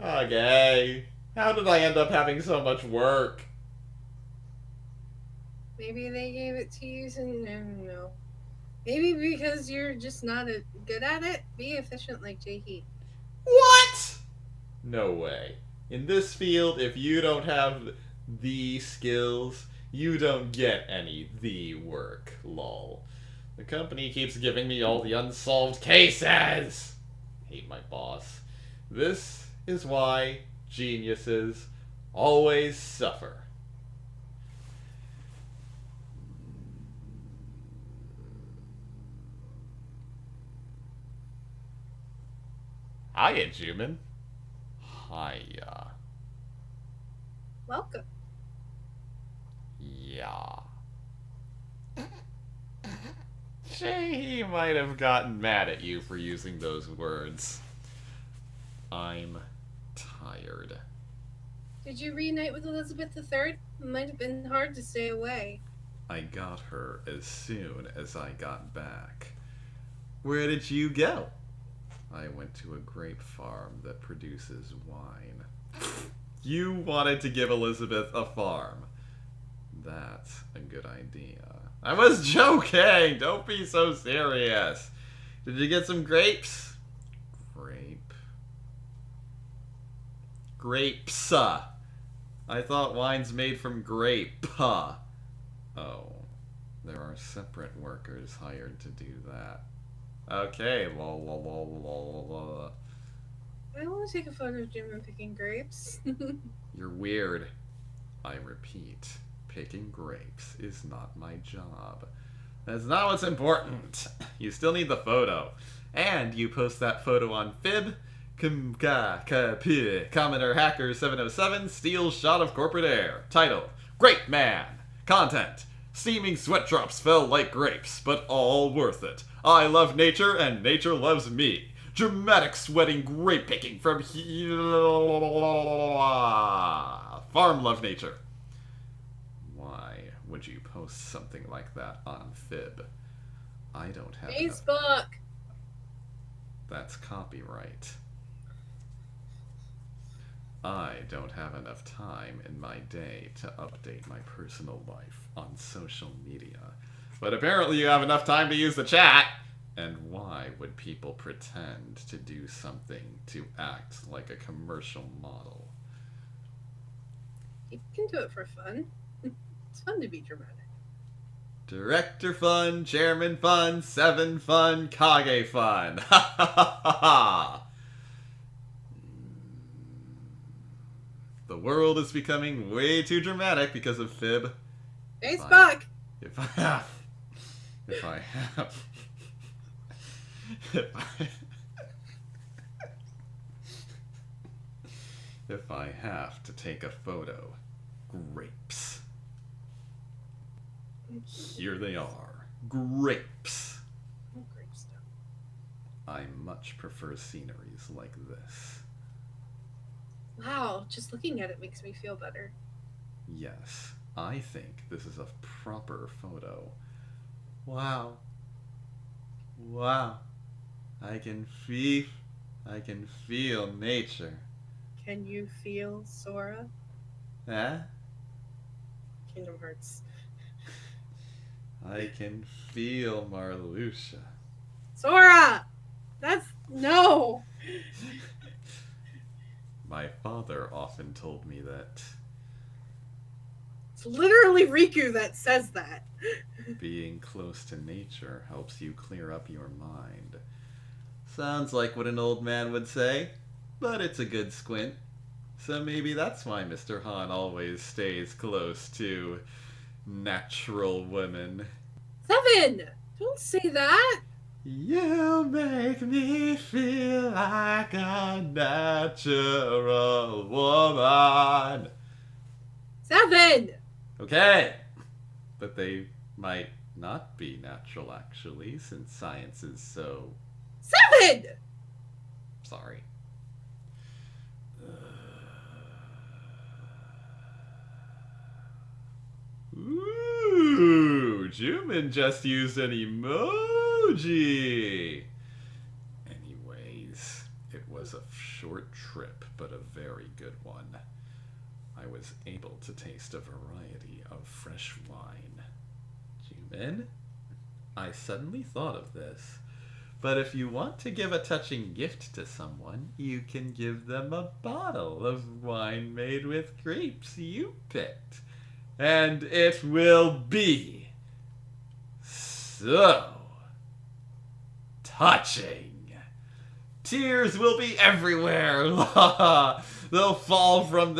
Kage! How did I end up having so much work? Maybe they gave it to you and I don't know. Maybe because you're just not good at it. Be efficient like Jay-Heat. What? No way. In this field, if you don't have the skills, you don't get any the work, lol. The company keeps giving me all the unsolved cases! Hate my boss. This is why geniuses always suffer. Hiya, Juman. Hiya. Welcome. Yeah. He might have gotten mad at you for using those words. I'm tired. Did you reunite with Elizabeth III? It might have been hard to stay away. I got her as soon as I got back. Where did you go? I went to a grape farm that produces wine. You wanted to give Elizabeth a farm. That's a good idea. I was joking! Don't be so serious. Did you get some grapes? Grapes. I thought wine's made from grape. Oh. There are separate workers hired to do that. Okay, lol lol lol lol lol. I want to take a photo of Jim and picking grapes. You're weird. I repeat, picking grapes is not my job. That's not what's important. You still need the photo. And you post that photo on Fib. Commenter Hacker 707 steals shot of corporate air. Title: Great Man. Content: Steaming sweat drops fell like grapes, but all worth it. I love nature and nature loves me. Dramatic sweating grape picking from Farm Love Nature. Why would you post something like that on Fib? I don't have enough. Facebook. That's copyright. I don't have enough time in my day to update my personal life on social media. But apparently you have enough time to use the chat! And why would people pretend to do something to act like a commercial model? You can do it for fun. It's fun to be dramatic. Director fun, chairman fun, 7 fun, Kage fun. Ha ha ha ha ha! The world is becoming way too dramatic because of Fib. Hey, Fine. Spock! If I have... If I have... If I... If I have to take a photo, grapes. Here they are. Grapes. Oh, grape stuff. I much prefer sceneries like this. Wow, just looking at it makes me feel better. Yes, I think this is a proper photo. Wow. Wow. I can feel nature. Can you feel Sora? Huh? Kingdom Hearts. I can feel Marluxia. Sora! That's... no! My father often told me that It's literally Riku that says that. being close to nature helps you clear up your mind. Sounds like what an old man would say, but it's a good squint. So maybe that's why Mr. Han always stays close to natural women. 7! Don't say that! You make me feel like a natural woman. 7! Okay. But they might not be natural, actually, since science is so... 7! Sorry. Ooh, Jumin just used an emoji. Anyways, it was a short trip, but a very good one. I was able to taste a variety of fresh wine. Jumin, I suddenly thought of this. But if you want to give a touching gift to someone, you can give them a bottle of wine made with grapes you picked. And it will be so touching. Tears will be everywhere. They'll fall from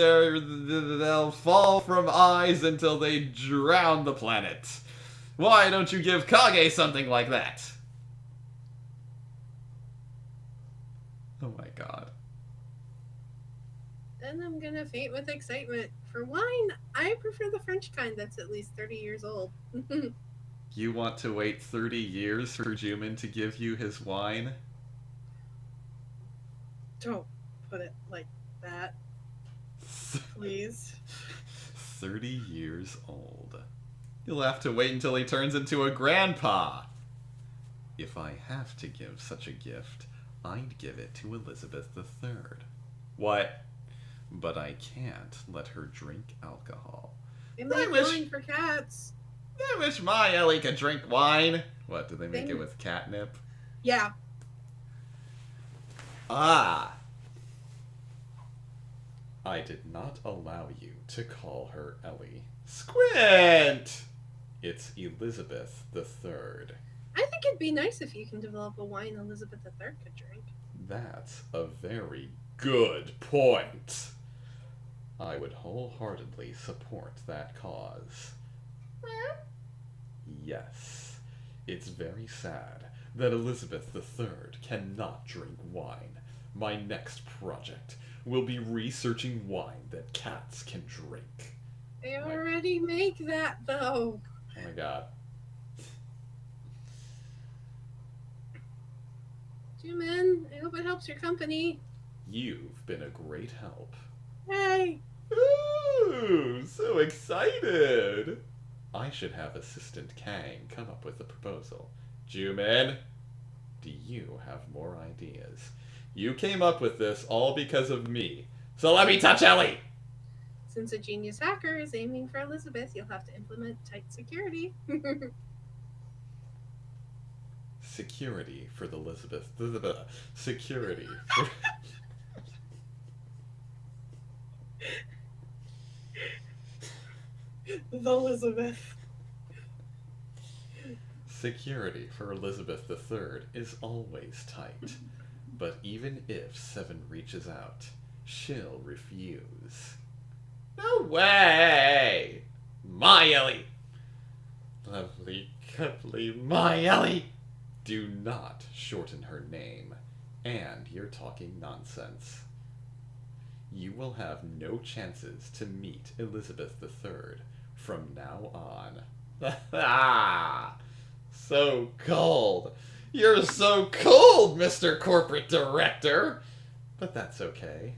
eyes until they drown the planet. Why don't you give Kage something like that? Oh my god. Then I'm gonna faint with excitement. For wine, I prefer the French kind that's at least 30 years old. You want to wait 30 years for Jumin to give you his wine? Don't put it like that, please. 30 years old. You'll have to wait until he turns into a grandpa. If I have to give such a gift, I'd give it to Elizabeth III. What? But I can't let her drink alcohol. They make wine for cats. I wish my Ellie could drink wine. What, do they make it with catnip? Yeah. Ah! I did not allow you to call her Ellie. Squint! It's Elizabeth III. I think it'd be nice if you can develop a wine Elizabeth III could drink. That's a very good point. I would wholeheartedly support that cause. Yes, it's very sad that Elizabeth III cannot drink wine. My next project will be researching wine that cats can drink. They already make that, though. Oh my god. Jumin, I hope it helps your company. You've been a great help. Hey! Ooh, so excited! I should have Assistant Kang come up with a proposal. Jumin, do you have more ideas? You came up with this all because of me, So let me touch Ellie! Since a genius hacker is aiming for Elizabeth, you'll have to implement tight security. Security for the Elizabeth. Security for... The Elizabeth. Security for Elizabeth III is always tight. But even if Seven reaches out, she'll refuse. No way! My Ellie! Lovely, cuddly, my Ellie! Do not shorten her name, and you're talking nonsense. You will have no chances to meet Elizabeth III from now on. Ah! So cold! You're so cold, Mr. Corporate Director! But that's okay.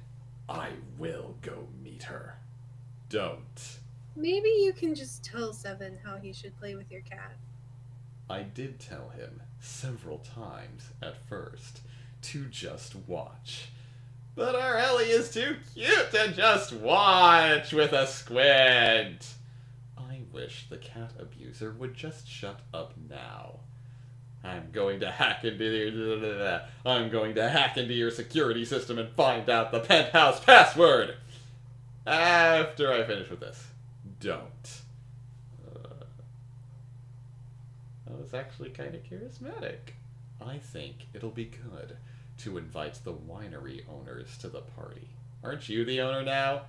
I will go meet her. Don't. Maybe you can just tell Seven how he should play with your cat. I did tell him several times at first to just watch. But our Ellie is too cute to just watch with a squint. I wish the cat abuser would just shut up now. I'm going to hack into your security system and find out the penthouse password. After I finish with this. Don't. That was actually kind of charismatic. I think it'll be good to invite the winery owners to the party. Aren't you the owner now?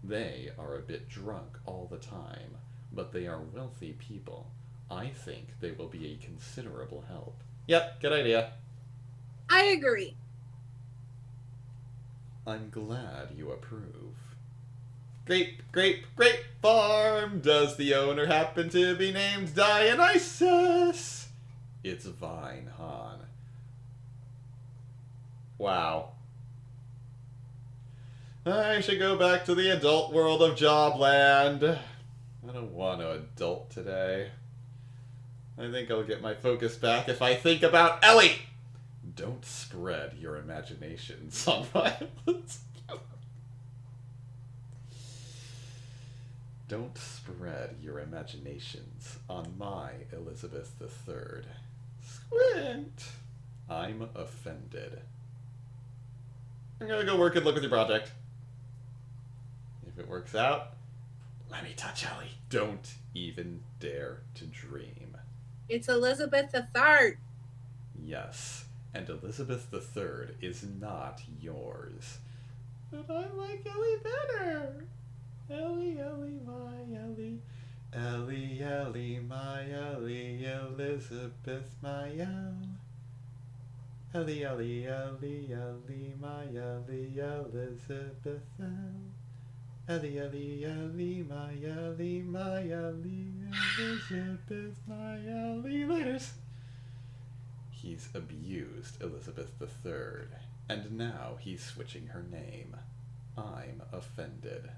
They are a bit drunk all the time, but they are wealthy people. I think they will be a considerable help. Yep, good idea. I agree. I'm glad you approve. Grape, grape, grape farm! Does the owner happen to be named Dionysus? It's Vine Han. Wow. I should go back to the adult world of Jobland. I don't want to adult today. I think I'll get my focus back if I think about Ellie! Don't spread your imaginations on violence. Don't spread your imaginations on my Elizabeth III. Squint! I'm offended. I'm gonna go work and look with your project. If it works out, let me touch Ellie. Don't even dare to dream. It's Elizabeth III. Yes, and Elizabeth III is not yours. But I like Ellie better. Ellie, Ellie, my Ellie. Ellie, Ellie, my Ellie. Elizabeth, my Elle. Ellie, Ellie, Ellie, Ellie, my Ellie. Elizabeth, Elle. Ellie, Ellie, Ellie, my Ellie, my Ellie. Elizabeth, my Ellie. Laters. He's abused Elizabeth III, and now he's switching her name. I'm offended.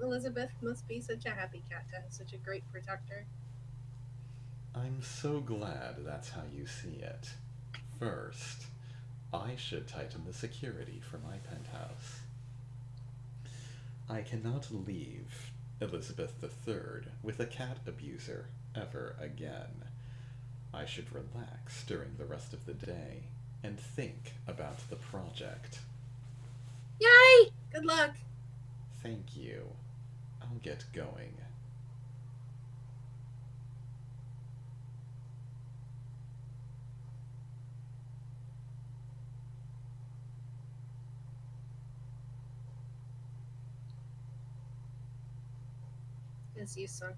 Elizabeth must be such a happy cat to have such a great protector. I'm so glad that's how you see it. First, I should tighten the security for my penthouse. I cannot leave Elizabeth III with a cat abuser ever again. I should relax during the rest of the day and think about the project. Yay! Good luck. Thank you. I'll get going. As you sung.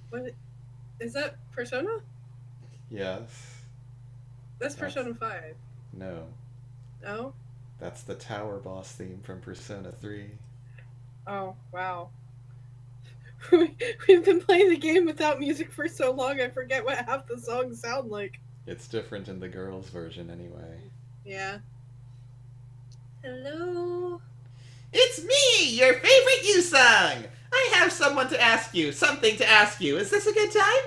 What is that? Persona? Yes. That's Persona 5. No. No? That's the tower boss theme from Persona 3. Oh, wow. We've been playing the game without music for so long, I forget what half the songs sound like. It's different in the girls' version anyway. Yeah. Hello? It's me, your favorite Yusung! I have something to ask you. Is this a good time?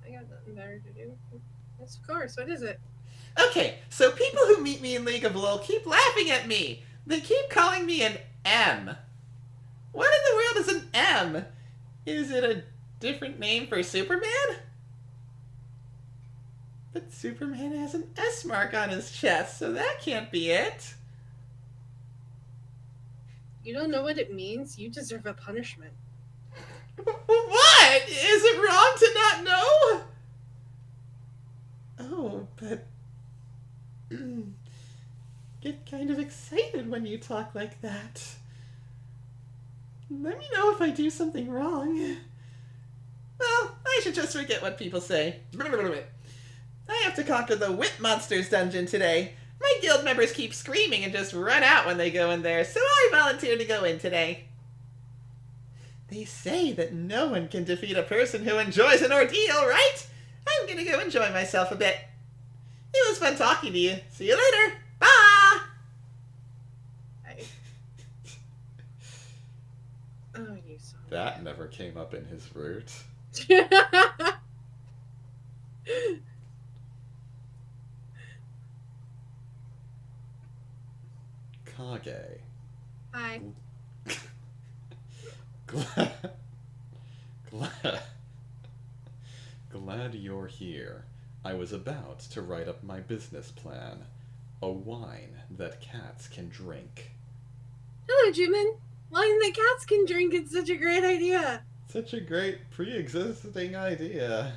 I got nothing better to do. Yes, of course. What is it? Okay, so people who meet me in League of LOL keep laughing at me. They keep calling me an M. What in the world is an M? Is it a different name for Superman? But Superman has an S mark on his chest, so that can't be it. You don't know what it means? You deserve a punishment. What? Is it wrong to not know? Oh, but... get kind of excited when you talk like that. Let me know if I do something wrong. Well, I should just forget what people say. I have to conquer the Whip Monsters dungeon today. My guild members keep screaming and just run out when they go in there, so I volunteered to go in today. They say that no one can defeat a person who enjoys an ordeal, right? I'm gonna go enjoy myself a bit. It was fun talking to you. See you later. Bye! Oh, you saw That never came up in his route. Kage. Hi. Glad you're here. I was about to write up my business plan. A wine that cats can drink. Hello, Jimin. Wine that cats can drink is such a great idea. Such a great pre-existing idea.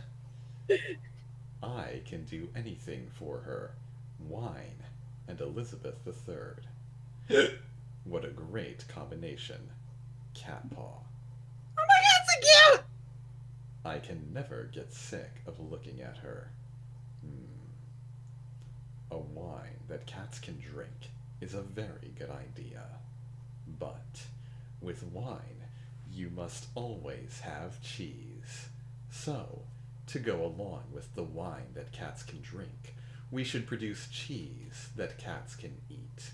I can do anything for her. Wine and Elizabeth III. What a great combination. Cat paw. Oh my god, so cute! I can never get sick of looking at her. A wine that cats can drink is a very good idea. But with wine, you must always have cheese. So, to go along with the wine that cats can drink, we should produce cheese that cats can eat.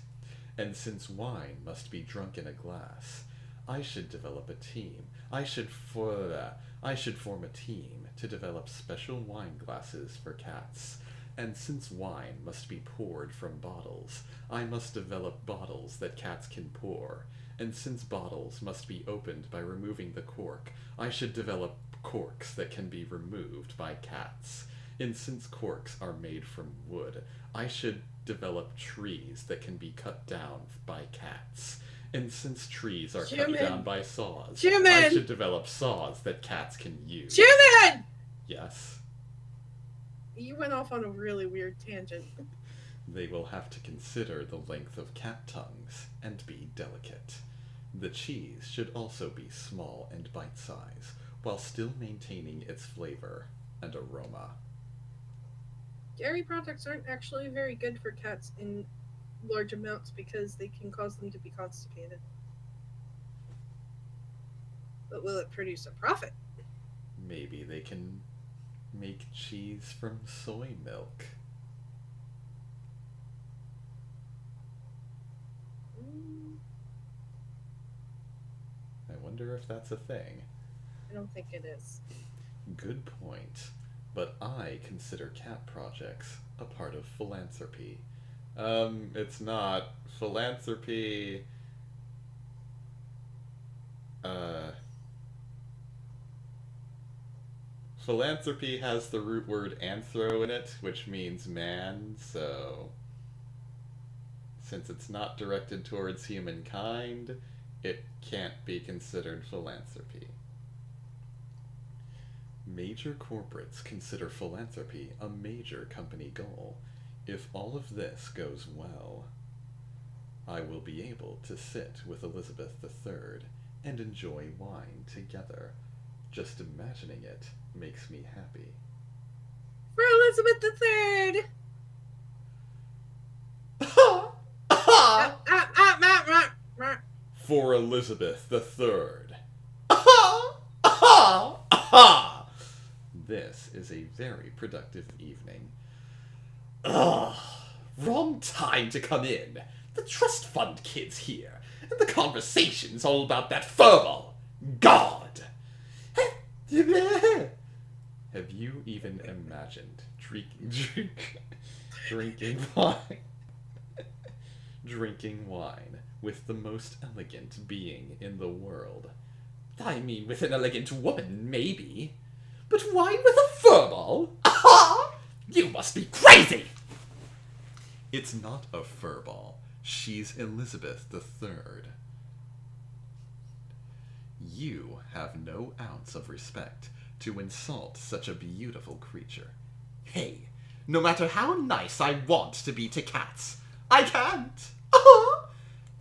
And since wine must be drunk in a glass, I should develop a team. I should form a team to develop special wine glasses for cats. And since wine must be poured from bottles, I must develop bottles that cats can pour. And since bottles must be opened by removing the cork, I should develop corks that can be removed by cats. And since corks are made from wood, I should develop trees that can be cut down by cats. And since trees are cut down by saws, I should develop saws that cats can use. Jimin! Yes? You went off on a really weird tangent. They will have to consider the length of cat tongues and be delicate. The cheese should also be small and bite-sized, while still maintaining its flavor and aroma. Dairy products aren't actually very good for cats in large amounts because they can cause them to be constipated. But will it produce a profit? Maybe they can make cheese from soy milk. I wonder if that's a thing. I don't think it is. Good point. But I consider cat projects a part of philanthropy. It's not. Philanthropy... Philanthropy has the root word anthro in it, which means man, so... Since it's not directed towards humankind, it can't be considered philanthropy. Major corporates consider philanthropy a major company goal. If all of this goes well, I will be able to sit with Elizabeth III and enjoy wine together. Just imagining it makes me happy. For Elizabeth III! for Elizabeth III. Aha! Aha! Aha! This is a very productive evening. Ugh, wrong time to come in. The trust fund kid's here, and the conversation's all about that furball. God! Have you even imagined drinking wine? Drinking wine with the most elegant being in the world. I mean, with an elegant woman, maybe. But wine with a furball? Aha! You must be crazy! It's not a furball. She's Elizabeth III. You have no ounce of respect to insult such a beautiful creature. Hey, no matter how nice I want to be to cats, I can't.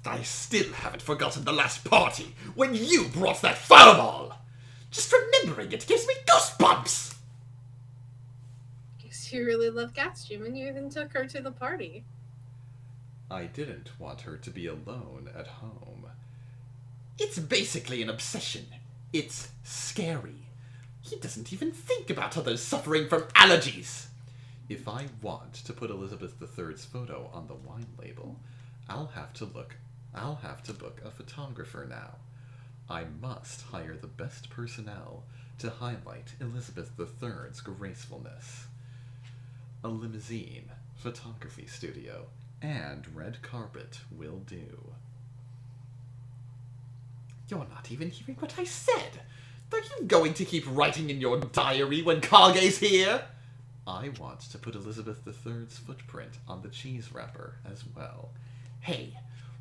I still haven't forgotten the last party when you brought that furball. Just remembering it gives me goosebumps. Guess you really love cats, Jim, and you even took her to the party. I didn't want her to be alone at home. It's basically an obsession. It's scary. He doesn't even think about others suffering from allergies. If I want to put Elizabeth III's photo on the wine label, I'll have to book a photographer now. I must hire the best personnel to highlight Elizabeth III's gracefulness. A limousine, photography studio, and red carpet will do. You're not even hearing what I said. Are you going to keep writing in your diary when Kage's here? I want to put Elizabeth III's footprint on the cheese wrapper as well. Hey,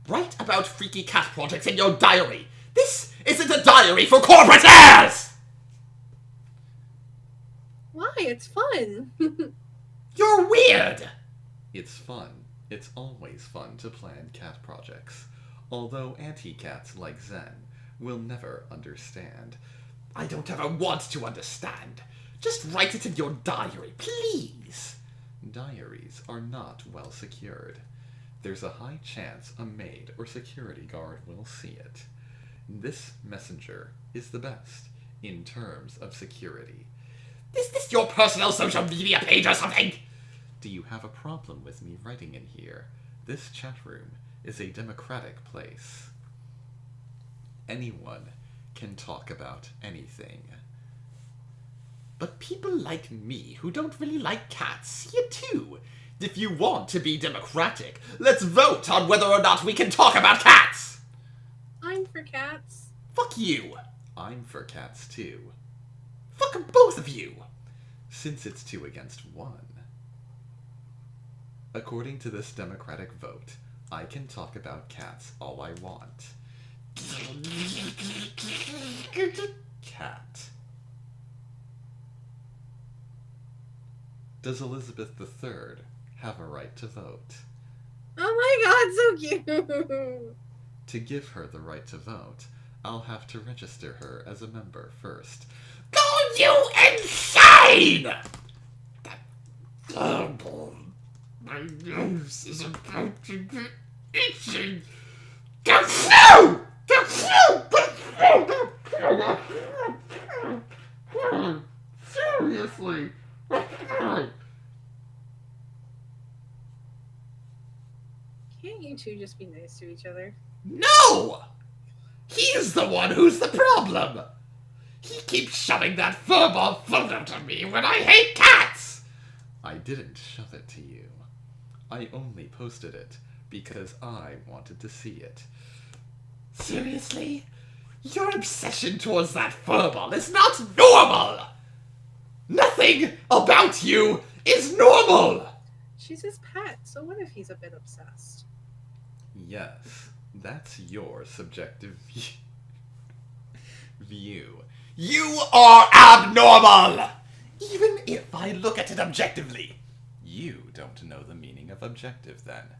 write about freaky cat projects in your diary. This isn't a diary for corporate heirs! Why? It's fun. You're weird! It's fun. It's always fun to plan cat projects. Although anti-cats like Zen will never understand. I don't ever want to understand. Just write it in your diary, please. Diaries are not well secured. There's a high chance a maid or security guard will see it. This messenger is the best in terms of security. Is this your personal social media page or something? Do you have a problem with me writing in here? This chat room is a democratic place. Anyone can talk about anything. But people like me who don't really like cats see it too. If you want to be democratic, let's vote on whether or not we can talk about cats! I'm for cats. Fuck you! I'm for cats too. Fuck both of you! Since it's 2 against 1. According to this democratic vote, I can talk about cats all I want. Cat. Does Elizabeth III have a right to vote? Oh my god, so cute! To give her the right to vote, I'll have to register her as a member first. Go you insane! That terrible. My nose is about to get itchy. Go through! Go through! Go through! Seriously! Can't you two just be nice to each other? No! He's the one who's the problem! He keeps shoving that furball photo to me when I hate cats! I didn't shove it to you. I only posted it because I wanted to see it. Seriously? Your obsession towards that furball is not normal! Nothing about you is normal! She's his pet, so what if he's a bit obsessed? Yes, that's your subjective view. You are abnormal! Even if I look at it objectively. You don't know the meaning of objective, then.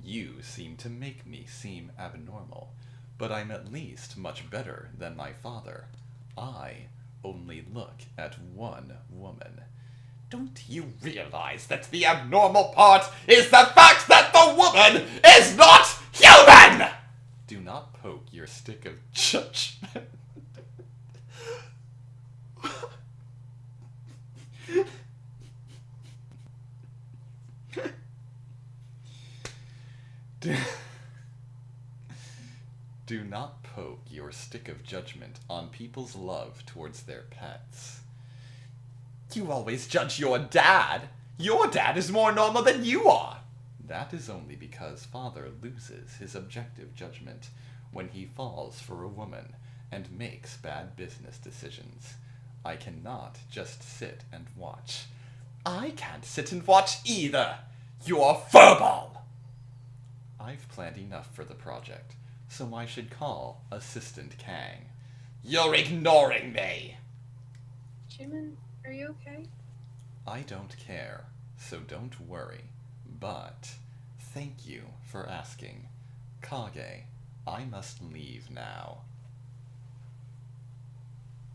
You seem to make me seem abnormal, but I'm at least much better than my father. I only look at one woman. Don't you realize that the abnormal part is the fact that the woman is not human? Do not poke your stick of judgment. Do not poke your stick of judgment on people's love towards their pets. You always judge your dad. Your dad is more normal than you are. That is only because father loses his objective judgment when he falls for a woman and makes bad business decisions. I cannot just sit and watch. I can't sit and watch either. You're furball. I've planned enough for the project, so I should call Assistant Kang. You're ignoring me! Jimin, are you okay? I don't care, so don't worry. But thank you for asking. Kage, I must leave now.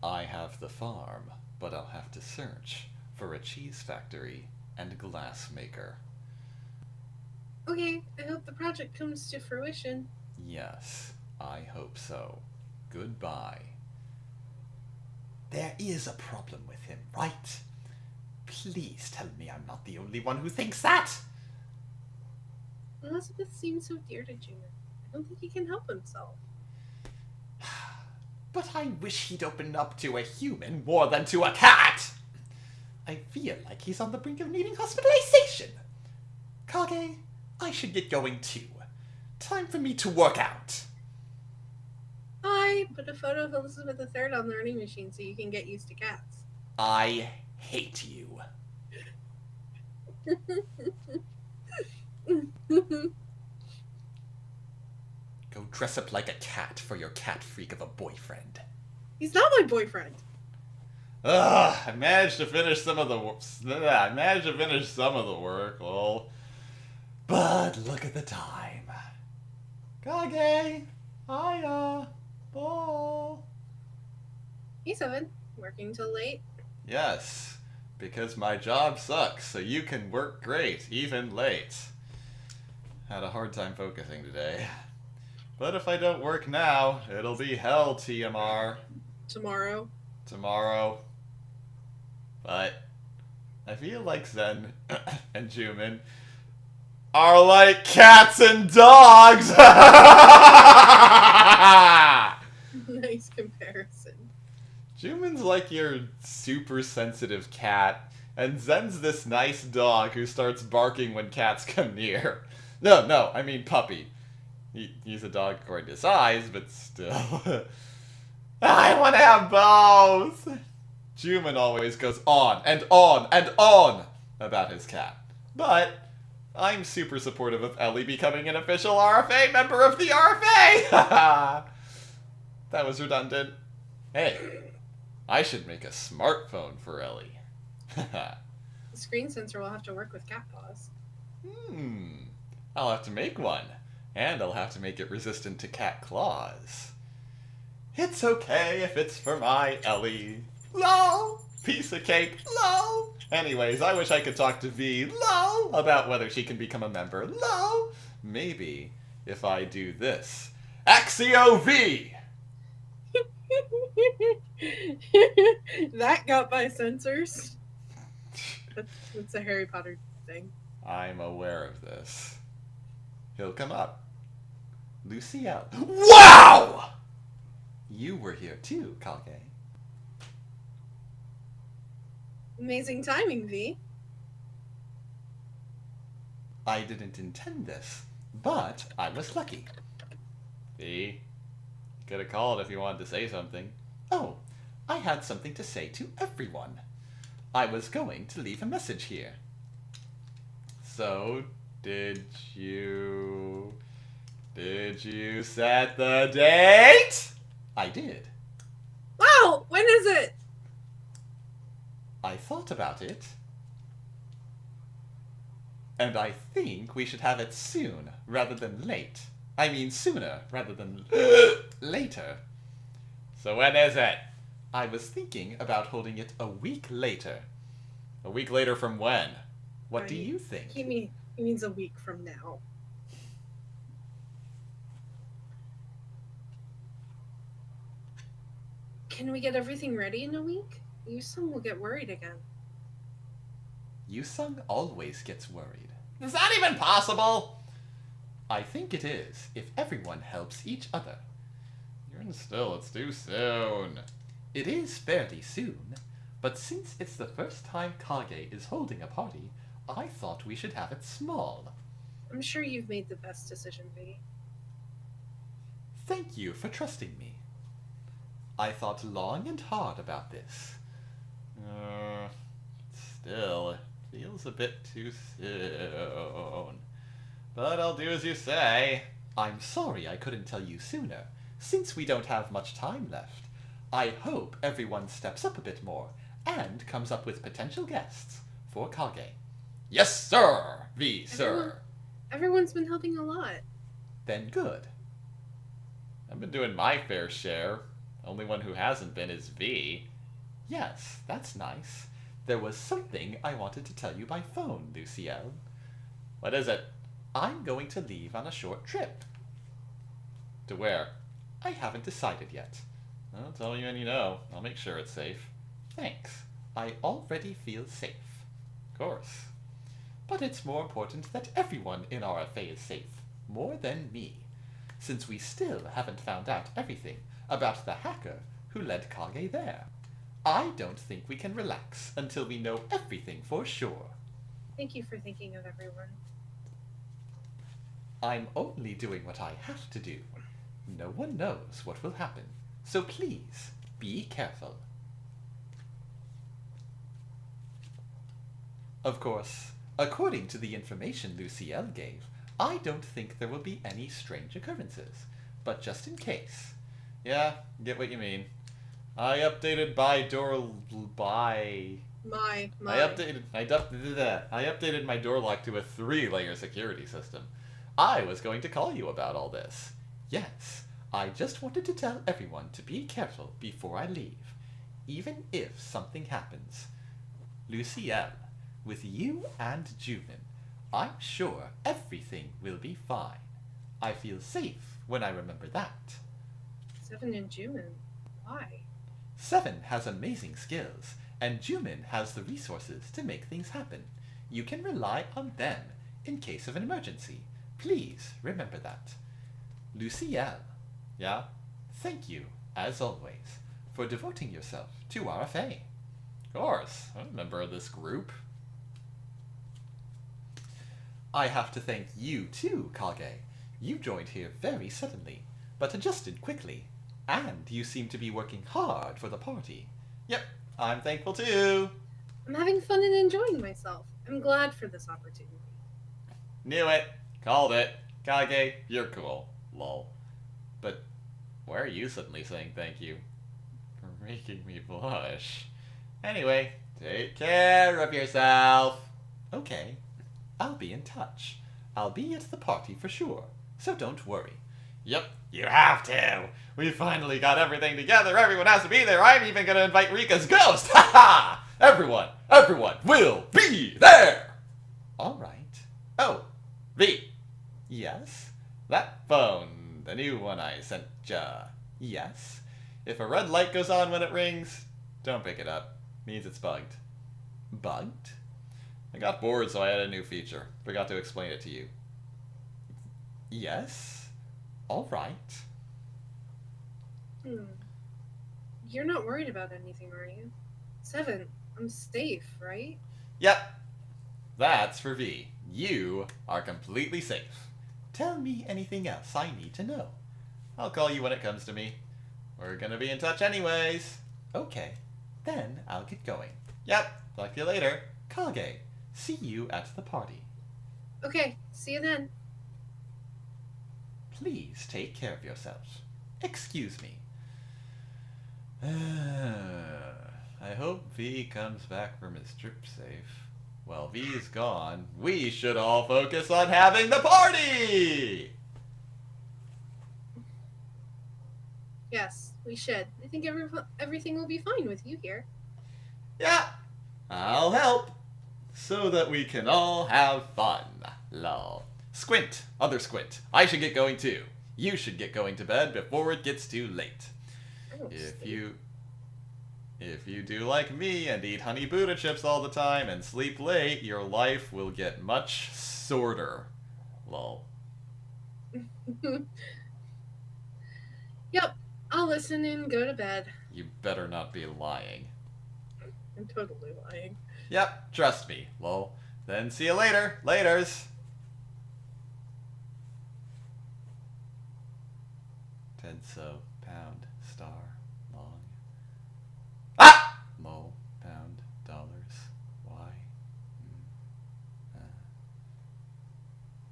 I have the farm, but I'll have to search for a cheese factory and glass maker. Okay, I hope the project comes to fruition. Yes, I hope so. Goodbye. There is a problem with him, right? Please tell me I'm not the only one who thinks that! Elizabeth seems so dear to Jimin. I don't think he can help himself. But I wish he'd open up to a human more than to a cat! I feel like he's on the brink of needing hospitalization. Kage, I should get going too. Time for me to work out. I put a photo of Elizabeth III on the learning machine so you can get used to cats. I hate you. Go dress up like a cat for your cat freak of a boyfriend. He's not my boyfriend. Ugh, I managed to finish some of the work, lol. But look at the time. Kage, hiya, ball. Hey, Seven. Working till late? Yes, because my job sucks, so you can work great, even late. Had a hard time focusing today. But if I don't work now, it'll be hell, TMR. Tomorrow. But I feel like Zen and Jumin are like cats and dogs! Nice comparison. Jumin's like your super sensitive cat, and Zen's this nice dog who starts barking when cats come near. No, I mean puppy. He's a dog according to size, but still. I want to have both! Jumin always goes on and on and on about his cat. But I'm super supportive of Ellie becoming an official RFA member of the RFA! That was redundant. Hey, I should make a smartphone for Ellie. The screen sensor will have to work with cat paws. I'll have to make one. And I'll have to make it resistant to cat claws. It's okay if it's for my Ellie. LOL! Piece of cake. LOL! Anyways, I wish I could talk to V. LOL! About whether she can become a member. LOL! Maybe if I do this. Axio V! That got by censors. That's a Harry Potter thing. I'm aware of this. He'll come up. Luciel. Wow! You were here too, Kage. Amazing timing, V. I didn't intend this, but I was lucky. V, could have called if you wanted to say something. Oh, I had something to say to everyone. I was going to leave a message here. So, did you set the date? I did. Wow! When is it? I thought about it. And I think we should have it soon rather than late. I mean sooner rather than later. So when is it? I was thinking about holding it a week later. A week later from when? What do you think? He means a week from now. Can we get everything ready in a week? Yusung will get worried again. Yusung always gets worried. Is that even possible? I think it is, if everyone helps each other. Even still, it's too soon. It is fairly soon, but since it's the first time Kage is holding a party, I thought we should have it small. I'm sure you've made the best decision, V. Thank you for trusting me. I thought long and hard about this. Still, it feels a bit too soon. But I'll do as you say. I'm sorry I couldn't tell you sooner, since we don't have much time left. I hope everyone steps up a bit more and comes up with potential guests for Kage. Yes, sir! V, sir! Everyone's been helping a lot. Then good. I've been doing my fair share. Only one who hasn't been is V. Yes, that's nice. There was something I wanted to tell you by phone, Luciel. What is it? I'm going to leave on a short trip. To where? I haven't decided yet. Well, tell me when you know. I'll make sure it's safe. Thanks. I already feel safe. Of course. But it's more important that everyone in RFA is safe, more than me, since we still haven't found out everything about the hacker who led Kage there. I don't think we can relax until we know everything for sure. Thank you for thinking of everyone. I'm only doing what I have to do. No one knows what will happen, so please, be careful. Of course, according to the information Luciel gave, I don't think there will be any strange occurrences, but just in case. Yeah, get what you mean. I updated I updated my door lock to a 3-layer security system. I was going to call you about all this. Yes, I just wanted to tell everyone to be careful before I leave, even if something happens. Luciel, with you and Jumin, I'm sure everything will be fine. I feel safe when I remember that. Seven and Jumin. Why? Seven has amazing skills, and Jumin has the resources to make things happen. You can rely on them in case of an emergency. Please remember that. Luciel. Yeah? Thank you, as always, for devoting yourself to RFA. Of course. I'm a member of this group. I have to thank you too, Kage. You joined here very suddenly, but adjusted quickly. And you seem to be working hard for the party. Yep, I'm thankful too. I'm having fun and enjoying myself. I'm glad for this opportunity. Knew it. Called it. Kage, you're cool. Lol. But why are you suddenly saying thank you? For making me blush. Anyway, take care of yourself. Okay, I'll be in touch. I'll be at the party for sure, so don't worry. Yep, you have to. We finally got everything together. Everyone has to be there. I'm even going to invite Rika's ghost. Ha ha! Everyone will be there. All right. Oh, V. Yes? That phone, the new one I sent ya. Yes? If a red light goes on when it rings, don't pick it up. Means it's bugged. Bugged? I got bored, so I added a new feature. Forgot to explain it to you. Yes? All right. You're not worried about anything, are you? Seven, I'm safe, right? Yep. That's for V. You are completely safe. Tell me anything else I need to know. I'll call you when it comes to me. We're gonna be in touch anyways. Okay, then I'll get going. Yep, talk to you later. Kage, see you at the party. Okay, see you then. Please take care of yourself. Excuse me. I hope V comes back from his trip safe. While V's gone, we should all focus on having the party! Yes, we should. I think everything will be fine with you here. Yeah, I'll help. So that we can all have fun. Lol. Squint, other Squint. I should get going too. You should get going to bed before it gets too late. I don't If sleep. you... If you do like me and eat honey Buddha chips all the time and sleep late, your life will get much shorter. Lol. Yep, I'll listen and go to bed. You better not be lying. I'm totally lying. Yep, trust me. Lol. Then see you later. Laters. Tenso, pound, star, long. Ah! Lol, pound, dollars, Y.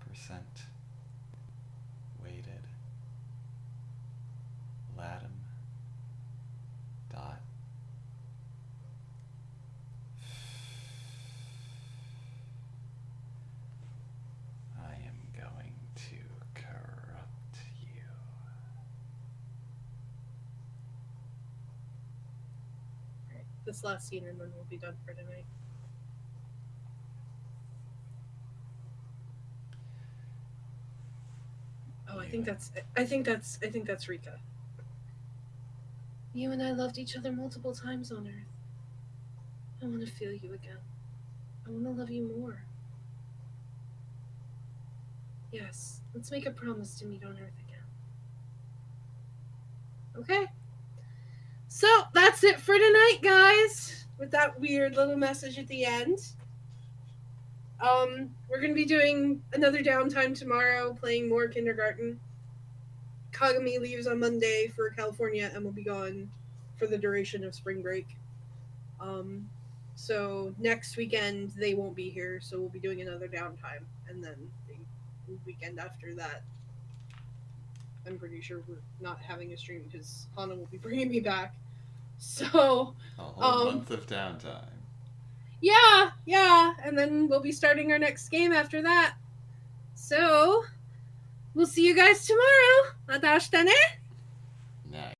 Percent. Weighted. Latin. Dot. I am going to corrupt you. Alright, this last scene and then we'll be done for tonight. Oh, I think that's Rika. You and I loved each other multiple times on Earth. I want to feel you again. I want to love you more. Yes, let's make a promise to meet on Earth again. Okay. So that's it for tonight, guys. With that weird little message at the end. We're gonna be doing another downtime tomorrow, playing more kindergarten. Kagami leaves on Monday for California and will be gone for the duration of spring break. So next weekend they won't be here, so we'll be doing another downtime, and then the weekend after that, I'm pretty sure we're not having a stream because Hana will be bringing me back. So A whole month of downtime. yeah, and then we'll be starting our next game after that. So we'll see you guys tomorrow. Mata ashita ne. Nice.